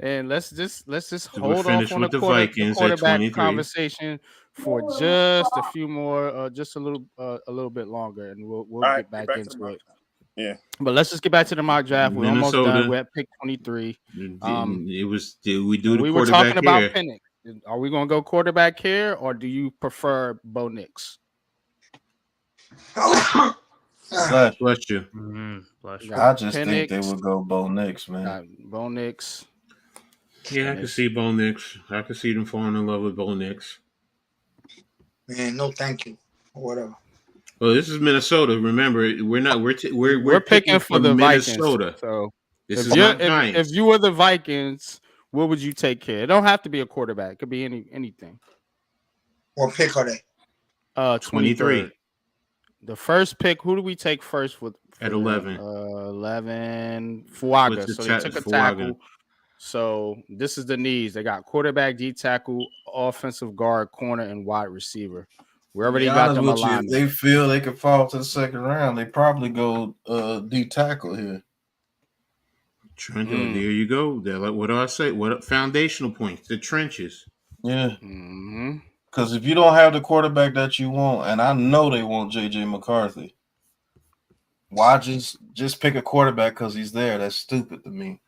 and let's just hold off on the quarterback conversation for just a few more, just a little bit longer, and we'll get back into it. Yeah, but let's just get back to the mock draft. We're almost done. We're at pick 23. We were talking about Penix. Are we going to go quarterback here, or do you prefer Bo Nix? Bless you. Bless you. I just think they would go Bo Nix, man. Bo Nix. Yeah, I can see Bo Nix. I can see them falling in love with Bo Nix. Man, no, thank you, or whatever. Well, this is Minnesota. Remember, we're picking for the Minnesota. Vikings. So this is not Giants. If you were the Vikings, what would you take care? It don't have to be a quarterback. It could be anything. What pick are they? 23. The first pick, who do we take first at 11? 11, Fuaga. So they took a tackle. So this is the needs. They got quarterback, D tackle, offensive guard, corner, and wide receiver. We already got them aligned. If they feel they could fall to the second round, they probably go D tackle here. There you go. What do I say? What foundational points? The trenches. Yeah. Because if you don't have the quarterback that you want, and I know they want JJ McCarthy, why just pick a quarterback because he's there? That's stupid to me.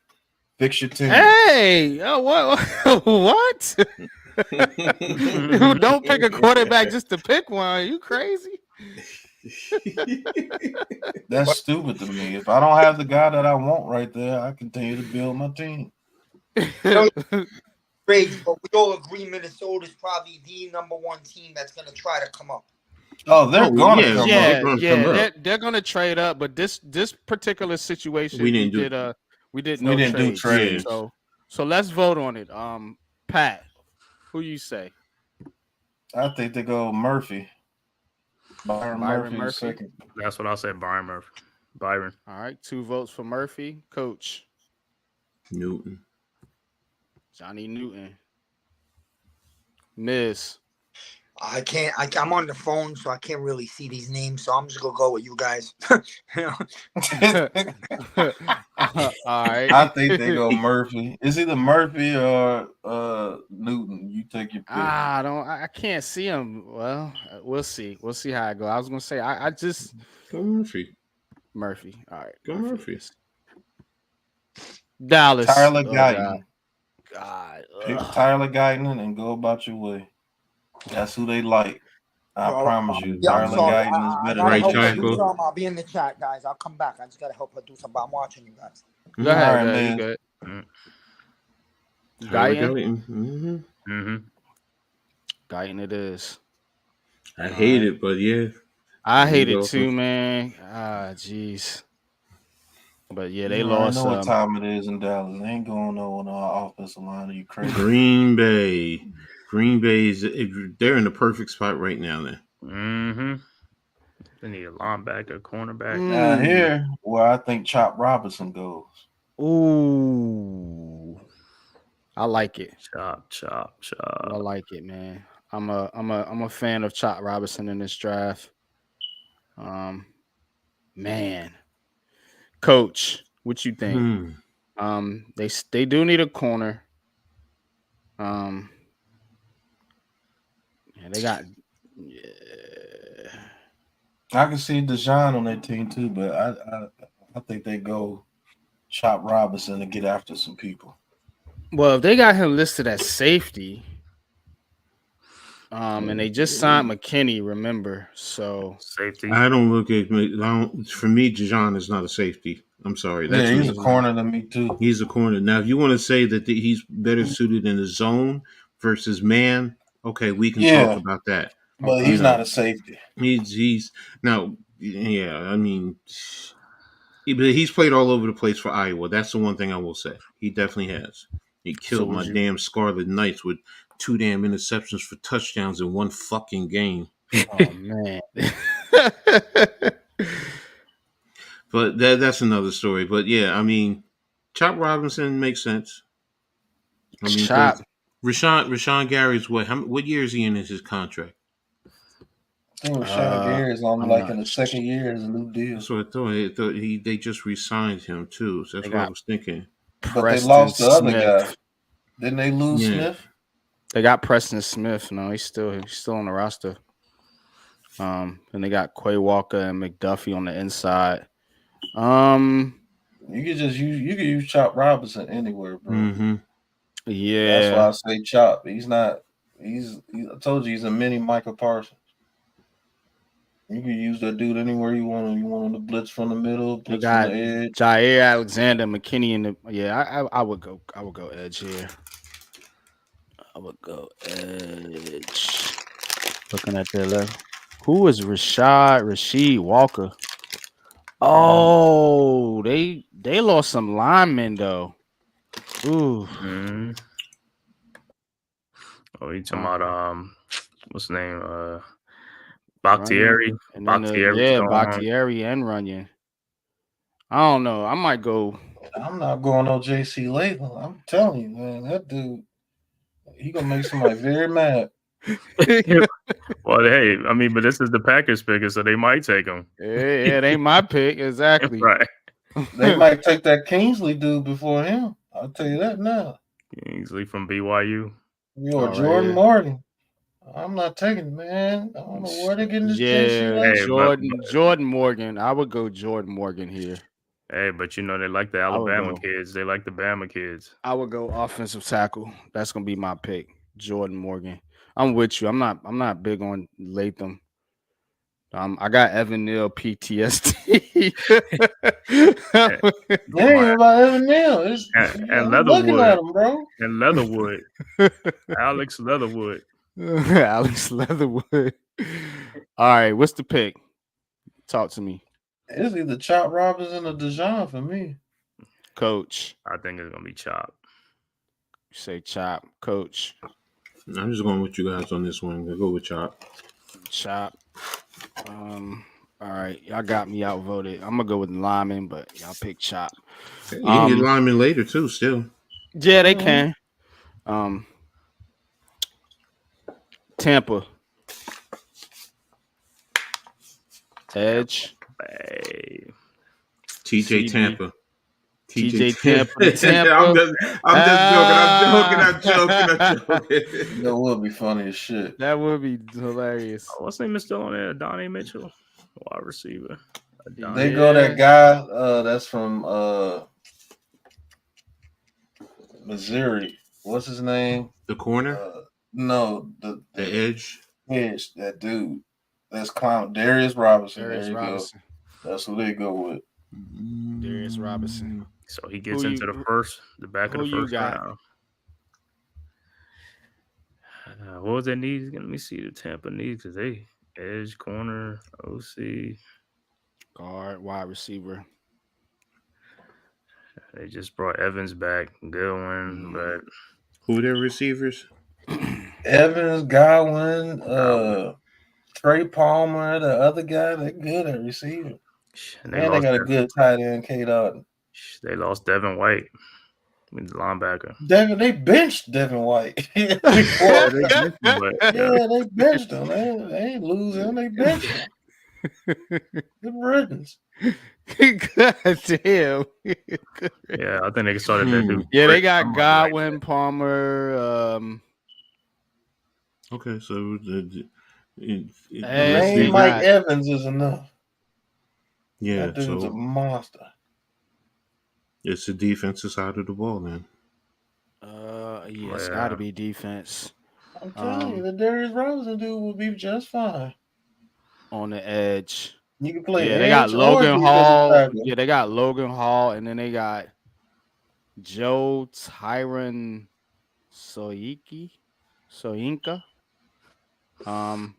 Fix your team. Hey, what? Don't pick a quarterback just to pick one. Are you crazy? That's stupid to me. If I don't have the guy that I want right there, I continue to build my team. Crazy, but we all agree Minnesota is probably the number one team that's going to try to come up. Oh, they're going to come up. They're going to trade up, but this particular situation, we didn't do trades. So let's vote on it. Pat, who you say? I think they go Murphy. Byron Murphy. Second. That's what I'll say. Byron. All right, 2 votes for Murphy. Coach Newton. Johnny Newton. Miss. I'm on the phone, so I can't really see these names. So I'm just gonna go with you guys. All right. I think they go Murphy. It's either Murphy or Newton. You take your pick. I can't see him. Well, we'll see. We'll see how it goes. I was gonna say I just go Murphy. Murphy. All right. Go Murphy. Dallas. Tyler Guyton. God. Pick Tyler Guyton and go about your way. That's who they like. I promise you. Tyler Guyton is better. Right tackle. I'll be in the chat, guys. I'll come back. I just gotta help her do something. I'm watching you guys. Go ahead, man. Good. Guyton. Guyton it is. I hate it, but yeah. I hate it too, man. Jeez. But yeah, they lost. I know what time it is in Dallas. They ain't going on our offensive line. Are you crazy? Green Bay they're in the perfect spot right now. Then They need a linebacker, cornerback. Now here where I think Chop Robinson goes. Ooh, I like it. Chop. I like it, man. I'm a fan of Chop Robinson in this draft. Man, Coach, what you think? They do need a corner. Yeah, they got. Yeah. I can see Deshaun on that team too, but I think they go Chop Robinson to get after some people. Well, if they got him listed as safety, and they just signed McKinney, remember? So safety. I don't look at. For me, Deshaun is not a safety. I'm sorry. That's he's a corner to me too. He's a corner. Now, if you want to say that he's better suited in the zone versus man, okay, we can talk about that. But he's not a safety. He's now, yeah. I mean, he's played all over the place for Iowa. That's the one thing I will say. He definitely has. He killed my damn Scarlet Knights with 2 damn interceptions for touchdowns in one fucking game. Oh man. But that's another story. But yeah, I mean, Chop Robinson makes sense. I mean, Chop. Rashawn Gary's what year is he in his contract? I think Rashawn Gary is on in the second year as a new deal. So I thought they just re-signed him too. So that's what I was thinking. But they lost the other guy. Didn't they lose Smith? They got Preston Smith. No, he's still on the roster. And they got Quay Walker and McDuffie on the inside. You could use Chop Robinson anywhere, bro. Mm-hmm. Yeah, that's why I say Chop. I told you he's a mini Michael Parsons. You can use that dude anywhere you want him. You want him to blitz from the middle, blitz from the edge. Jair Alexander, McKinney, and I would go edge here. I would go edge. Looking at their left. Who is Rasheed Walker? Oh, they lost some linemen though. Ooh. Mm-hmm. Oh, you talking about what's the name? Bakhtiari. Bakhtiari and Runyon. I don't know. I might go. I'm not going on JC Latham. I'm telling you, man, that dude, he gonna make somebody very mad. Well, hey, I mean, but this is the Packers pick, so they might take him. Yeah, it ain't my pick exactly. Right. They might take that Kingsley dude before him. I'll tell you that now. Kingsley from BYU. Or Jordan Morgan. I'm not taking it, man. I don't know where they're getting this JC. Jordan Morgan. I would go Jordan Morgan here. Hey, but they like the Alabama kids. They like the Bama kids. I would go offensive tackle. That's gonna be my pick. Jordan Morgan. I'm with you. I'm not big on Latham. I got Evan Neal PTSD. Dang about Evan Neal. And Leatherwood. At him, bro. And Leatherwood. Alex Leatherwood. Alex Leatherwood. All right, what's the pick? Talk to me. It's either Chop Robinson or Deshaun for me. Coach. I think it's gonna be Chop. You say Chop, Coach. I'm just going with you guys on this one. I'll go with Chop. Chop. All right, y'all got me outvoted. I'm gonna go with lineman, but y'all pick Chop. You can get lineman later too. Still. Yeah, they can. Tampa. Edge. Hey. TJ Tampa. TJ Tampa. I'm joking. That would be funny as shit. That would be hilarious. What's his name is still on there? Donnie Mitchell, wide receiver. They go that guy that's from Missouri. What's his name? The corner? No, the edge. Edge, that dude. That's clown. Darius Robinson. There you go. That's who they go with. Darius Robinson. So he gets into the back of the first round. What was their needs? Let me see the Tampa needs because they edge, corner, OC, guard, wide receiver. They just brought Evans back, Goodwin, but who are their receivers? Evans, Godwin, Trey Palmer, the other guy, they're good at receiving. And They got a good tight end, K. Dot. They lost Devin White, the linebacker. They benched Devin White. Yeah, they benched him. They ain't losing. They benched him. Good riddance. God damn. Yeah, I think they started that dude. Yeah, they got Godwin, Palmer. Okay, so Name Mike Evans is enough. Yeah, that dude's a monster. It's the defensive side of the ball, then. Yeah, it's got to be defense. I'm telling you, the Darius Robinson dude will be just fine on the edge. You can play. Yeah, they got Logan Hall. Yeah, they got Logan Hall, and then they got Joe Tyron Soyinka.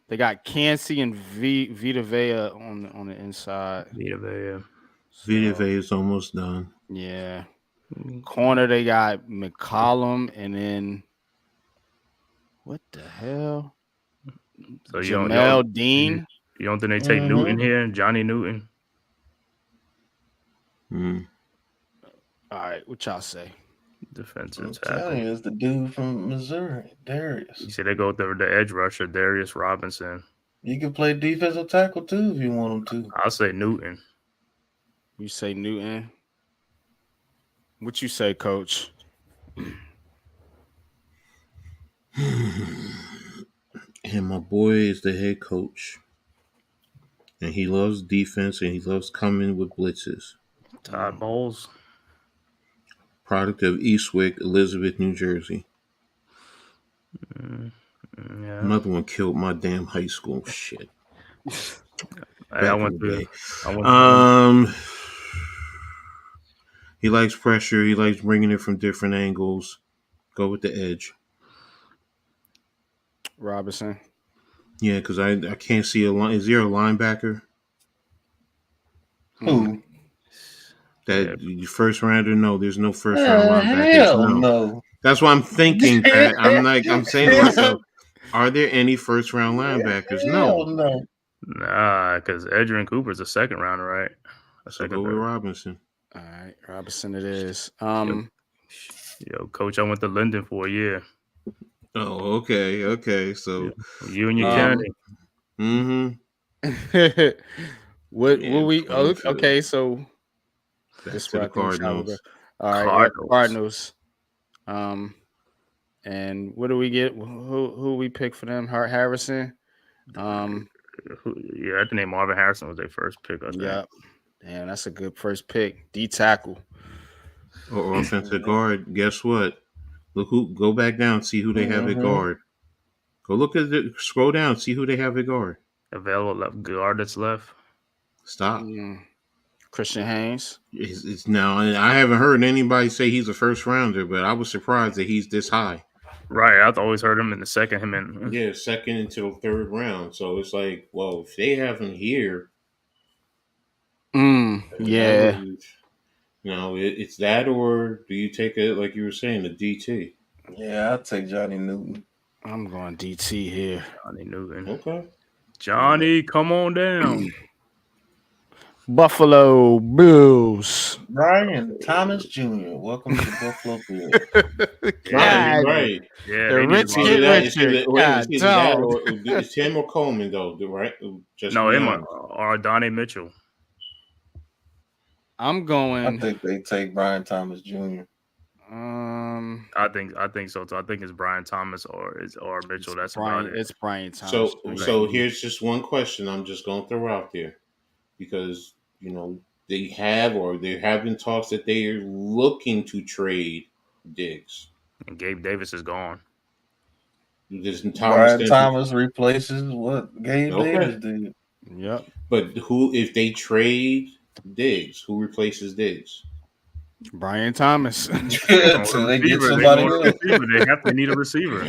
They got Kancey and Vita Vea on the inside. Vita Vea. Vita Vea is almost done. Yeah. Corner, they got McCollum, and then what the hell? So Jamel Dean. You don't think they take Newton here? Johnny Newton? All right, what y'all say? Defensive tackle. It's the dude from Missouri, Darius. You say they go with the edge rusher, Darius Robinson. You can play defensive tackle too if you want him to. I'll say Newton. You say Newton? What you say, Coach? And my boy is the head coach. And he loves defense and he loves coming with blitzes. Todd Bowles. Product of Eastwick, Elizabeth, New Jersey. Yeah. Another one killed my damn high school. Shit. He likes pressure. He likes bringing it from different angles. Go with the edge. Robinson. Yeah, because I can't see a line. Is there a linebacker? Who? That first rounder? No, there's no first round linebackers. Hell no. That's why I'm thinking that. I'm saying to myself, are there any first round linebackers? No. Nah, because Adrian Cooper's a second rounder, right? So go with Robinson. All right, Robinson it is. Yo, Coach, I went to Linden for a year. Oh, okay. So you and your Kennedy. What we? Okay, so this the Cardinals. All right, Cardinals. And what do we get? Who we pick for them? Hart Harrison. I think Marvin Harrison was their first pick. I think. Yeah. Damn, that's a good first pick. D tackle. Or offensive guard. Guess what? Go back down, see who they have at guard. Go look at it. Scroll down, see who they have at guard. Available left guard that's left. Stop. Christian Haynes. It's now. I haven't heard anybody say he's a first rounder, but I was surprised that he's this high. Right, I've always heard him in the second. Second into the third round. So it's like, well, if they have him here, yeah. It's that, or do you take it like you were saying, the DT? Yeah, I'll take Johnny Newton. I'm going DT here. Johnny Newton. Okay. Johnny, come on down. Buffalo Bills. Brian Thomas Jr. Welcome to Buffalo Bills. Right. Yeah, the rich get richer. It's him or Coleman though, right? Him or Donnie Mitchell. I'm going. I think they take Brian Thomas Jr. I think so too. I think it's Brian Thomas or Mitchell. That's Brian. about it. It's Brian Thomas. So here's just one question I'm just going to throw out there, because they have been talks that they are looking to trade Diggs. And Gabe Davis is gone. Brian Thomas replaces what Gabe Davis did. Yep. But if they trade Diggs, who replaces Diggs? Brian Thomas. So they get somebody else. They have to need a receiver.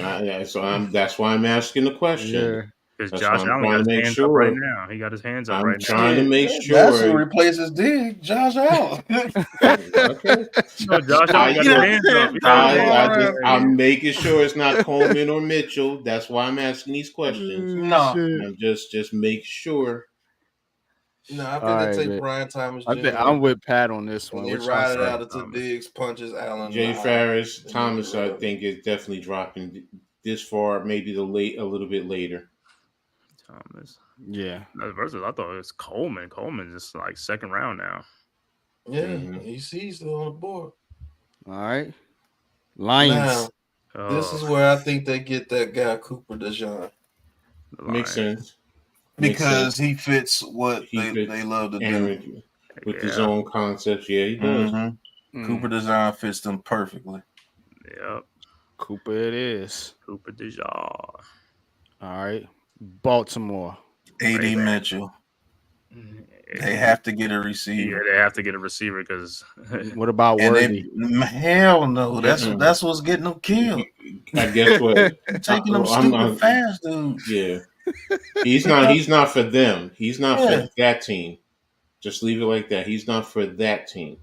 So that's why I'm asking the question. Because That's Josh why I'm Allen trying got to his make hands up right sure. now. He got his hands up I'm right now. trying to make That's who sure. replaces Dig, Josh Allen. Okay. No, Josh I, Allen got You know his what I'm hands saying? up. He got Throw his the I, ball I hands up. just, around. I'm making sure it's not Coleman or Mitchell. That's why I'm asking these questions. No, I'm just make sure. no, I All think they right, take man. Brian Thomas I Jr. think I'm with Pat on this and one. they What y'all ride it say? out until Thomas. Diggs punches Allen. Jay in the eye. Farris, And Thomas, then I run. think is definitely dropping this far, maybe a little bit later. Thomas. Yeah. Versus, I thought it was Coleman. Coleman's just like second round now. Yeah, Mhm. he's still on the board. All right. Lions. Now, this Oh, is where I think they get that guy Cooper DeJean the Makes Lions. sense. Makes because sense. he fits what He fits they love to do. Aaron with his Yeah. own concepts. Yeah, he does. Mhm. Mm, Cooper DeJean fits them perfectly. Yep. Cooper it is. Cooper DeJean. All right. Baltimore. AD Ravens. Mitchell. They have to get a Yeah, receiver. they have to get a receiver because What about And Worthy? hell no, Mm-mm. that's what's getting them killed. I guess what? You're taking them stupid fast dudes. Yeah, he's not for them. He's not Yeah. for that team. Just leave it like that. He's not for that team.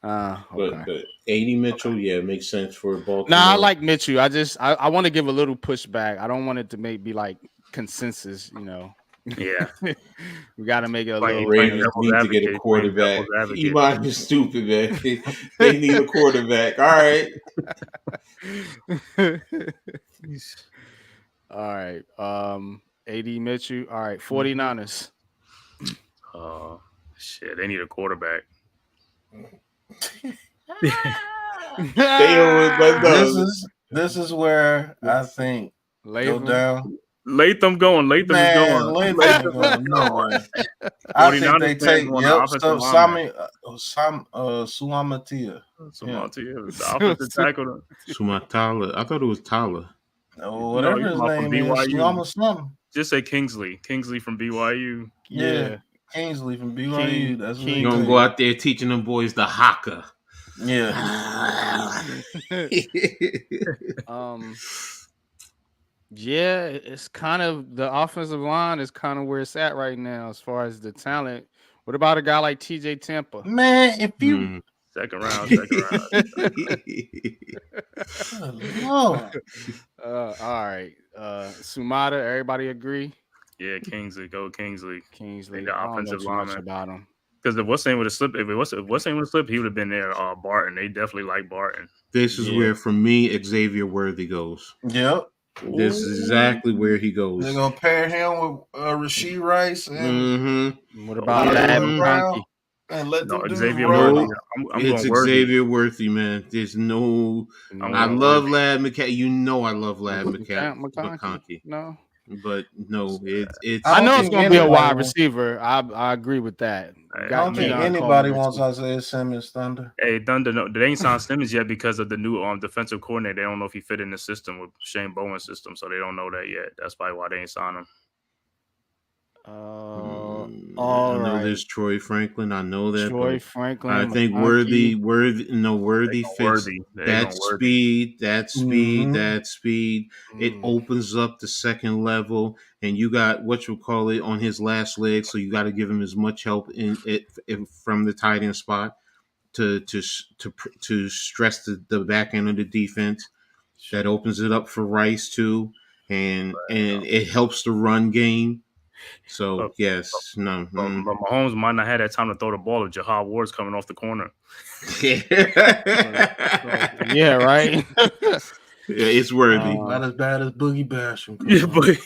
Okay. But AD Mitchell, yeah, it makes sense for Baltimore. Nah, I like Mitchell. I want to give a little pushback. I don't want it to be like consensus, you know. yeah, We got to make it a Like, little. Ravens devil's need to get a advocate, quarterback. devil's advocate. Ebon is stupid, man. They need a quarterback. All right. All right. AD Mitchell. All right. 49ers. Shit, they need a quarterback. This is where I think Latham. go down. Latham going. Latham is going. Latham going. No way. I think they take Suamatia. The offensive tackle. Sumatala. I thought it was Tala. Oh, whatever his name is. BYU. Something. Just say Kingsley. Kingsley from BYU. Yeah. Kingsley from BYU. That's what You're gonna go out there teaching them boys the haka. Yeah. Yeah, it's kind of the offensive line is kind of where it's at right now as far as the talent. What about a guy like TJ Tampa? Man, if you second round. Lord. All right. Sumata, everybody agree? Yeah, Kingsley. Go Kingsley. Kingsley. The offensive lineman. About him. Because if what's name would have slipped, if what's name would have slipped, he would have been there. Barton. They definitely like Barton. This is where, for me, Xavier Worthy goes. Yep. This is exactly where he goes. They're gonna pair him with Rasheed Rice and what about Lad McConkey? And let them Xavier Worthy. It's Xavier Worthy, man. There's no. I love Lad McConkey. You know I love Lad McConkey. No. But no, it's. I know it's going to be a wide receiver. I agree with that. I don't think anybody wants Isaiah Simmons Thunder. Hey, Thunder, no, they ain't signed Simmons yet because of the new defensive coordinator. They don't know if he fit in the system with Shane Bowen's system, so they don't know that yet. That's probably why they ain't signed him. I know there's Troy Franklin. I know that. Troy Franklin. I think Worthy fits that speed. It opens up the second level, and you got on his last leg. So you got to give him as much help from the tight end spot to stress the back end of the defense. That opens it up for Rice too, and it helps the run game. So yes, no. But Mahomes might not have that time to throw the ball if Jahad Ward's coming off the corner. Yeah, right. Yeah, it's Worthy. Not as bad as Boogie Basham. Yeah, but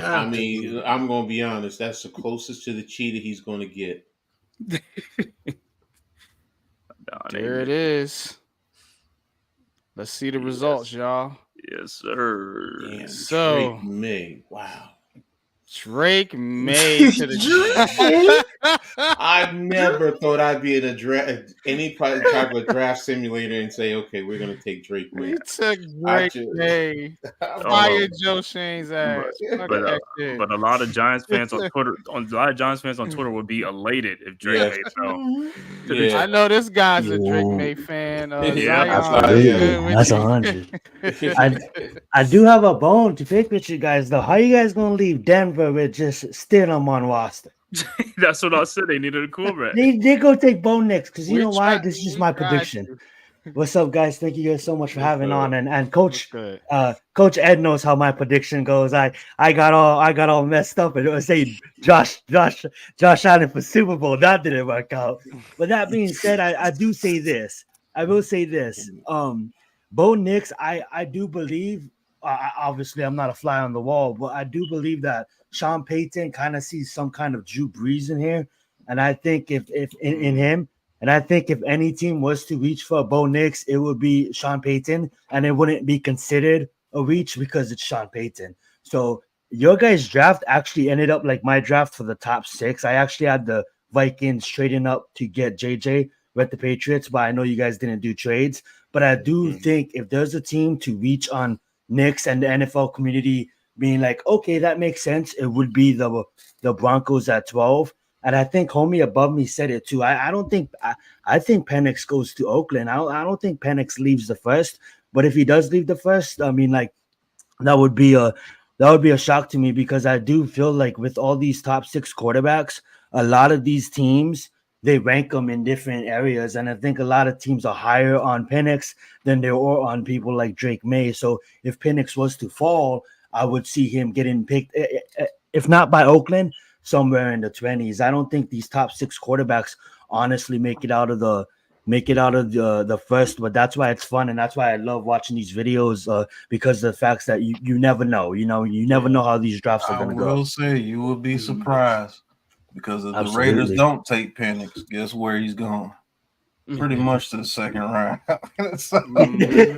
I mean, I'm gonna be honest. That's the closest to the cheetah he's gonna get. There it is. Let's see the results, y'all. Yes, sir. Damn, so Drake May. Wow. Drake May to the I never thought I'd be in any type of draft simulator and say, okay, we're gonna take Drake May. We took Drake May. Fire Joe Shane's ass. But a lot of Giants fans on Twitter, would be elated if Drake May fell. Yeah. I know this guy's a Drake May fan. That's 100. I do have a bone to pick with you guys though. How you guys gonna leave Denver with just Stidham on roster? That's what I said. They needed a quarterback. They go take Bo Nix because you know why? This is my prediction. What's up, guys? Thank you guys so much for having on. And Coach Coach Ed knows how my prediction goes. I got all messed up and it was saying Josh Allen for Super Bowl. That didn't work out. But that being said, I do say this. I will say this. Bo Nix, I do believe. Obviously, I'm not a fly on the wall, but I do believe that Sean Payton kind of sees some kind of Drew Brees in here, and I think if in him, and I think if any team was to reach for Bo Nix, it would be Sean Payton, and it wouldn't be considered a reach because it's Sean Payton. So your guys' draft actually ended up like my draft for the top 6. I actually had the Vikings trading up to get JJ with the Patriots, but I know you guys didn't do trades. But I do think if there's a team to reach on Knicks and the NFL community being like, okay, that makes sense, it would be the Broncos at 12. And I think homie above me said it too. I don't think I think Penix goes to Oakland. I don't think Penix leaves the first. But if he does leave the first, I mean, like that would be a shock to me because I do feel like with all these top 6 quarterbacks, a lot of these teams they rank them in different areas. And I think a lot of teams are higher on Penix than they are on people like Drake May. So if Penix was to fall, I would see him getting picked, if not by Oakland, somewhere in the 20s. I don't think these top 6 quarterbacks honestly make it out of the first, but that's why it's fun. And that's why I love watching these videos because of the facts that you never know, you never know how these drafts are going to go. I will say you will be surprised. Because if the Raiders don't take Penix, guess where he's going? Pretty much to the second round. So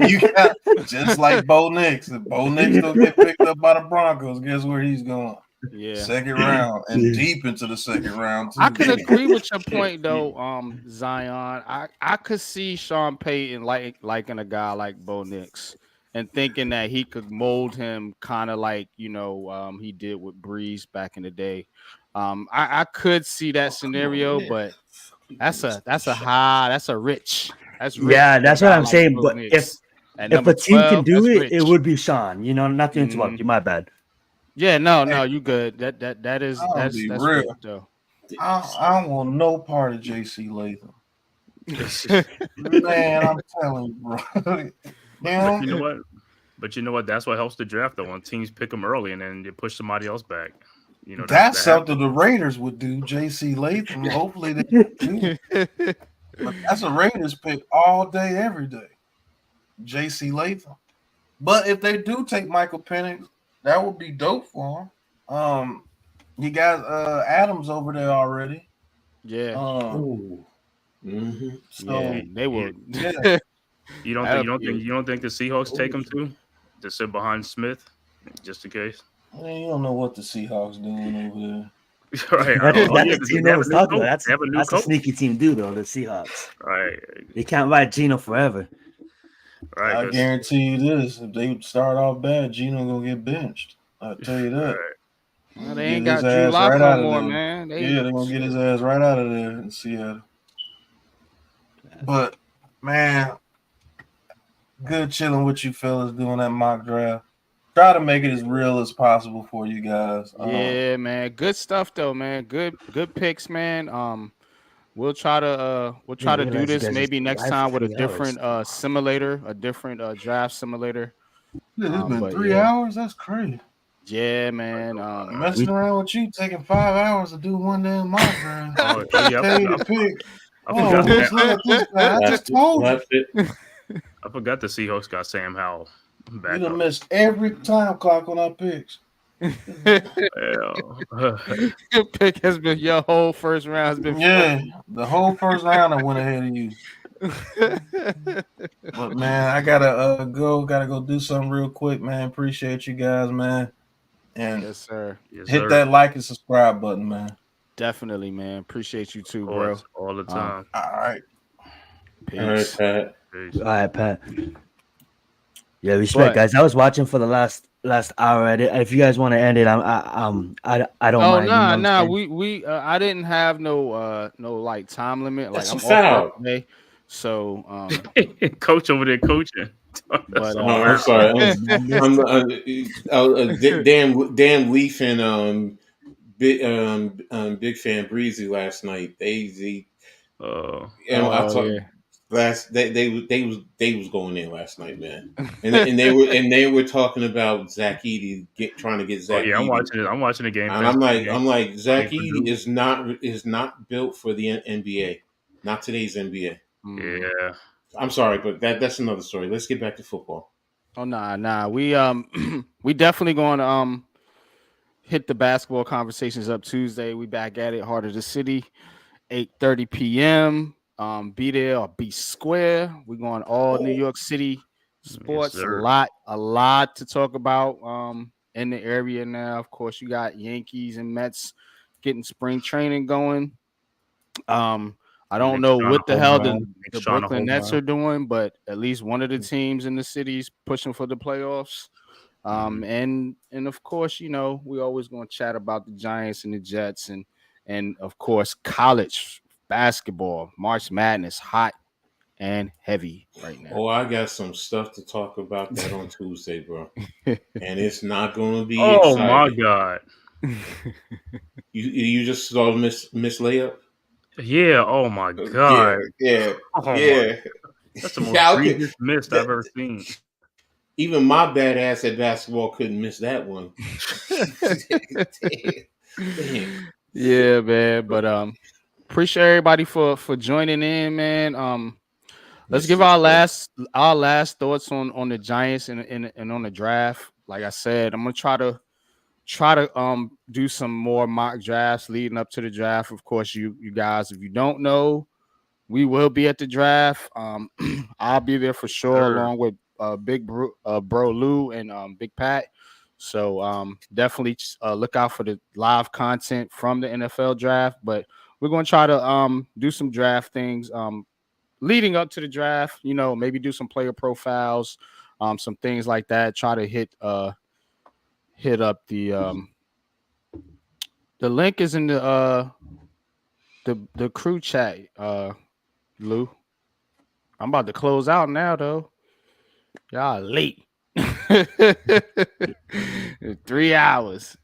you got just like Bo Nix. If Bo Nix don't get picked up by the Broncos, guess where he's going? Yeah, second round and deep into the second round. Too. I can agree with your point though, Zion. I could see Sean Payton liking a guy like Bo Nix and thinking that he could mold him kind of like he did with Breeze back in the day. I could see that scenario, but that's rich. Yeah, that's what I'm saying. But if a team can do it, it would be Sean. Not to interrupt you. My bad. Yeah, no, you good. That's real though. I don't want no part of JC Latham. Man, I'm telling you, bro. But you know what? But you know what? That's what helps the draft though. When teams pick them early and then they push somebody else back. That's something the Raiders would do. JC Latham. Hopefully they do. But that's a Raiders pick all day, every day. JC Latham. But if they do take Michael Penix, that would be dope for him. You got Adams over there already. Yeah. So yeah, they would. Yeah. You don't think the Seahawks take him to sit behind Smith just in case? Man, you don't know what the Seahawks doing over there. Right. That's a sneaky team, though. The Seahawks. Right. They can't ride Geno forever. Right. I guarantee you this: if they start off bad, Geno gonna get benched. I'll tell you that. Right. Well, they ain't got Drew Lock no more, man. They're gonna get his ass right out of there in Seattle. But man, good chilling with you fellas doing that mock draft. Try to make it as real as possible for you guys. Yeah, man. Good stuff though, man. Good picks, man. We'll try to do this maybe next time with a different simulator, a different draft simulator. It's been 3 hours. That's crazy. Yeah, man. Messing around with you taking 5 hours to do one damn mock draft. I just told you. I forgot the Seahawks got Sam Howell. You done missed every time clock on our picks. Your pick has been your whole first round has been the whole first round I went ahead of you. But man, I gotta go do something real quick, man. Appreciate you guys, man. And yes, sir. Yes, hit sir. that like and subscribe button, man. Definitely, man. Appreciate you too, Of bro. course, all the time. All right. Peace. All right, Pat. Peace. All right, Pat. Yeah, respect, guys. I was watching for the last hour. If you guys want to end it, I don't mind. Oh, you know what I'm nah. saying? I didn't have no like time limit. Like That's I'm a off foul. work today, so Coach over there coaching. but Oh, I'm sorry. Dan Leaf and Big Fan Breezy last night. They was going in last night, man. And they were talking about Zach Edey trying to get Zach. I'm Edey. watching it. I'm watching the game. And I'm like Zach Edey is not built for the NBA. Not today's NBA. Yeah. I'm sorry, but that's another story. Let's get back to football. Oh nah. We definitely going to hit the basketball conversations up Tuesday. We back at it. Heart of the City, 8:30 p.m. Be there or be square. We're going all New York City sports. Yes, a lot to talk about in the area now. Of course, you got Yankees and Mets getting spring training going. I don't know what the hell the Brooklyn Nets are doing, but at least one of the teams in the city is pushing for the playoffs. And of course, you know, we always going to chat about the Giants and the Jets and of course, college basketball, March Madness, hot and heavy right now. Oh, I got some stuff to talk about that on Tuesday, bro. And it's not going to be exciting. My God. You just saw Miss Layup? Yeah. Oh my God. Yeah. That's the most egregious miss I've ever seen. Even my badass at basketball couldn't miss that one. Damn. Yeah, man. But appreciate everybody for joining in, man. Let's give our last thoughts on the Giants and on the draft. Like I said, I'm gonna try to do some more mock drafts leading up to the draft. Of course, you guys, if you don't know, we will be at the draft. I'll be there for sure, along with Big Bro Lou and Big Pat. So definitely look out for the live content from the NFL draft. But we're going to try to do some draft things leading up to the draft. You know, maybe do some player profiles, some things like that. Try to hit up the link is in the crew chat. Lou, I'm about to close out now though. Y'all late. 3 hours.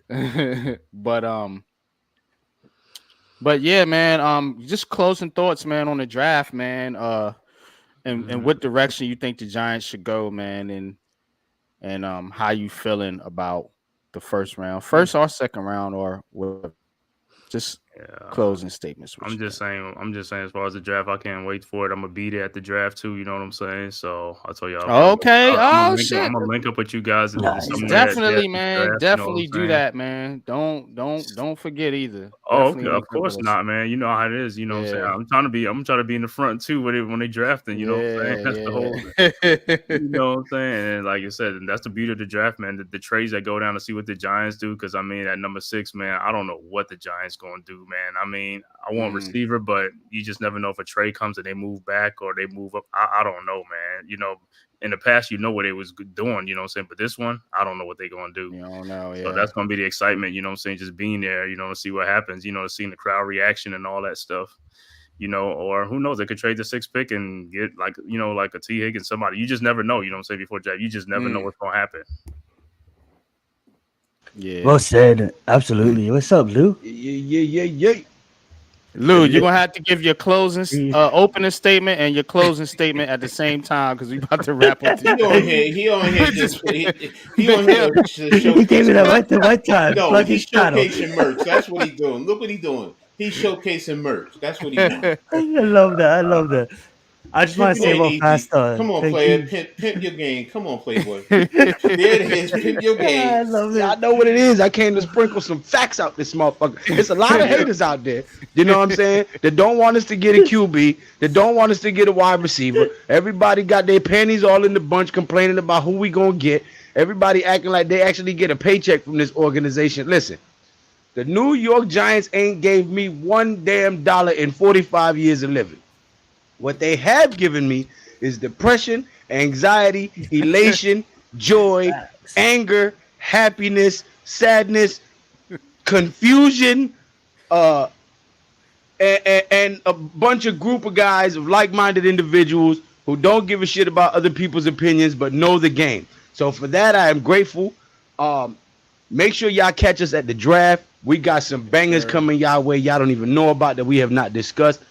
But yeah, man. Just closing thoughts, man, on the draft, man. And what direction you think the Giants should go, man, and how you feeling about the first or second round, or whatever. Just closing statements. I'm just saying, as far as the draft, I can't wait for it. I'm gonna be there at the draft too. You know what I'm saying? So I'll tell y'all. Okay. I'm gonna link up with you guys. Definitely, man. Draft, definitely do that, man. Don't forget either. Oh, okay. Of course not, man. You know how it is. You know what I'm saying? I'm trying to be in the front too when they drafting. You know what I'm saying? That's the whole. You know what I'm saying? And like you said, that's the beauty of the draft, man. The trades that go down to see what the Giants do. Because I mean, at number 6, man, I don't know what the Giants going to do, man. I mean, I want receiver, but you just never know if a trade comes and they move back or they move up. I don't know, man. You know, in the past, you know what they was doing, you know what I'm saying? But this one, I don't know what they're going to do. You don't know, yeah. So that's going to be the excitement, you know what I'm saying? Just being there, you know, to see what happens, you know, seeing the crowd reaction and all that stuff, you know, or who knows, they could trade the 6th pick and get like, you know, like a T. Higgins, somebody. You just never know, you know what I'm saying, before draft. You just never know what's going to happen. Yeah. Well said. Absolutely. What's up, Lou? Yeah. Lou, you're gonna have to give your closing opening statement and your closing statement at the same time because we about to wrap up. He on here. He on here to show. He gave it at the right time. No, he's showcasing merch. That's what he's doing. Look what he's doing. He's showcasing merch. That's what he's doing. I love that. I just want to say real fast. Come on, player. Pimp your game. Come on, Playboy. There it is. Pimp your game. I love it. I know what it is. I came to sprinkle some facts out this motherfucker. It's a lot of haters out there. You know what I'm saying? That don't want us to get a QB. That don't want us to get a wide receiver. Everybody got their panties all in the bunch complaining about who we going to get. Everybody acting like they actually get a paycheck from this organization. Listen, the New York Giants ain't gave me $1 damn in 45 years of living. What they have given me is depression, anxiety, elation, joy, anger, happiness, sadness, confusion, and a bunch of group of guys of like-minded individuals who don't give a shit about other people's opinions but know the game. So for that, I am grateful. Make sure y'all catch us at the draft. We got some bangers coming y'all way y'all don't even know about that we have not discussed.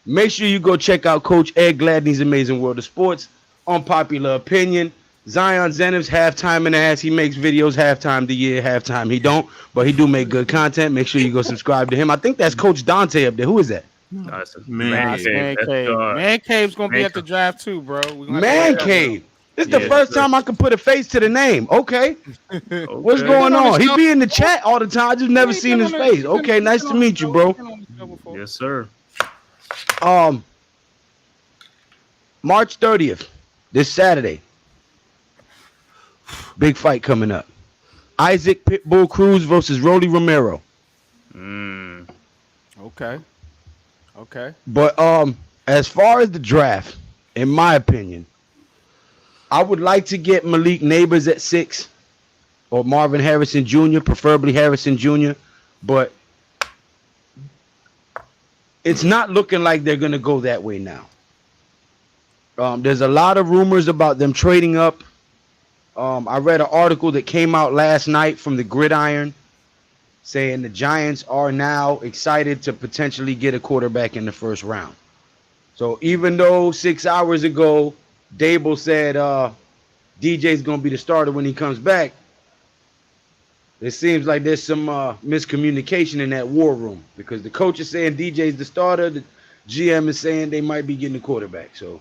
Make sure you go check out Coach Ed Gladney's Amazing World of Sports. Unpopular opinion. Zion Zenev's halftime and ass. He makes videos halftime the year, halftime he don't, but he do make good content. Make sure you go subscribe to him. I think that's Coach Dante up there. Who is that? Man Cave's gonna be at the draft too, bro. Man Cave. This is the first time I can put a face to the name. Okay. What's going on? He be in the chat all the time. I just never seen his face. Okay, nice to meet you, bro. Yes, sir. March 30th, this Saturday. Big fight coming up. Isaac Pitbull Cruz versus Rolly Romero. Okay. But as far as the draft, in my opinion, I would like to get Malik Neighbors at 6 or Marvin Harrison Jr., preferably Harrison Jr., but it's not looking like they're going to go that way now. There's a lot of rumors about them trading up. I read an article that came out last night from the Gridiron saying the Giants are now excited to potentially get a quarterback in the first round. So even though 6 hours ago, Dable said DJ's going to be the starter when he comes back, it seems like there's some miscommunication in that war room because the coach is saying DJ's the starter. The GM is saying they might be getting a quarterback. So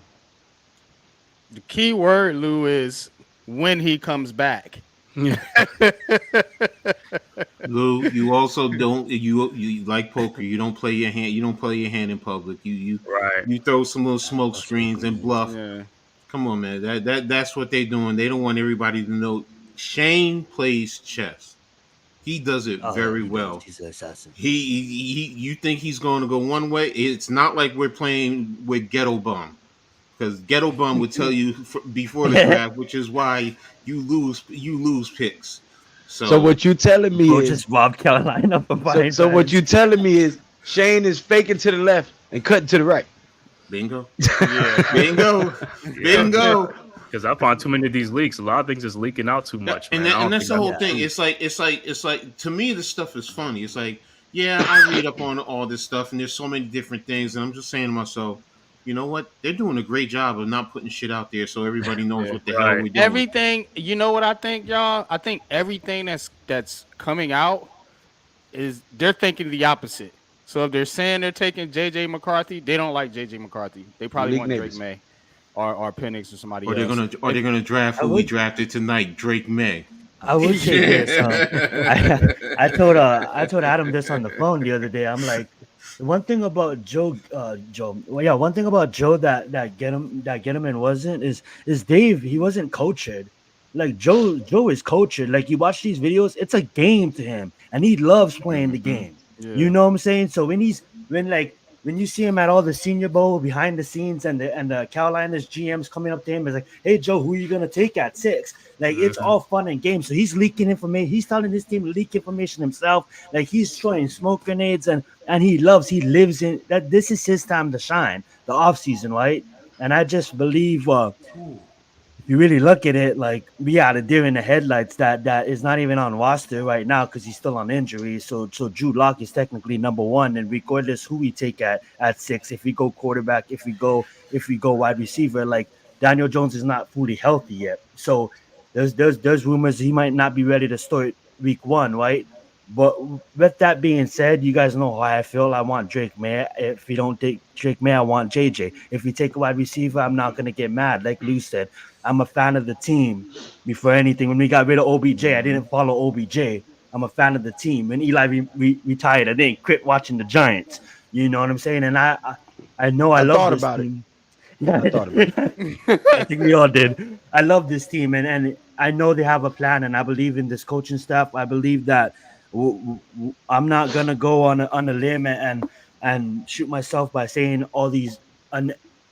the key word, Lou, is when he comes back. Lou, you also don't you like poker. You don't play your hand. You don't play your hand in public. You throw some little smoke screens and bluff. Yeah. Come on, man. That's what they're doing. They don't want everybody to know. Shane plays chess. He does it very well. He's an assassin. You think he's going to go one way? It's not like we're playing with Ghetto Bum, because Ghetto Bum would tell you before the draft, which is why you lose picks. So what you telling me is just Rob Carolina for buying. So what you telling me is Shane is faking to the left and cutting to the right. Bingo. Yeah. Bingo. Because I find too many of these leaks. A lot of things is leaking out too much. And that's the whole thing. It's like to me, this stuff is funny. It's like, yeah, I read up on all this stuff, and there's so many different things, and I'm just saying to myself, you know what? They're doing a great job of not putting shit out there so everybody knows what the hell we're doing. Everything, you know what I think, y'all? I think everything that's coming out is they're thinking the opposite. So if they're saying they're taking J.J. McCarthy, they don't like J.J. McCarthy. They probably want Drake May or Penix or somebody else. They're gonna draft who we drafted tonight, Drake May. I would say this. I told Adam this on the phone the other day. I'm like, one thing about Joe that get him in wasn't is Dave. He wasn't cultured. Like Joe is cultured. Like you watch these videos, it's a game to him, and he loves playing the game. Yeah. You know what I'm saying? So when you see him at all the Senior Bowl behind the scenes and the Carolinas GMs coming up to him, is like, hey Joe, who are you gonna take at 6? Like it's all fun and games. So he's leaking information. He's telling his team to leak information himself. Like he's throwing smoke grenades and he lives in that. This is his time to shine, the off season, right? And I just believe if you really look at it, like we got a deer in the headlights that is not even on roster right now because he's still on injury. So Drew Lock is technically number 1, and regardless who we take at 6, if we go quarterback, if we go wide receiver, like Daniel Jones is not fully healthy yet. So there's rumors he might not be ready to start week 1, right? But with that being said, you guys know how I feel. I want Drake May. If we don't take Drake May, I want JJ. If we take a wide receiver, I'm not going to get mad. Like Lou said, I'm a fan of the team before anything. When we got rid of OBJ, I didn't follow OBJ. I'm a fan of the team. When Eli retired, I didn't quit watching the Giants. You know what I'm saying? And I know I love this team. I thought about it. I think we all did. I love this team, and I know they have a plan, and I believe in this coaching staff. I believe that I'm not gonna go on a limb and shoot myself by saying all these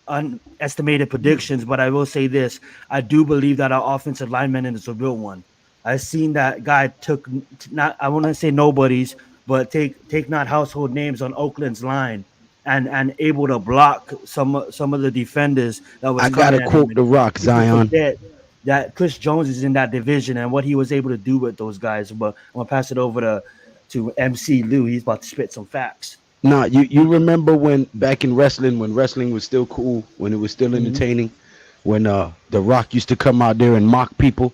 unestimated predictions, but I will say this: I do believe that our offensive lineman is a real one. I've seen that guy took not I want to say nobodies, but take not household names on Oakland's line and able to block some of the defenders that was I coming gotta at quote him. The Rock, People Zion. forget that Chris Jones is in that division and what he was able to do with those guys. But I'm gonna pass it over to MC Lou. He's about to spit some facts. Nah, you remember when back in wrestling, when wrestling was still cool, when it was still entertaining, when The Rock used to come out there and mock people,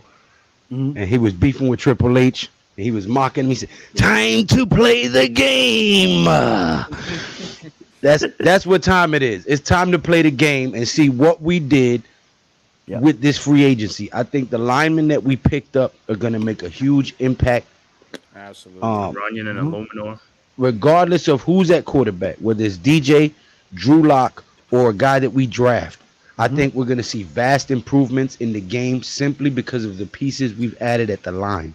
and he was beefing with Triple H, and he was mocking him. He said, "Time to play the game." That's what time it is. It's time to play the game and see what we did with this free agency. I think the linemen that we picked up are going to make a huge impact. Absolutely. Runyon and Illuminor. Regardless of who's at quarterback, whether it's DJ, Drew Lock, or a guy that we draft, I think we're going to see vast improvements in the game simply because of the pieces we've added at the line.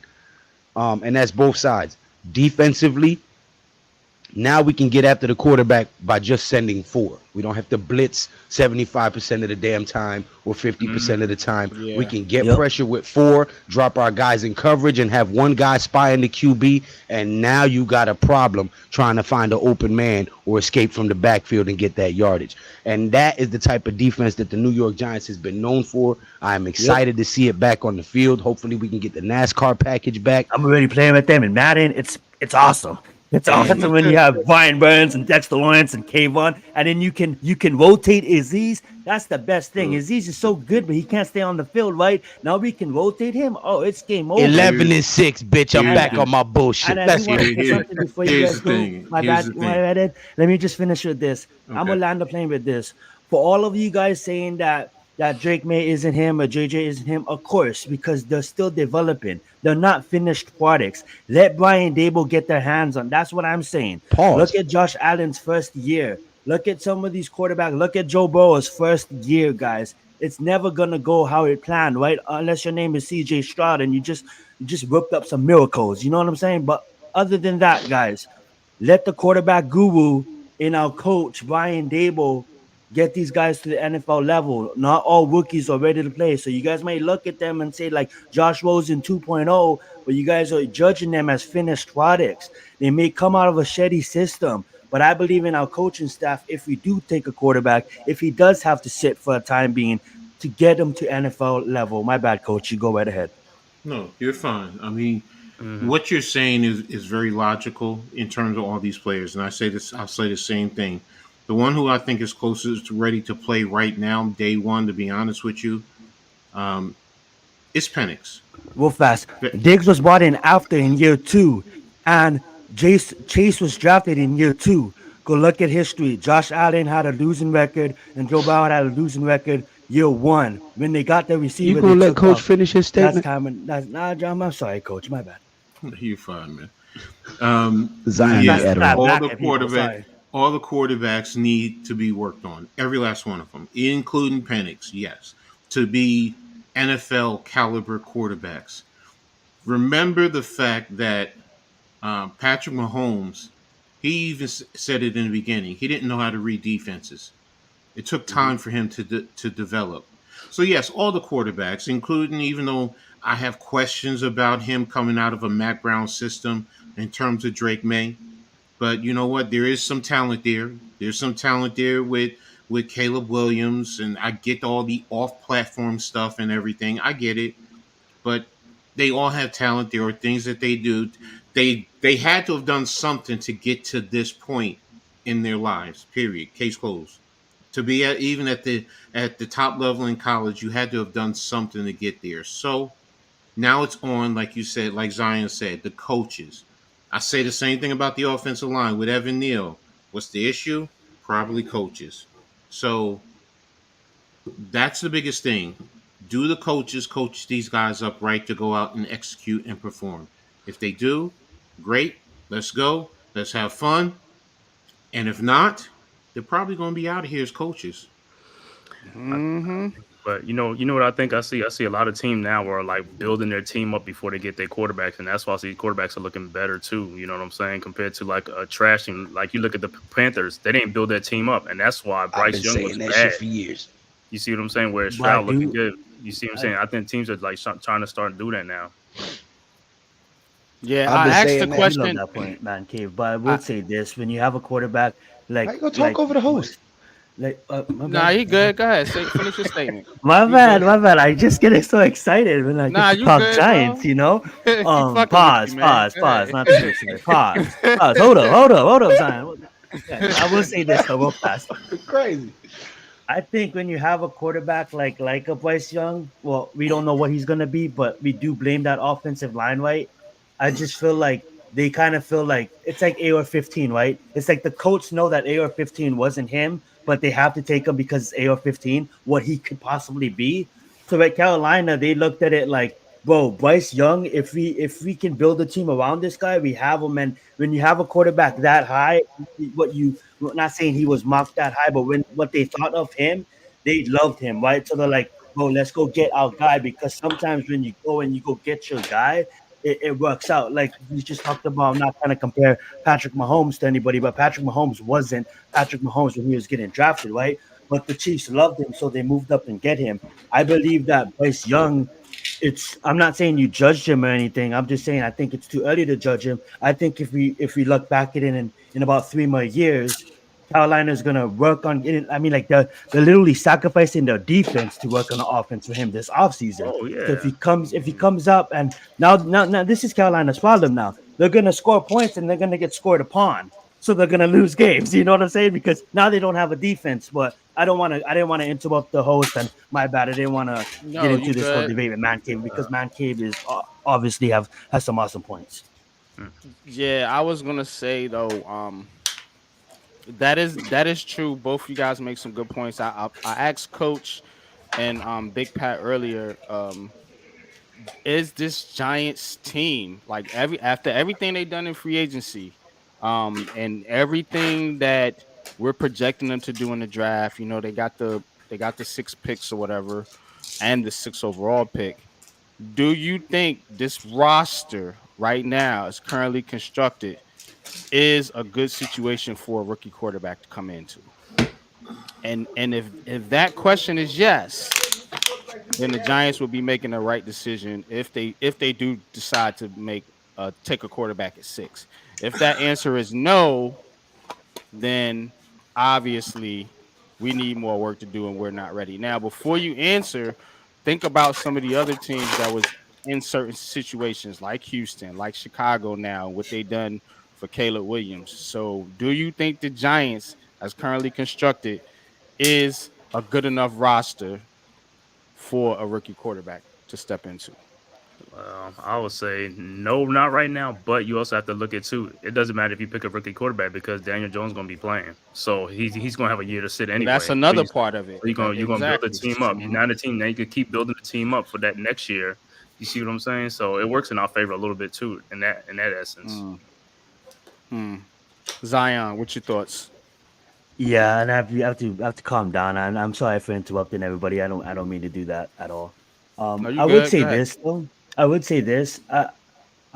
And that's both sides. Defensively, now we can get after the quarterback by just sending 4. We don't have to blitz 75% of the damn time or 50% of the time. Yeah. We can get pressure with 4, drop our guys in coverage, and have one guy spy in the QB. And now you got a problem trying to find an open man or escape from the backfield and get that yardage. And that is the type of defense that the New York Giants has been known for. I'm excited to see it back on the field. Hopefully we can get the NASCAR package back. I'm already playing with them in Madden. It's awesome. It's awesome when you have Brian Burns and Dexter Lawrence and Kayvon, and then you can rotate Aziz. That's the best thing. Aziz is so good, but he can't stay on the field, right? Now we can rotate him. Oh, it's game over. 11-6, bitch. I'm back on my bullshit. Let's something before you guys go. My bad. Let me just finish with this. Okay. I'm gonna land the plane with this. For all of you guys saying that Drake May isn't him or JJ isn't him, of course, because they're still developing. They're not finished products. Let Brian Daboll get their hands on. That's what I'm saying. Pause. Look at Josh Allen's first year. Look at some of these quarterbacks. Look at Joe Burrow's first year, guys. It's never gonna go how it planned, right? Unless your name is CJ Stroud and you just whipped up some miracles. You know what I'm saying? But other than that, guys, let the quarterback guru in our coach Brian Daboll get these guys to the NFL level. Not all rookies are ready to play. So you guys might look at them and say like Josh Rosen 2.0, but you guys are judging them as finished products. They may come out of a shitty system, but I believe in our coaching staff. If we do take a quarterback, if he does have to sit for a time being, to get him to NFL level. My bad, coach. You go right ahead. No, you're fine. I mean, what you're saying is very logical in terms of all these players. And I'll say the same thing. The one who I think is closest to ready to play right now, day one, to be honest with you, is Penix. Real fast. Diggs was brought in after in year 2, and Chase was drafted in year 2. Go look at history. Josh Allen had a losing record, and Joe Burrow had a losing record year 1. When they got their receiver, you gonna let Coach finish his statement? I'm sorry, Coach. My bad. You're fine, man. Zion, all the quarterbacks need to be worked on. Every last one of them, including Penix, yes, to be NFL caliber quarterbacks. Remember the fact that Patrick Mahomes, he even said it in the beginning, he didn't know how to read defenses. It took time for him to develop. So yes, all the quarterbacks, including, even though I have questions about him coming out of a Mac Brown system in terms of Drake May, but you know what? There is some talent there. There's some talent there with Caleb Williams, and I get all the off-platform stuff and everything. I get it, but they all have talent. There are things that they do. They had to have done something to get to this point in their lives. Period. Case closed. To be even at the top level in college, you had to have done something to get there. So now it's on, like you said, like Zion said, the coaches. I say the same thing about the offensive line with Evan Neal. What's the issue? Probably coaches. So that's the biggest thing. Do the coaches coach these guys up right to go out and execute and perform? If they do, great. Let's go. Let's have fun. And if not, they're probably going to be out of here as coaches. Mm-hmm. But you know what I think I see a lot of teams now where like building their team up before they get their quarterbacks, and that's why I see quarterbacks are looking better too. You know what I'm saying? Compared to like a trashing, like you look at the Panthers, they didn't build their team up, and that's why I've Bryce been Young was saying that bad. shit for years. You see what I'm saying? Where But I Stroud looking do. good. You see what I'm saying? I think teams are like trying to start to do that now. Yeah, I've I been asked the saying that. I do love question. that point, man, Cave. But I I, would say this: when you have a quarterback How you gonna talk like over the host? my nah, bad, you good. Go ahead. Finish your statement. my You bad, good. my bad. I just getting so excited when I get Nah, to you talk good, bro. Giants. You know. He fucking with you, man. Go Pause. ahead. Not too excited. Pause. Hold up, Zion. Yeah, I will say this though, real fast. Crazy. I think when you have a quarterback like a Bryce Young, well, we don't know what he's gonna be, but we do blame that offensive line, right? I just feel like they kind of feel like it's like AR-15, right? It's like the coach know that AR-15 wasn't him, but they have to take him because it's AR-15, what he could possibly be. So at Carolina, they looked at it like, bro, Bryce Young, if we can build a team around this guy, we have him. And when you have a quarterback that high, not saying he was mocked that high, but when what they thought of him, they loved him, right? So they're like, bro, let's go get our guy because sometimes when you go and you go get your guy, it works out. Like we just talked about, I'm not trying to compare Patrick Mahomes to anybody, but Patrick Mahomes wasn't Patrick Mahomes when he was getting drafted, right? But the Chiefs loved him, so they moved up and get him. I believe that Bryce Young, I'm not saying you judged him or anything. I'm just saying I think it's too early to judge him. I think if we look back at it in about 3 more years, Carolina is gonna work on getting. I mean, like they're literally sacrificing their defense to work on the offense for him this offseason. Oh So yeah. if he comes up and now this is Carolina's problem now. They're gonna score points and they're gonna get scored upon. So they're gonna lose games. You know what I'm saying? Because now they don't have a defense. But I didn't want to interrupt the host, and my bad. I didn't want to get No, into you this whole good. debate with Man Cave because Man Cave is obviously has some awesome points. Yeah, I was gonna say though, that is true. Both you guys make some good points. I asked Coach and Big Pat earlier, is this Giants team like after everything they've done in free agency, and everything that we're projecting them to do in the draft? You know, they got the 6 picks or whatever, and the 6 overall pick. Do you think this roster right now is currently constructed is a good situation for a rookie quarterback to come into? And if that question is yes, then the Giants will be making the right decision if they do decide to take a quarterback at 6. If that answer is no, then obviously we need more work to do and we're not ready. Now, before you answer, think about some of the other teams that was in certain situations like Houston, like Chicago now, what they done for Caleb Williams. So do you think the Giants, as currently constructed, is a good enough roster for a rookie quarterback to step into? I would say no, not right now. But you also have to look at too. It doesn't matter if you pick a rookie quarterback because Daniel Jones is going to be playing, so he's going to have a year to sit anyway. That's another part of it. So you're going to build the Exactly. team up. You're not a team now. You can keep building the team up for that next year. You see what I'm saying? So it works in our favor a little bit too in that essence. Zion, what's your thoughts? Yeah, and I have to calm down. And I'm sorry for interrupting everybody. I don't mean to do that at all. No, you I would good. say Go ahead. this though. I would say this. I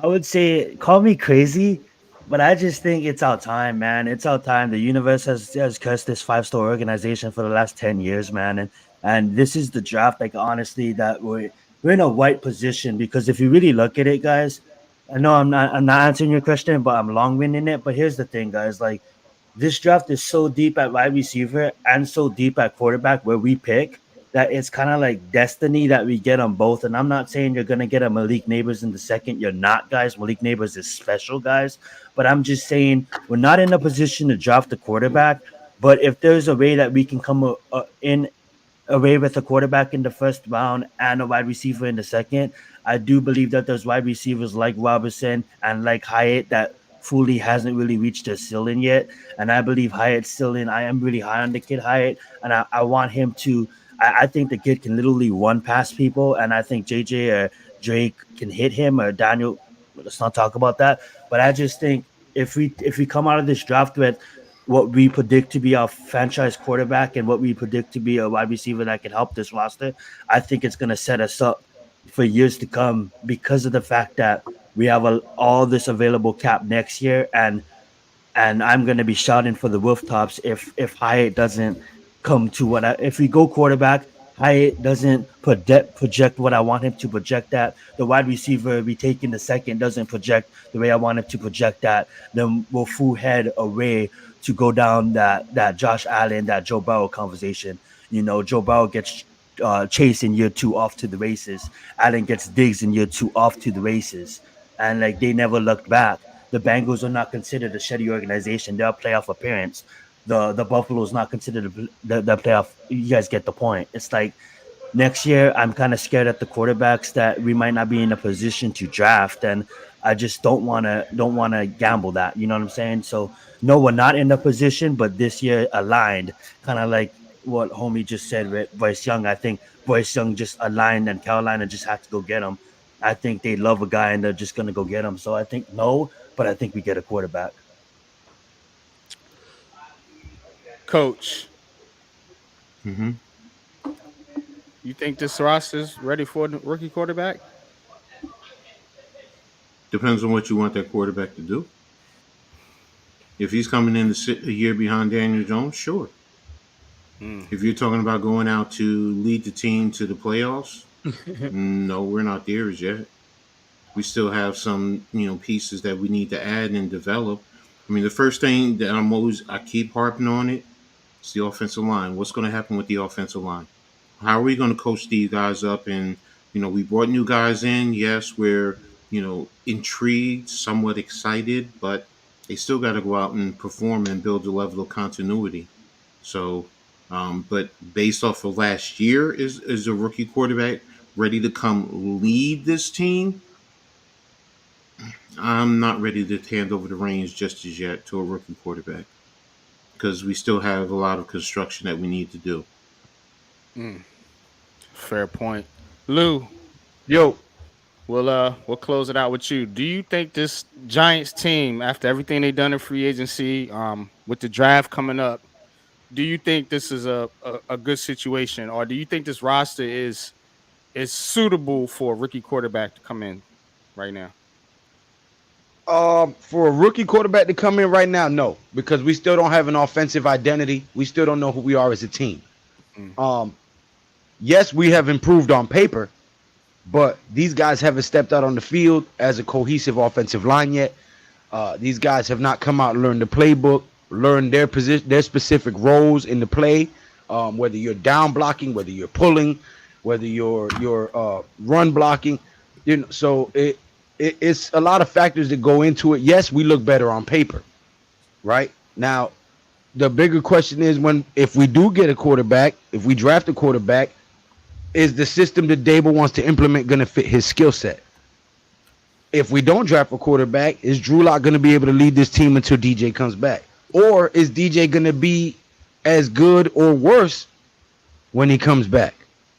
would say call me crazy, but I just think it's our time, man. It's our time. The universe has cursed this 5-star organization for the last 10 years, man. And this is the draft, like honestly, that we're in a white position because if you really look at it, guys, I know I'm not answering your question, but I'm long winding it. But here's the thing, guys, like this draft is so deep at wide receiver and so deep at quarterback where we pick that it's kind of like destiny that we get on both. And I'm not saying you're going to get a Malik Neighbors in the second. You're not, guys. Malik Neighbors is special, guys. But I'm just saying we're not in a position to draft the quarterback. But if there's a way that we can come in away with a quarterback in the first round and a wide receiver in the second, I do believe that there's wide receivers like Robertson and like Hyatt that fully hasn't really reached their ceiling yet. And I believe Hyatt's still in. I am really high on the kid Hyatt, and I want him to. I think the kid can literally run past people, and I think JJ or Drake can hit him or Daniel. Let's not talk about that. But I just think if we come out of this draft with what we predict to be our franchise quarterback and what we predict to be a wide receiver that can help this roster, I think it's going to set us up for years to come because of the fact that we have all this available cap next year, and I'm going to be shouting for the rooftops if Hyatt doesn't come to if we go quarterback, Hyatt doesn't project what I want him to project at. The wide receiver we take in the second doesn't project the way I want him to project at. Then we'll full head away to go down that Josh Allen, that Joe Burrow conversation. Joe Burrow gets Chase in year 2 off to the races. Allen gets Diggs in year 2 off to the races. And like they never looked back. The Bengals are not considered a shitty organization. They're a playoff appearance. The Buffalo is not considered the playoff. You guys get the point. It's like next year, I'm kind of scared at the quarterbacks that we might not be in a position to draft, and I just don't want to gamble that. You know what I'm saying? So no, we're not in the position, but this year aligned, kind of like what homie just said with Bryce Young. I think Bryce Young just aligned, and Carolina just had to go get him. I think they love a guy and they're just gonna go get him. So I think no, but I think we get a quarterback. Coach, Mm-hmm. you think this roster's ready for a rookie quarterback? Depends on what you want that quarterback to do. If he's coming in to sit a year behind Daniel Jones, sure. If you're talking about going out to lead the team to the playoffs, no, we're not there as yet. We still have some, pieces that we need to add and develop. I mean, the first thing that I keep harping on it, it's the offensive line. What's going to happen with the offensive line? How are we going to coach these guys up? And, we brought new guys in. Yes, we're, intrigued, somewhat excited, but they still got to go out and perform and build a level of continuity. So, but based off of last year, is a rookie quarterback ready to come lead this team? I'm not ready to hand over the reins just as yet to a rookie quarterback because we still have a lot of construction that we need to do. Fair point. Lou, yo, we'll close it out with you. Do you think this Giants team, after everything they've done in free agency, with the draft coming up, do you think this is a good situation, or do you think this roster is suitable for a rookie quarterback to come in right now? For a rookie quarterback to come in right now, no, because we still don't have an offensive identity. We still don't know who we are as a team. Yes, we have improved on paper, but these guys haven't stepped out on the field as a cohesive offensive line yet. These guys have not come out and learned the playbook, learned their position, their specific roles in the play. Whether you're down blocking, whether you're pulling, whether you're run blocking, so it's a lot of factors that go into it. Yes, we look better on paper, right? Now, the bigger question is if we do get a quarterback, if we draft a quarterback, is the system that Dable wants to implement going to fit his skill set? If we don't draft a quarterback, is Drew Lock going to be able to lead this team until DJ comes back? Or is DJ going to be as good or worse when he comes back?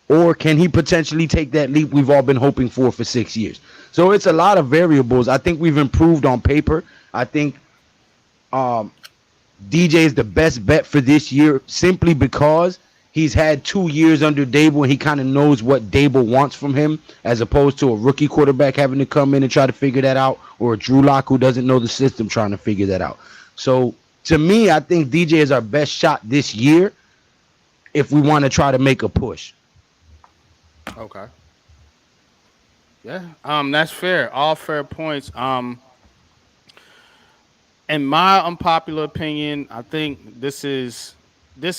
Or can he potentially take that leap we've all been hoping for 6 years? So it's a lot of variables. I think we've improved on paper. I think DJ is the best bet for this year simply because he's had 2 years under Dable and he kind of knows what Dable wants from him, as opposed to a rookie quarterback having to come in and try to figure that out, or a Drew Lock who doesn't know the system trying to figure that out. So to me, I think DJ is our best shot this year if we want to try to make a push. Okay. Yeah, that's fair. All fair points. In my unpopular opinion, I think this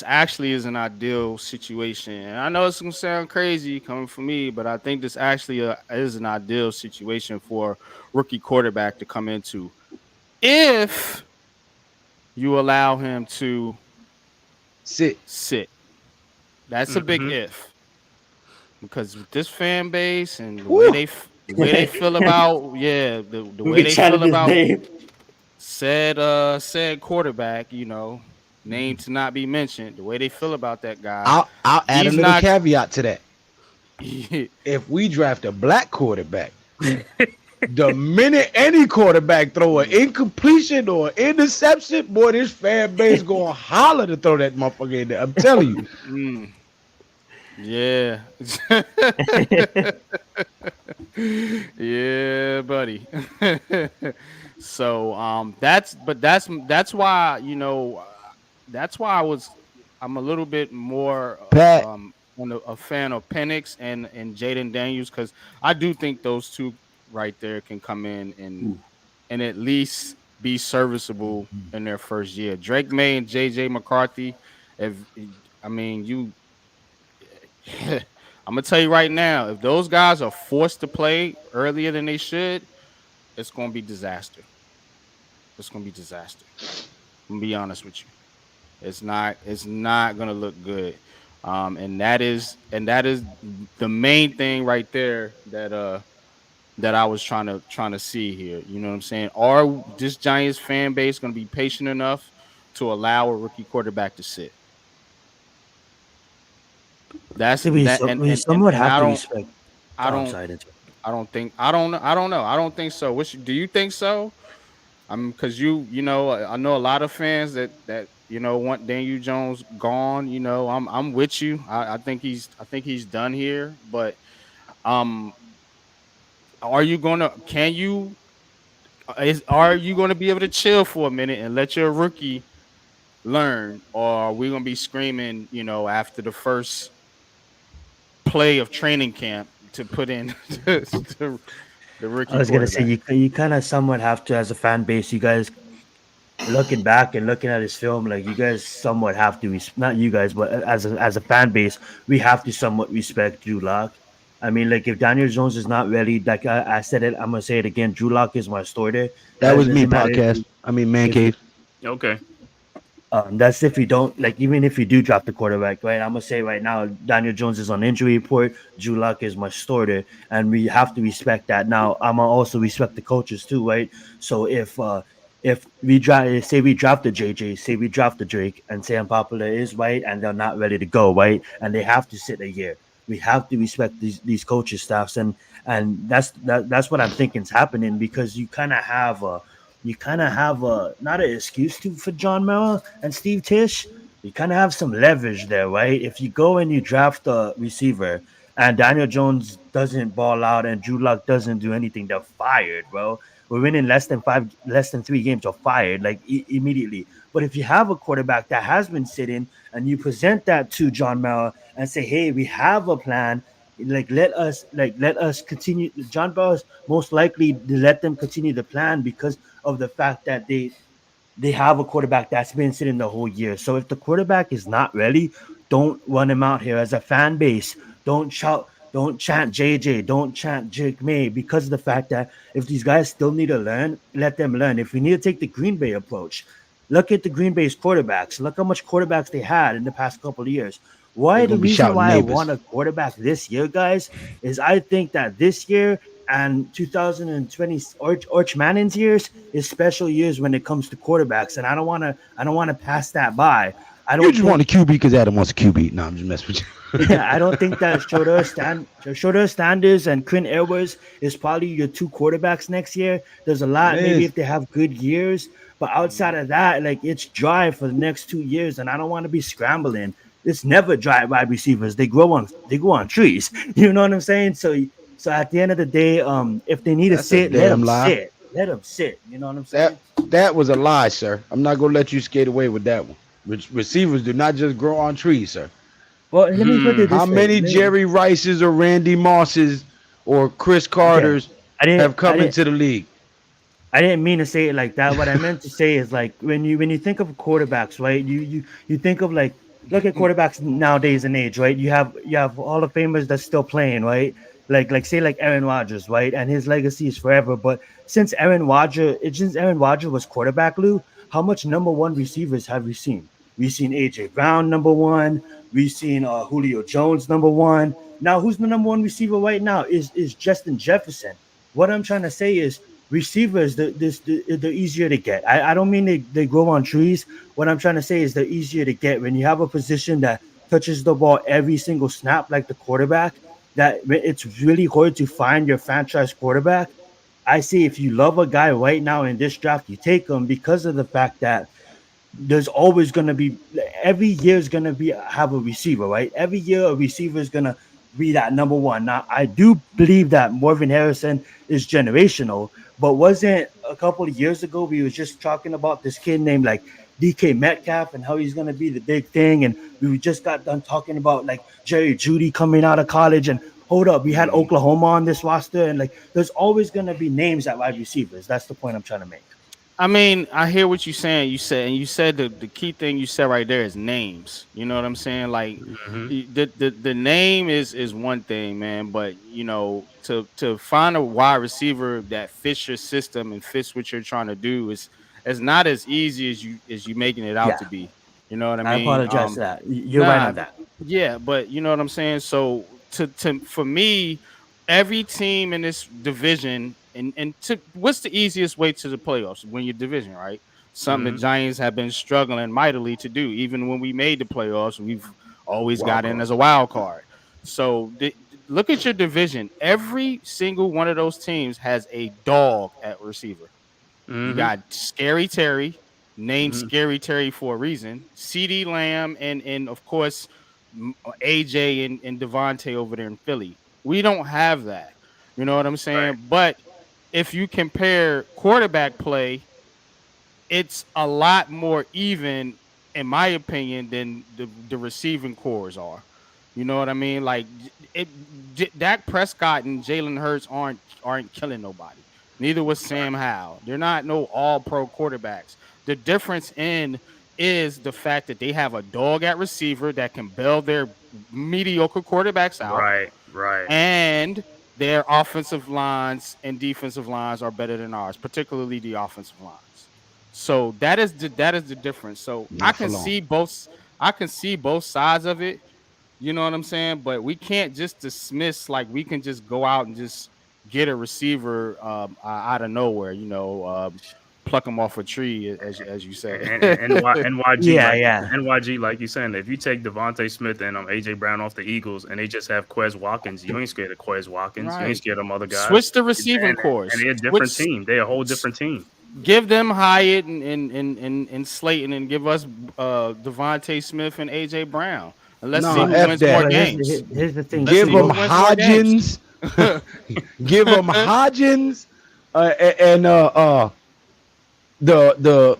actually is an ideal situation. And I know it's gonna sound crazy coming from me, but I think this actually is an ideal situation for a rookie quarterback to come into, if you allow him to sit. That's a big if. Because with this fan base and the way they feel about the way they feel about said quarterback, name to not be mentioned, the way they feel about that guy. I'll add a little caveat to that. If we draft a black quarterback, The minute any quarterback throw an incompletion or interception, boy, this fan base gonna holler to throw that motherfucker in there. I'm telling you. Yeah. Yeah, buddy. So that's why, you know, that's why I'm a little bit more Pat. a fan of Penix and Jaden Daniels, because I do think those two right there can come in and at least be serviceable in their first year. Drake May and JJ McCarthy, I'm gonna tell you right now, if those guys are forced to play earlier than they should, it's gonna be disaster. It's gonna be disaster. I'm gonna be honest with you. It's not gonna look good. And that is the main thing right there that I was trying to see here. You know what I'm saying? Are this Giants fan base gonna be patient enough to allow a rookie quarterback to sit? That's we that, somewhat have to don't respect. I don't think so. Do you think so? Because you know, I know a lot of fans that you know want Daniel Jones gone. You know, I'm with you. I think he's done here. But are you gonna be able to chill for a minute and let your rookie learn, or are we gonna be screaming, you know, after the first play of training camp to put in the rookie? I was gonna say you kind of somewhat have to, as a fan base, you guys looking back and looking at his film, like you guys somewhat have to not you guys, but as a fan base, we have to somewhat respect Drew Lock. I mean, like if Daniel Jones is not ready, like I said it, I'm gonna say it again. Drew Lock is my starter. That was me podcast. Man cave. Okay. That's if you don't, like, even if you do drop the quarterback, right? I'm gonna say right now, Daniel Jones is on injury report. Drew Lock is my starter, and we have to respect that. Now, I'm gonna also respect the coaches too, right? So if we draft the JJ, say we draft the Drake, and say Unpopular is right, and they're not ready to go, right, and they have to sit a year. We have to respect these coaching staffs, and that's what I'm thinking is happening, because you kind of have a not an excuse for John Mara and Steve Tisch. You kind of have some leverage there, right? If you go and you draft a receiver and Daniel Jones doesn't ball out and Drew Lock doesn't do anything, they're fired, bro. We're winning less than 3 games, you're fired, like immediately. But if you have a quarterback that has been sitting and you present that to John Mara and say, hey, we have a plan, let us continue. John Mara's most likely to let them continue the plan because of the fact that they have a quarterback that's been sitting the whole year. So if the quarterback is not ready, don't run him out here. As a fan base, don't chant JJ, don't chant Drake May, because of the fact that if these guys still need to learn, let them learn. If we need to take the Green Bay approach, look at the Green Bay's quarterbacks. Look how much quarterbacks they had in the past couple of years. The reason why I want a quarterback this year, guys, is I think that this year and 2020 Arch Manning's years is special years when it comes to quarterbacks, and I don't want to pass that by. You just want a QB because Adam wants a QB. No, I'm just messing with you. Yeah, I don't think that Shorter Standers and Quinn Edwards is probably your two quarterbacks next year. There's a lot, maybe if they have good years, but outside of that, like, it's dry for the next 2 years, and I don't want to be scrambling. It's never dry wide receivers. They grow on trees. You know what I'm saying? So at the end of the day, if they need to sit, let them sit. Let them sit. You know what I'm saying? That was a lie, sir. I'm not gonna let you skate away with that one. Receivers do not just grow on trees, sir. Well, let me put it this way. How many Jerry Rices or Randy Mosses or Chris Carters have come into the league? I didn't mean to say it like that. What I meant to say is, like, when you think of quarterbacks, right? You think of, like, look at quarterbacks nowadays and age, right? You have Hall of Famers that's still playing, right? Like Aaron Rodgers, right? And his legacy is forever. But since Aaron Rodgers was quarterback, Lou, how much number one receivers have we seen? We've seen AJ Brown number one. We've seen Julio Jones number one. Now, who's the number one receiver right now? Is Justin Jefferson. What I'm trying to say is, receivers, they're easier to get. I don't mean they grow on trees. What I'm trying to say is they're easier to get. When you have a position that touches the ball every single snap, like the quarterback, that it's really hard to find your franchise quarterback. I say if you love a guy right now in this draft, you take him because of the fact that there's always going to be every year is going to be have a receiver, right? Every year a receiver is going to be that number one. Now I do believe that Marvin Harrison is generational, but wasn't a couple of years ago we was just talking about this kid named like DK Metcalf and how he's going to be the big thing, and we just got done talking about like Jerry Jeudy coming out of college, and hold up, we had Oklahoma on this roster, and like there's always going to be names at wide receivers. That's the point I'm trying to make. I mean, I hear what you're saying. You said the key thing you said right there is names. You know what I'm saying? Like the name is one thing, man. But you know, to find a wide receiver that fits your system and fits what you're trying to do is not as easy as you making it out to be. You know what I mean? I apologize for that. You're right on that. Yeah, but you know what I'm saying. So for me, every team in this division. And what's the easiest way to the playoffs? Win your division, right? Something the Giants have been struggling mightily to do. Even when we made the playoffs, we've always got in as a wild card. So look at your division. Every single one of those teams has a dog at receiver. You got Scary Terry, named Scary Terry for a reason. CeeDee Lamb and of course AJ and Devontae over there in Philly. We don't have that. You know what I'm saying? Right. But if you compare quarterback play, it's a lot more even, in my opinion, than the receiving cores are. You know what I mean? Like Dak Prescott and Jalen Hurts aren't killing nobody. Neither was Sam Howell. They're not no all-pro quarterbacks. The difference is the fact that they have a dog at receiver that can bail their mediocre quarterbacks out. Right. And their offensive lines and defensive lines are better than ours, particularly the offensive lines. So that is the difference. So I can see both sides of it. You know what I'm saying? But we can't just dismiss like we can just go out and just get a receiver out of nowhere. You know, pluck them off a tree, as you say. NYG, NYG, like you saying, if you take Devontae Smith and AJ Brown off the Eagles, and they just have Quez Watkins, you ain't scared of Quez Watkins. Right. You ain't scared of them other guys. Switch the receiving course, and they're a different team. They're a whole different team. Give them Hyatt and Slayton, and give us Devontae Smith and AJ Brown. And let's see who wins more games. Here's the thing: give them Hodgins, give them Hodgins, and the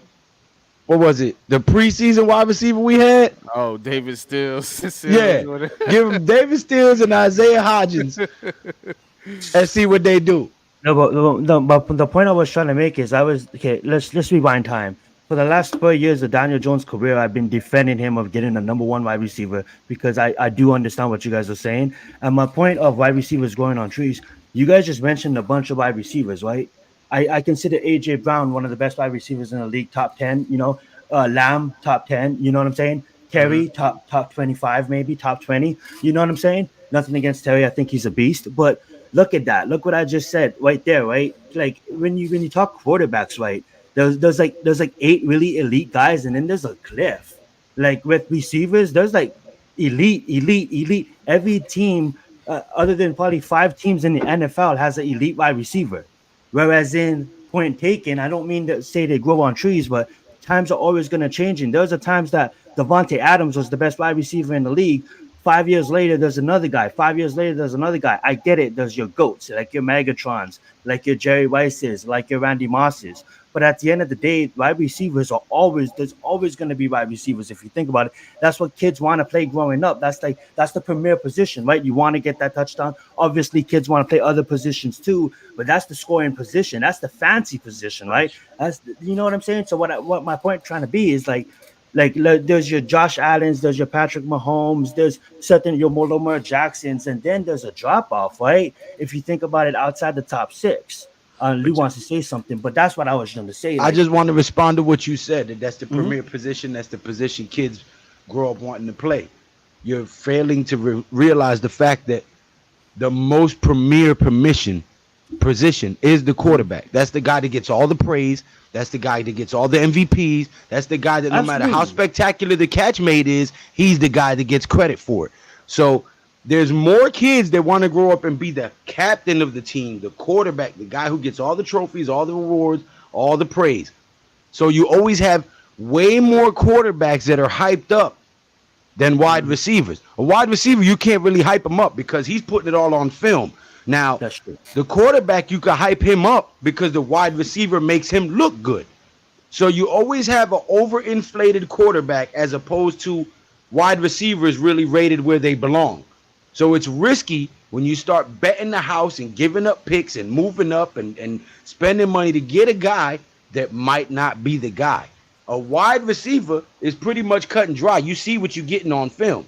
what was it? The preseason wide receiver we had? Oh, David Stills. Yeah, give them David Stills and Isaiah Hodgins, and see what they do. No, but the point I was trying to make is let's rewind time. For the last 4 years of Daniel Jones' career, I've been defending him of getting a number one wide receiver because I do understand what you guys are saying. And my point of wide receivers growing on trees, you guys just mentioned a bunch of wide receivers, right? I consider AJ Brown one of the best wide receivers in the league, top 10, you know, Lamb, top 10, you know what I'm saying? Terry, top 25, maybe top 20, you know what I'm saying? Nothing against Terry. I think he's a beast, but look at that. Look what I just said right there, right? Like when you talk quarterbacks, right? There's like 8 really elite guys, and then there's a cliff. Like with receivers, there's like elite. Every team, other than probably 5 teams in the NFL, has an elite wide receiver. Whereas in point taken, I don't mean to say they grow on trees, but times are always going to change. And there's times that Devontae Adams was the best wide receiver in the league. 5 years later, there's another guy. 5 years later, there's another guy. I get it. There's your GOATs, like your Megatrons, like your Jerry Rices, like your Randy Mosses. But at the end of the day, wide receivers there's always going to be wide receivers. If you think about it, that's what kids want to play growing up. That's the premier position, right? You want to get that touchdown. Obviously, kids want to play other positions too, but that's the scoring position. That's the fancy position, right? You know what I'm saying? So what my point trying to be is like there's your Josh Allens, there's your Patrick Mahomes, there's your Lamar Jacksons, and then there's a drop off, right? If you think about it, outside the top 6. Lou wants to say something, but that's what I was going to say. I just want to respond to what you said. That's the premier position. That's the position kids grow up wanting to play. You're failing to realize the fact that the most premier position is the quarterback. That's the guy that gets all the praise. That's the guy that gets all the MVPs. That's the guy that no matter how spectacular the catch made is, he's the guy that gets credit for it. So There's more kids that want to grow up and be the captain of the team, the quarterback, the guy who gets all the trophies, all the rewards, all the praise. So you always have way more quarterbacks that are hyped up than wide receivers. A wide receiver, you can't really hype him up because he's putting it all on film. Now, That's true. the quarterback, you can hype him up because the wide receiver makes him look good. So you always have an overinflated quarterback as opposed to wide receivers really rated where they belong. So it's risky when you start betting the house and giving up picks and moving up and spending money to get a guy that might not be the guy. A wide receiver is pretty much cut and dry. You see what you're getting on film.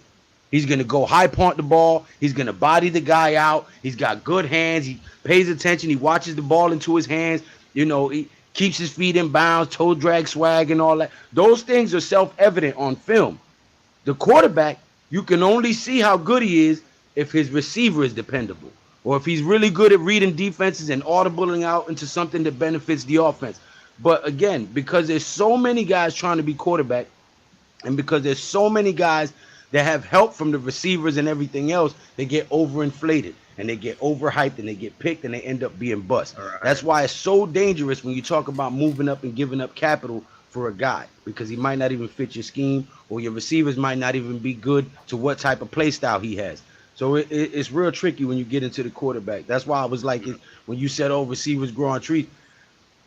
He's going to go high punt the ball. He's going to body the guy out. He's got good hands. He pays attention. He watches the ball into his hands. You know, he keeps his feet in bounds, toe drag swag and all that. Those things are self-evident on film. The quarterback, you can only see how good he is if his receiver is dependable or if he's really good at reading defenses and audibling out into something that benefits the offense. But again, because there's so many guys trying to be quarterback and because there's so many guys that have help from the receivers and everything else, they get overinflated and they get overhyped and they get picked and they end up being bust. Right. That's why it's so dangerous when you talk about moving up and giving up capital for a guy because he might not even fit your scheme or your receivers might not even be good to what type of play style he has. So it's real tricky when you get into the quarterback. That's why I was like, when you said, "Oh, receivers grow on trees,"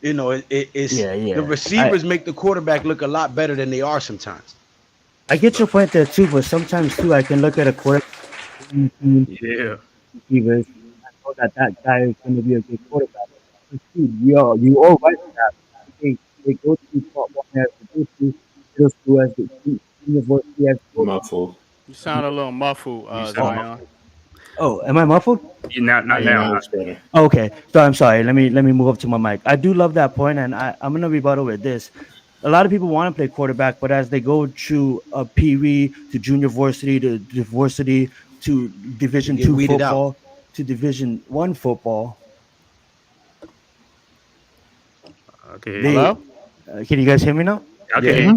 you know, it's the receivers make the quarterback look a lot better than they are sometimes. I get your point there too, but sometimes too, I can look at a quarterback. Yeah. Receivers, I know that guy is going to be a good quarterback. You all right with that. They go to top one as they go to middle school as the university as muffled. You sound a little muffled, Zion. Oh, am I muffled? You're not now. Okay, so I'm sorry. Let me move up to my mic. I do love that point, and I'm gonna rebuttal with this. A lot of people want to play quarterback, but as they go through a Pee-wee to junior varsity to varsity to Division II football to Division I football. Okay. Hello? Can you guys hear me now? Okay.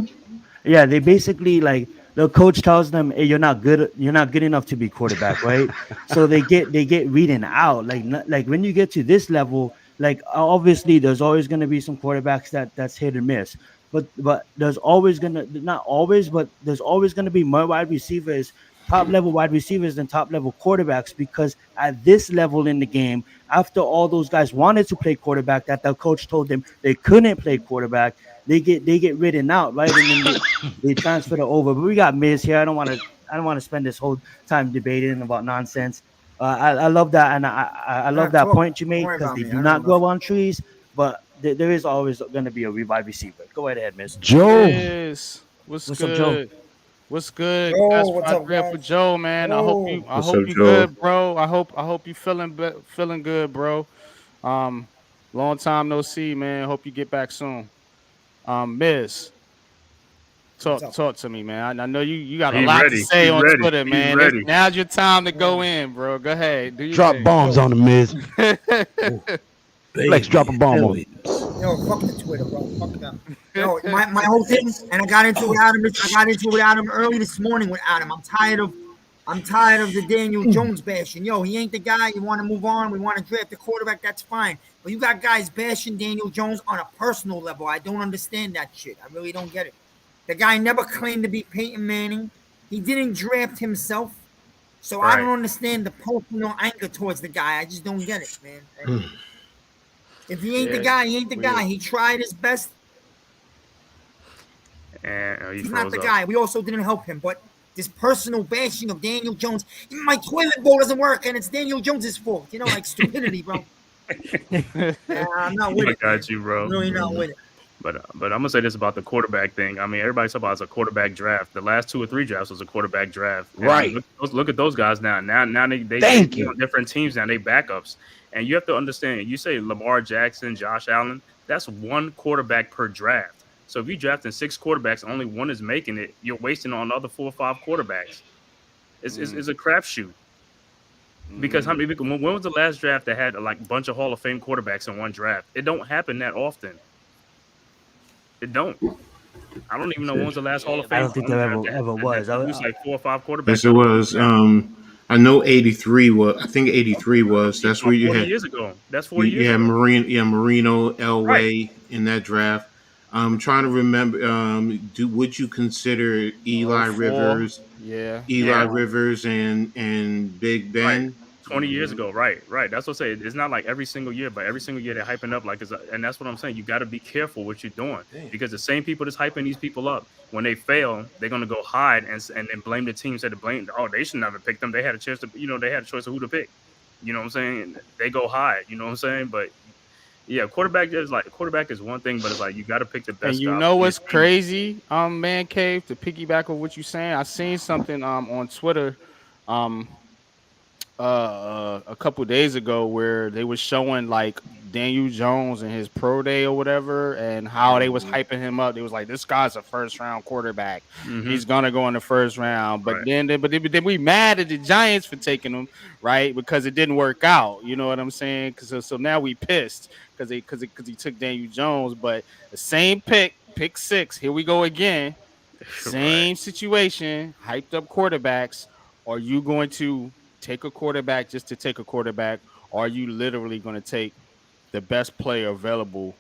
Yeah, they basically like the coach tells them, "Hey, you're not good enough to be quarterback, right?" So they get reading out. Like when you get to this level, like obviously there's always going to be some quarterbacks that's hit or miss. But there's always gonna there's always gonna be more wide receivers, top level wide receivers than top level quarterbacks, because at this level in the game, after all those guys wanted to play quarterback, that the coach told them they couldn't play quarterback, they get ridden out, right? And then they transfer it over. But we got Miz here. I don't want to spend this whole time debating about nonsense. I love that, and I love that point you made, because they do not grow on trees, but there is always going to be a wide receiver. Go ahead, Miss Joe. Yes. What's good? Up, Joe? What's good? Joe, That's what's up, guys? for Joe, man. I hope you good, bro. I hope you feeling good, bro. Long time no see, man. Hope you get back soon. Miss, talk to me, man. I know you got a lot to say on Twitter, man. Now's your time to go in, bro. Go ahead. Drop bombs on the Miz. Flex, drop a bomb on it. Yo, fuck the Twitter, bro. Fuck them. Yo, my whole thing, and I got into it with Adam early this morning with Adam. I'm tired of the Daniel Jones bashing. Yo, he ain't the guy. You want to move on. We want to draft the quarterback. That's fine. But you got guys bashing Daniel Jones on a personal level. I don't understand that shit. I really don't get it. The guy never claimed to be Peyton Manning. He didn't draft himself. So right. I don't understand the personal anger towards the guy. I just don't get it, man. If he ain't the guy, he ain't the guy. He tried his best. And he's not the guy. We also didn't help him. But this personal bashing of Daniel Jones, my toilet bowl doesn't work, and it's Daniel Jones's fault. You know, like stupidity, bro. I'm not with it. I got you, bro. I'm really not with it. But I'm gonna say this about the quarterback thing. I mean, everybody's talking about it's a quarterback draft. The last 2 or 3 drafts was a quarterback draft. Right. Look at those guys now. Now they on different teams now. They backups. And you have to understand, you say Lamar Jackson, Josh Allen, that's 1 quarterback per draft. So if you draft in 6 quarterbacks, only 1 is making it, you're wasting on another 4 or 5 quarterbacks. It's a crapshoot. Because when was the last draft that had like a bunch of Hall of Fame quarterbacks in one draft? It don't happen that often. It don't. I don't even know when was the last Hall of Fame. I don't think there ever was. It was like 4 or 5 quarterbacks. Yes, it was. I know 83 was. I think 83 was. That's where you 40 had. years ago. That's 40 years You had ago. Marino, Right. Elway in that draft. I'm trying to remember. Would you consider Eli 04. Rivers? Yeah. Eli Rivers and Big Right. Ben. 20 years ago, right. That's what I say. It's not like every single year, but every single year they're hyping up like and that's what I'm saying. You got to be careful what you're doing because the same people that's hyping these people up, when they fail, they're gonna go hide and then blame the team. Say they should never pick them. They had a chance to, they had a choice of who to pick. You know what I'm saying? They go hide. You know what I'm saying? But yeah, quarterback is one thing, but it's like you got to pick the best. And you know what's crazy, Man Cave, to piggyback on what you're saying? I seen something on Twitter a couple days ago where they was showing like Daniel Jones and his pro day or whatever, and how they was hyping him up. They was like, "This guy's a first round quarterback. He's gonna go in the first round." But then we mad at the Giants for taking him, right? Because it didn't work out. You know what I'm saying? So now we pissed because he took Daniel Jones. But the same pick 6. Here we go again. Same situation. Hyped up quarterbacks. Are you going to take a quarterback just to take a quarterback, or are you literally going to take the best player available?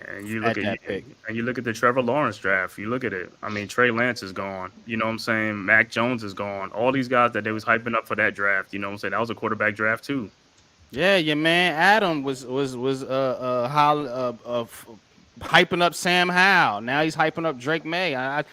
And you look at the Trevor Lawrence draft. You look at it. I mean, Trey Lance is gone. You know what I'm saying? Mac Jones is gone. All these guys that they was hyping up for that draft. You know what I'm saying? That was a quarterback draft too. Yeah, your man Adam was hyping up Sam Howell. Now he's hyping up Drake May. I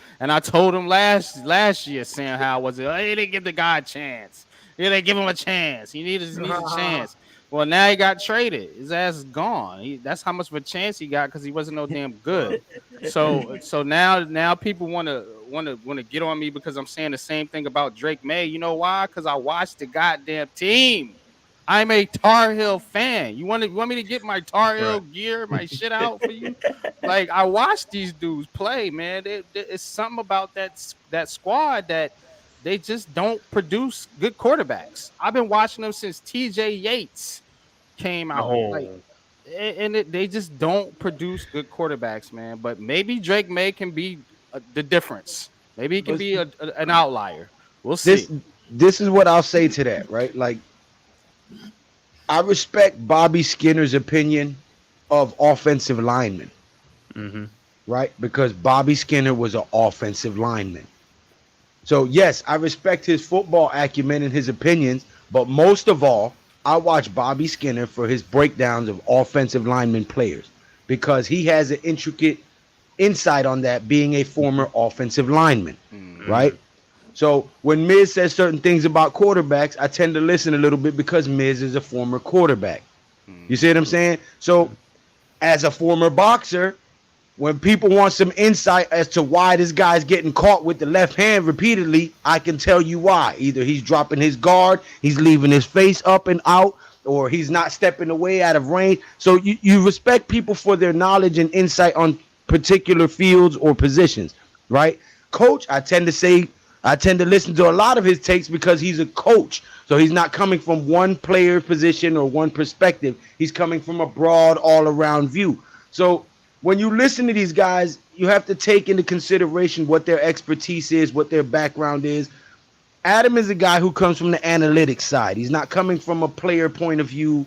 told him last year Sam Howell was he didn't give the guy a chance. He didn't give him a chance. He needs a chance. Well, now he got traded. His ass is gone. That's how much of a chance he got because he wasn't no damn good. So now people want to get on me because I'm saying the same thing about Drake May. You know why? Because I watched the goddamn team. I'm a Tar Heel fan. You want me to get my Tar Heel gear, my shit out for you? Like, I watched these dudes play, man. It's something about that squad that they just don't produce good quarterbacks. I've been watching them since T.J. Yates came out. They just don't produce good quarterbacks, man. But maybe Drake May can be the difference. Maybe he can be an outlier. We'll see. This is what I'll say to that, right? Like, I respect Bobby Skinner's opinion of offensive linemen, right? Because Bobby Skinner was an offensive lineman. So, yes, I respect his football acumen and his opinions, but most of all, I watch Bobby Skinner for his breakdowns of offensive lineman players because he has an intricate insight on that being a former offensive lineman, right? So when Miz says certain things about quarterbacks, I tend to listen a little bit because Miz is a former quarterback. You see what I'm saying? So as a former boxer, when people want some insight as to why this guy's getting caught with the left hand repeatedly, I can tell you why. Either he's dropping his guard, he's leaving his face up and out, or he's not stepping away out of range. So you respect people for their knowledge and insight on particular fields or positions, right? Coach, I tend to listen to a lot of his takes because he's a coach. So he's not coming from one player position or one perspective. He's coming from a broad all-around view. So when you listen to these guys, you have to take into consideration what their expertise is, what their background is. Adam is a guy who comes from the analytics side. He's not coming from a player point of view.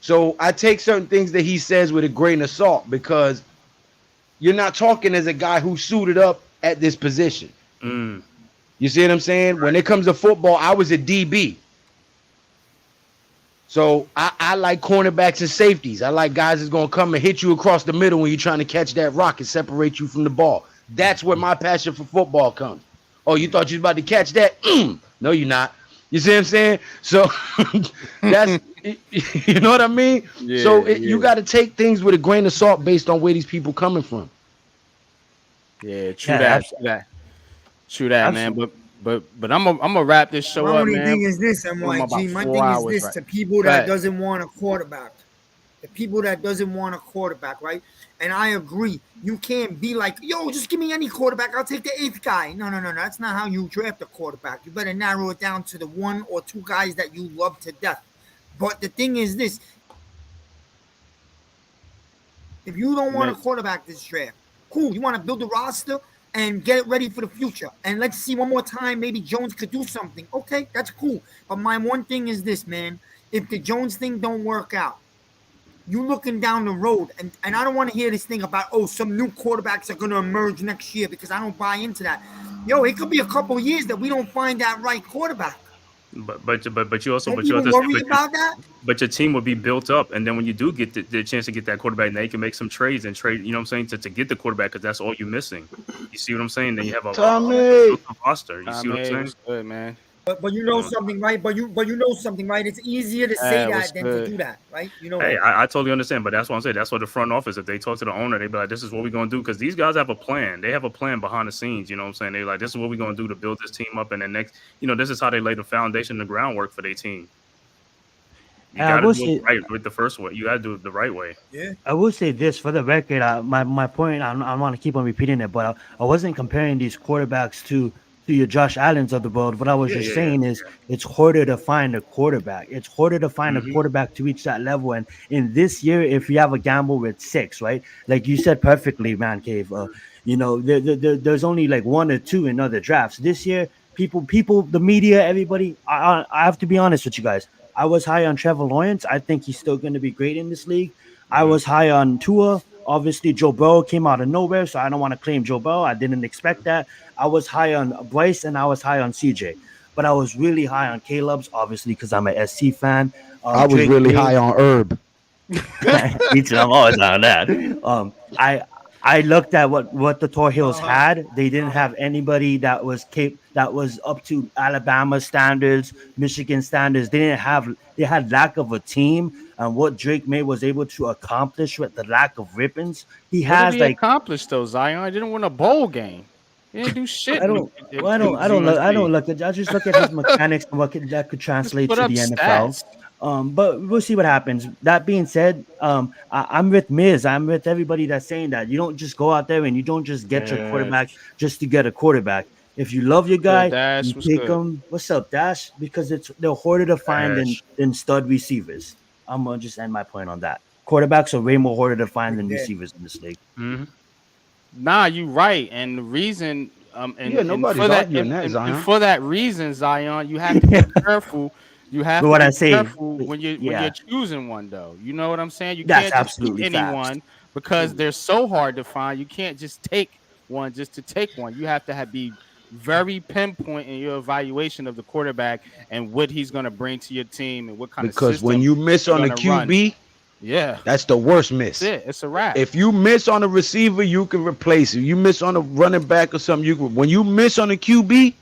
So I take certain things that he says with a grain of salt because you're not talking as a guy who suited up at this position. You see what I'm saying? When it comes to football, I was a DB. So I like cornerbacks and safeties. I like guys that's going to come and hit you across the middle when you're trying to catch that rock and separate you from the ball. That's where my passion for football comes. Oh, you thought you was about to catch that? No, you're not. You see what I'm saying? So that's, you know what I mean? Yeah, so you got to take things with a grain of salt based on where these people coming from. Yeah, true that, man. But I'm gonna wrap this show up, man. My thing is this, MYG. My thing is this: to people that doesn't want a quarterback, the people that doesn't want a quarterback, right? And I agree. You can't be like, yo, just give me any quarterback. I'll take the 8th guy. No. That's not how you draft a quarterback. You better narrow it down to the 1 or 2 guys that you love to death. But the thing is this: if you don't want a quarterback this draft, cool. You want to build a roster? and get it ready for the future. And let's see one more time. Maybe Jones could do something. Okay, that's cool. But my one thing is this, man. If the Jones thing don't work out, you looking down the road, and I don't want to hear this thing about, oh, some new quarterbacks are going to emerge next year, because I don't buy into that. Yo, it could be a couple years that we don't find that right quarterback. But you also don't you worry about that? But your team will be built up, and then when you do get the chance to get that quarterback, now you can make some trades and trade. You know what I'm saying, to get the quarterback, because that's all you're missing. You see what I'm saying? Then you have a roster. You see what I'm saying? Good, man. But you know something, right? But you know something, right? It's easier to say that than to do that, right? You know. Hey, I totally understand, but that's what I'm saying. That's what the front office, if they talk to the owner, they be like, "This is what we're gonna do," because these guys have a plan. They have a plan behind the scenes. You know what I'm saying? They're like, "This is what we're gonna do to build this team up," and then next, this is how they lay the foundation, the groundwork for their team. You gotta do it right with the first way. You gotta do it the right way. Yeah. I will say this for the record. My point. I want to keep on repeating it, but I wasn't comparing these quarterbacks to your Josh Allens of the world. What I was just saying is it's harder to find a quarterback. It's harder to find a quarterback to reach that level. And in this year, if you have a gamble with 6, right? Like you said perfectly, Man Cave, there's only like 1 or 2 in other drafts. This year, people, the media, everybody, I have to be honest with you guys. I was high on Trevor Lawrence. I think he's still going to be great in this league. I was high on Tua. Obviously, Joe Burrow came out of nowhere, so I don't want to claim Joe Burrow. I didn't expect that. I was high on Bryce, and I was high on CJ. But I was really high on Caleb's, obviously, because I'm a SC fan. I was really high on Herb. Me too. I'm always on that. I looked at what the Tar Heels had. They didn't have anybody that was up to Alabama standards, Michigan standards. They had lack of a team. And what Drake May was able to accomplish with the lack of ribbons, he accomplished though. Zion didn't win a bowl game. He didn't do shit. I don't look at. I just look at his mechanics and what that could translate to the NFL. But we'll see what happens. That being said, I'm with Miz. I'm with everybody that's saying that you don't just go out there and you don't just get your quarterback just to get a quarterback. If you love your guy, you take him. What's up, Dash? Because they're harder to find than stud receivers. I'm gonna just end my point on that. Quarterbacks are way more harder to find than receivers in this league. Mm-hmm. Nah, you right. And the reason, nobody's arguing that, Zion. And for that reason, Zion, you have to be careful. You have to be careful when you're choosing one, though. You know what I'm saying? You can't just pick anyone because they're so hard to find. You can't just take one just to take one. You have to be very pinpoint in your evaluation of the quarterback and what he's going to bring to your team and what kind of system. Because when you miss on a QB, that's the worst miss. That's it. It's a wrap. If you miss on a receiver, you can replace it. You miss on a running back or something, when you miss on a QB.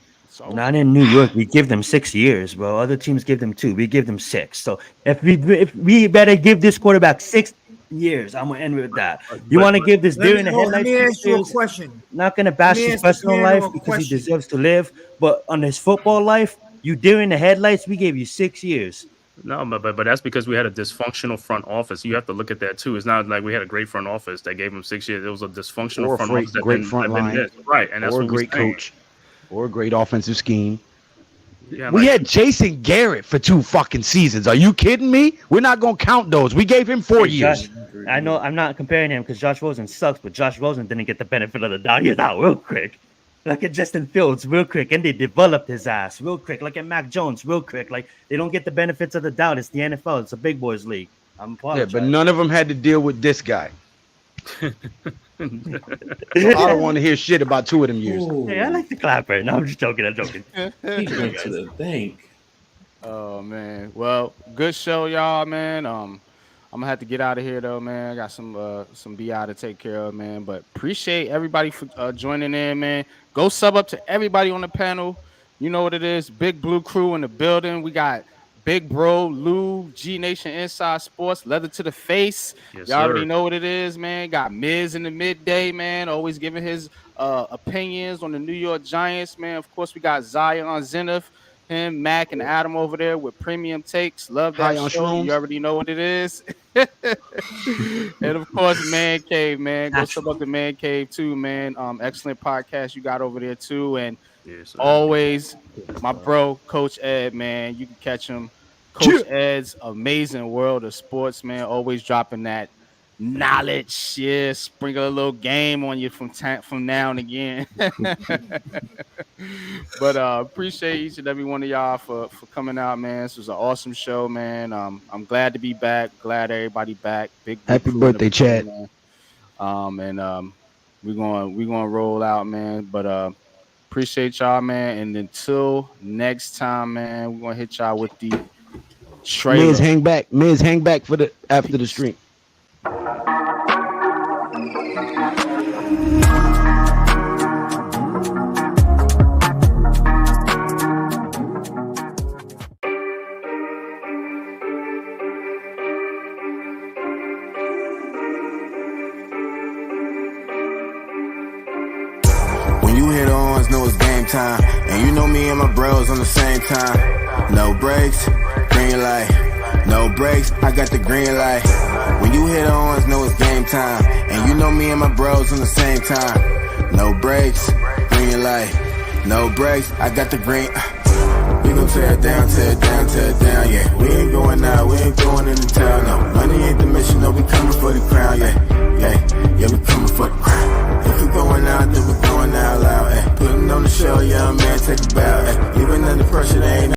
Not in New York. We give them 6 years, bro. Other teams give them 2. We give them 6. So if we better give this quarterback 6 years, I'm gonna end with that. You want to give this deer in the headlights? Let me ask you a question. Not gonna bash his personal life because he deserves to live, but on his football life, you deer in the headlights. We gave you 6 years. No, but that's because we had a dysfunctional front office. You have to look at that too. It's not like we had a great front office that gave him 6 years. It was a dysfunctional front office. Great front line, right? And that's or what a great coach, or a great offensive scheme. Yeah, we had Jason Garrett for 2 fucking seasons. Are you kidding me? We're not gonna count those. We gave him 4 years. I know I'm not comparing him because Josh Rosen sucks, but Josh Rosen didn't get the benefit of the doubt. He's out real quick. Look at Justin Fields real quick, and they developed his ass real quick. Look at Mac Jones real quick. Like they don't get the benefits of the doubt. It's the NFL. It's a big boys league. I'm apologizing. Yeah, but none of them had to deal with this guy. So I don't want to hear shit about 2 of them years. Hey, I like the clapper. No, I'm just joking. He went to the bank. Oh man. Well, good show, y'all, man. I'm gonna have to get out of here though, man. I got some BI to take care of, man. But appreciate everybody for joining in, man. Go sub up to everybody on the panel. You know what it is. Big Blue Crew in the building. We got Big Bro, Lou, G Nation Inside Sports, Leather to the Face. Yes, y'all already know what it is, man. Got Miz in the midday, man. Always giving his opinions on the New York Giants, man. Of course, we got Zion Zenith, him, Mac, and Adam over there with Premium Takes. Love that show. Shrooms. You already know what it is. And of course, Man Cave, man. Go sub up the Man Cave too, man. Excellent podcast you got over there too. And always my bro, Coach Ed, man. You can catch him. Coach Ed's Amazing World of Sports, man. Always dropping that knowledge. Yeah, sprinkle a little game on you from now and again. But appreciate each and every one of y'all for coming out, man. This was an awesome show, man. I'm glad to be back. Glad everybody back. Big happy birthday, Chad. Man. We're gonna roll out, man. But appreciate y'all, man. And until next time, man, we're gonna hit y'all with the trailer. Miz, hang back for the after the stream. Time. And you know me and my bros on the same time. No breaks, green light. No breaks, I got the green light. When you hit on, know it's game time. And you know me and my bros on the same time. No breaks, green light. No breaks, I got the green. We gon' tear it down, tear it down, tear it down, yeah. We ain't going out, we ain't going into town, no. Money ain't the mission, no, we coming for the crown, yeah, we coming for the crown. If we going out, then we going out loud, eh. Putting on the show, young man, take a bow, eh. Even under pressure, they ain't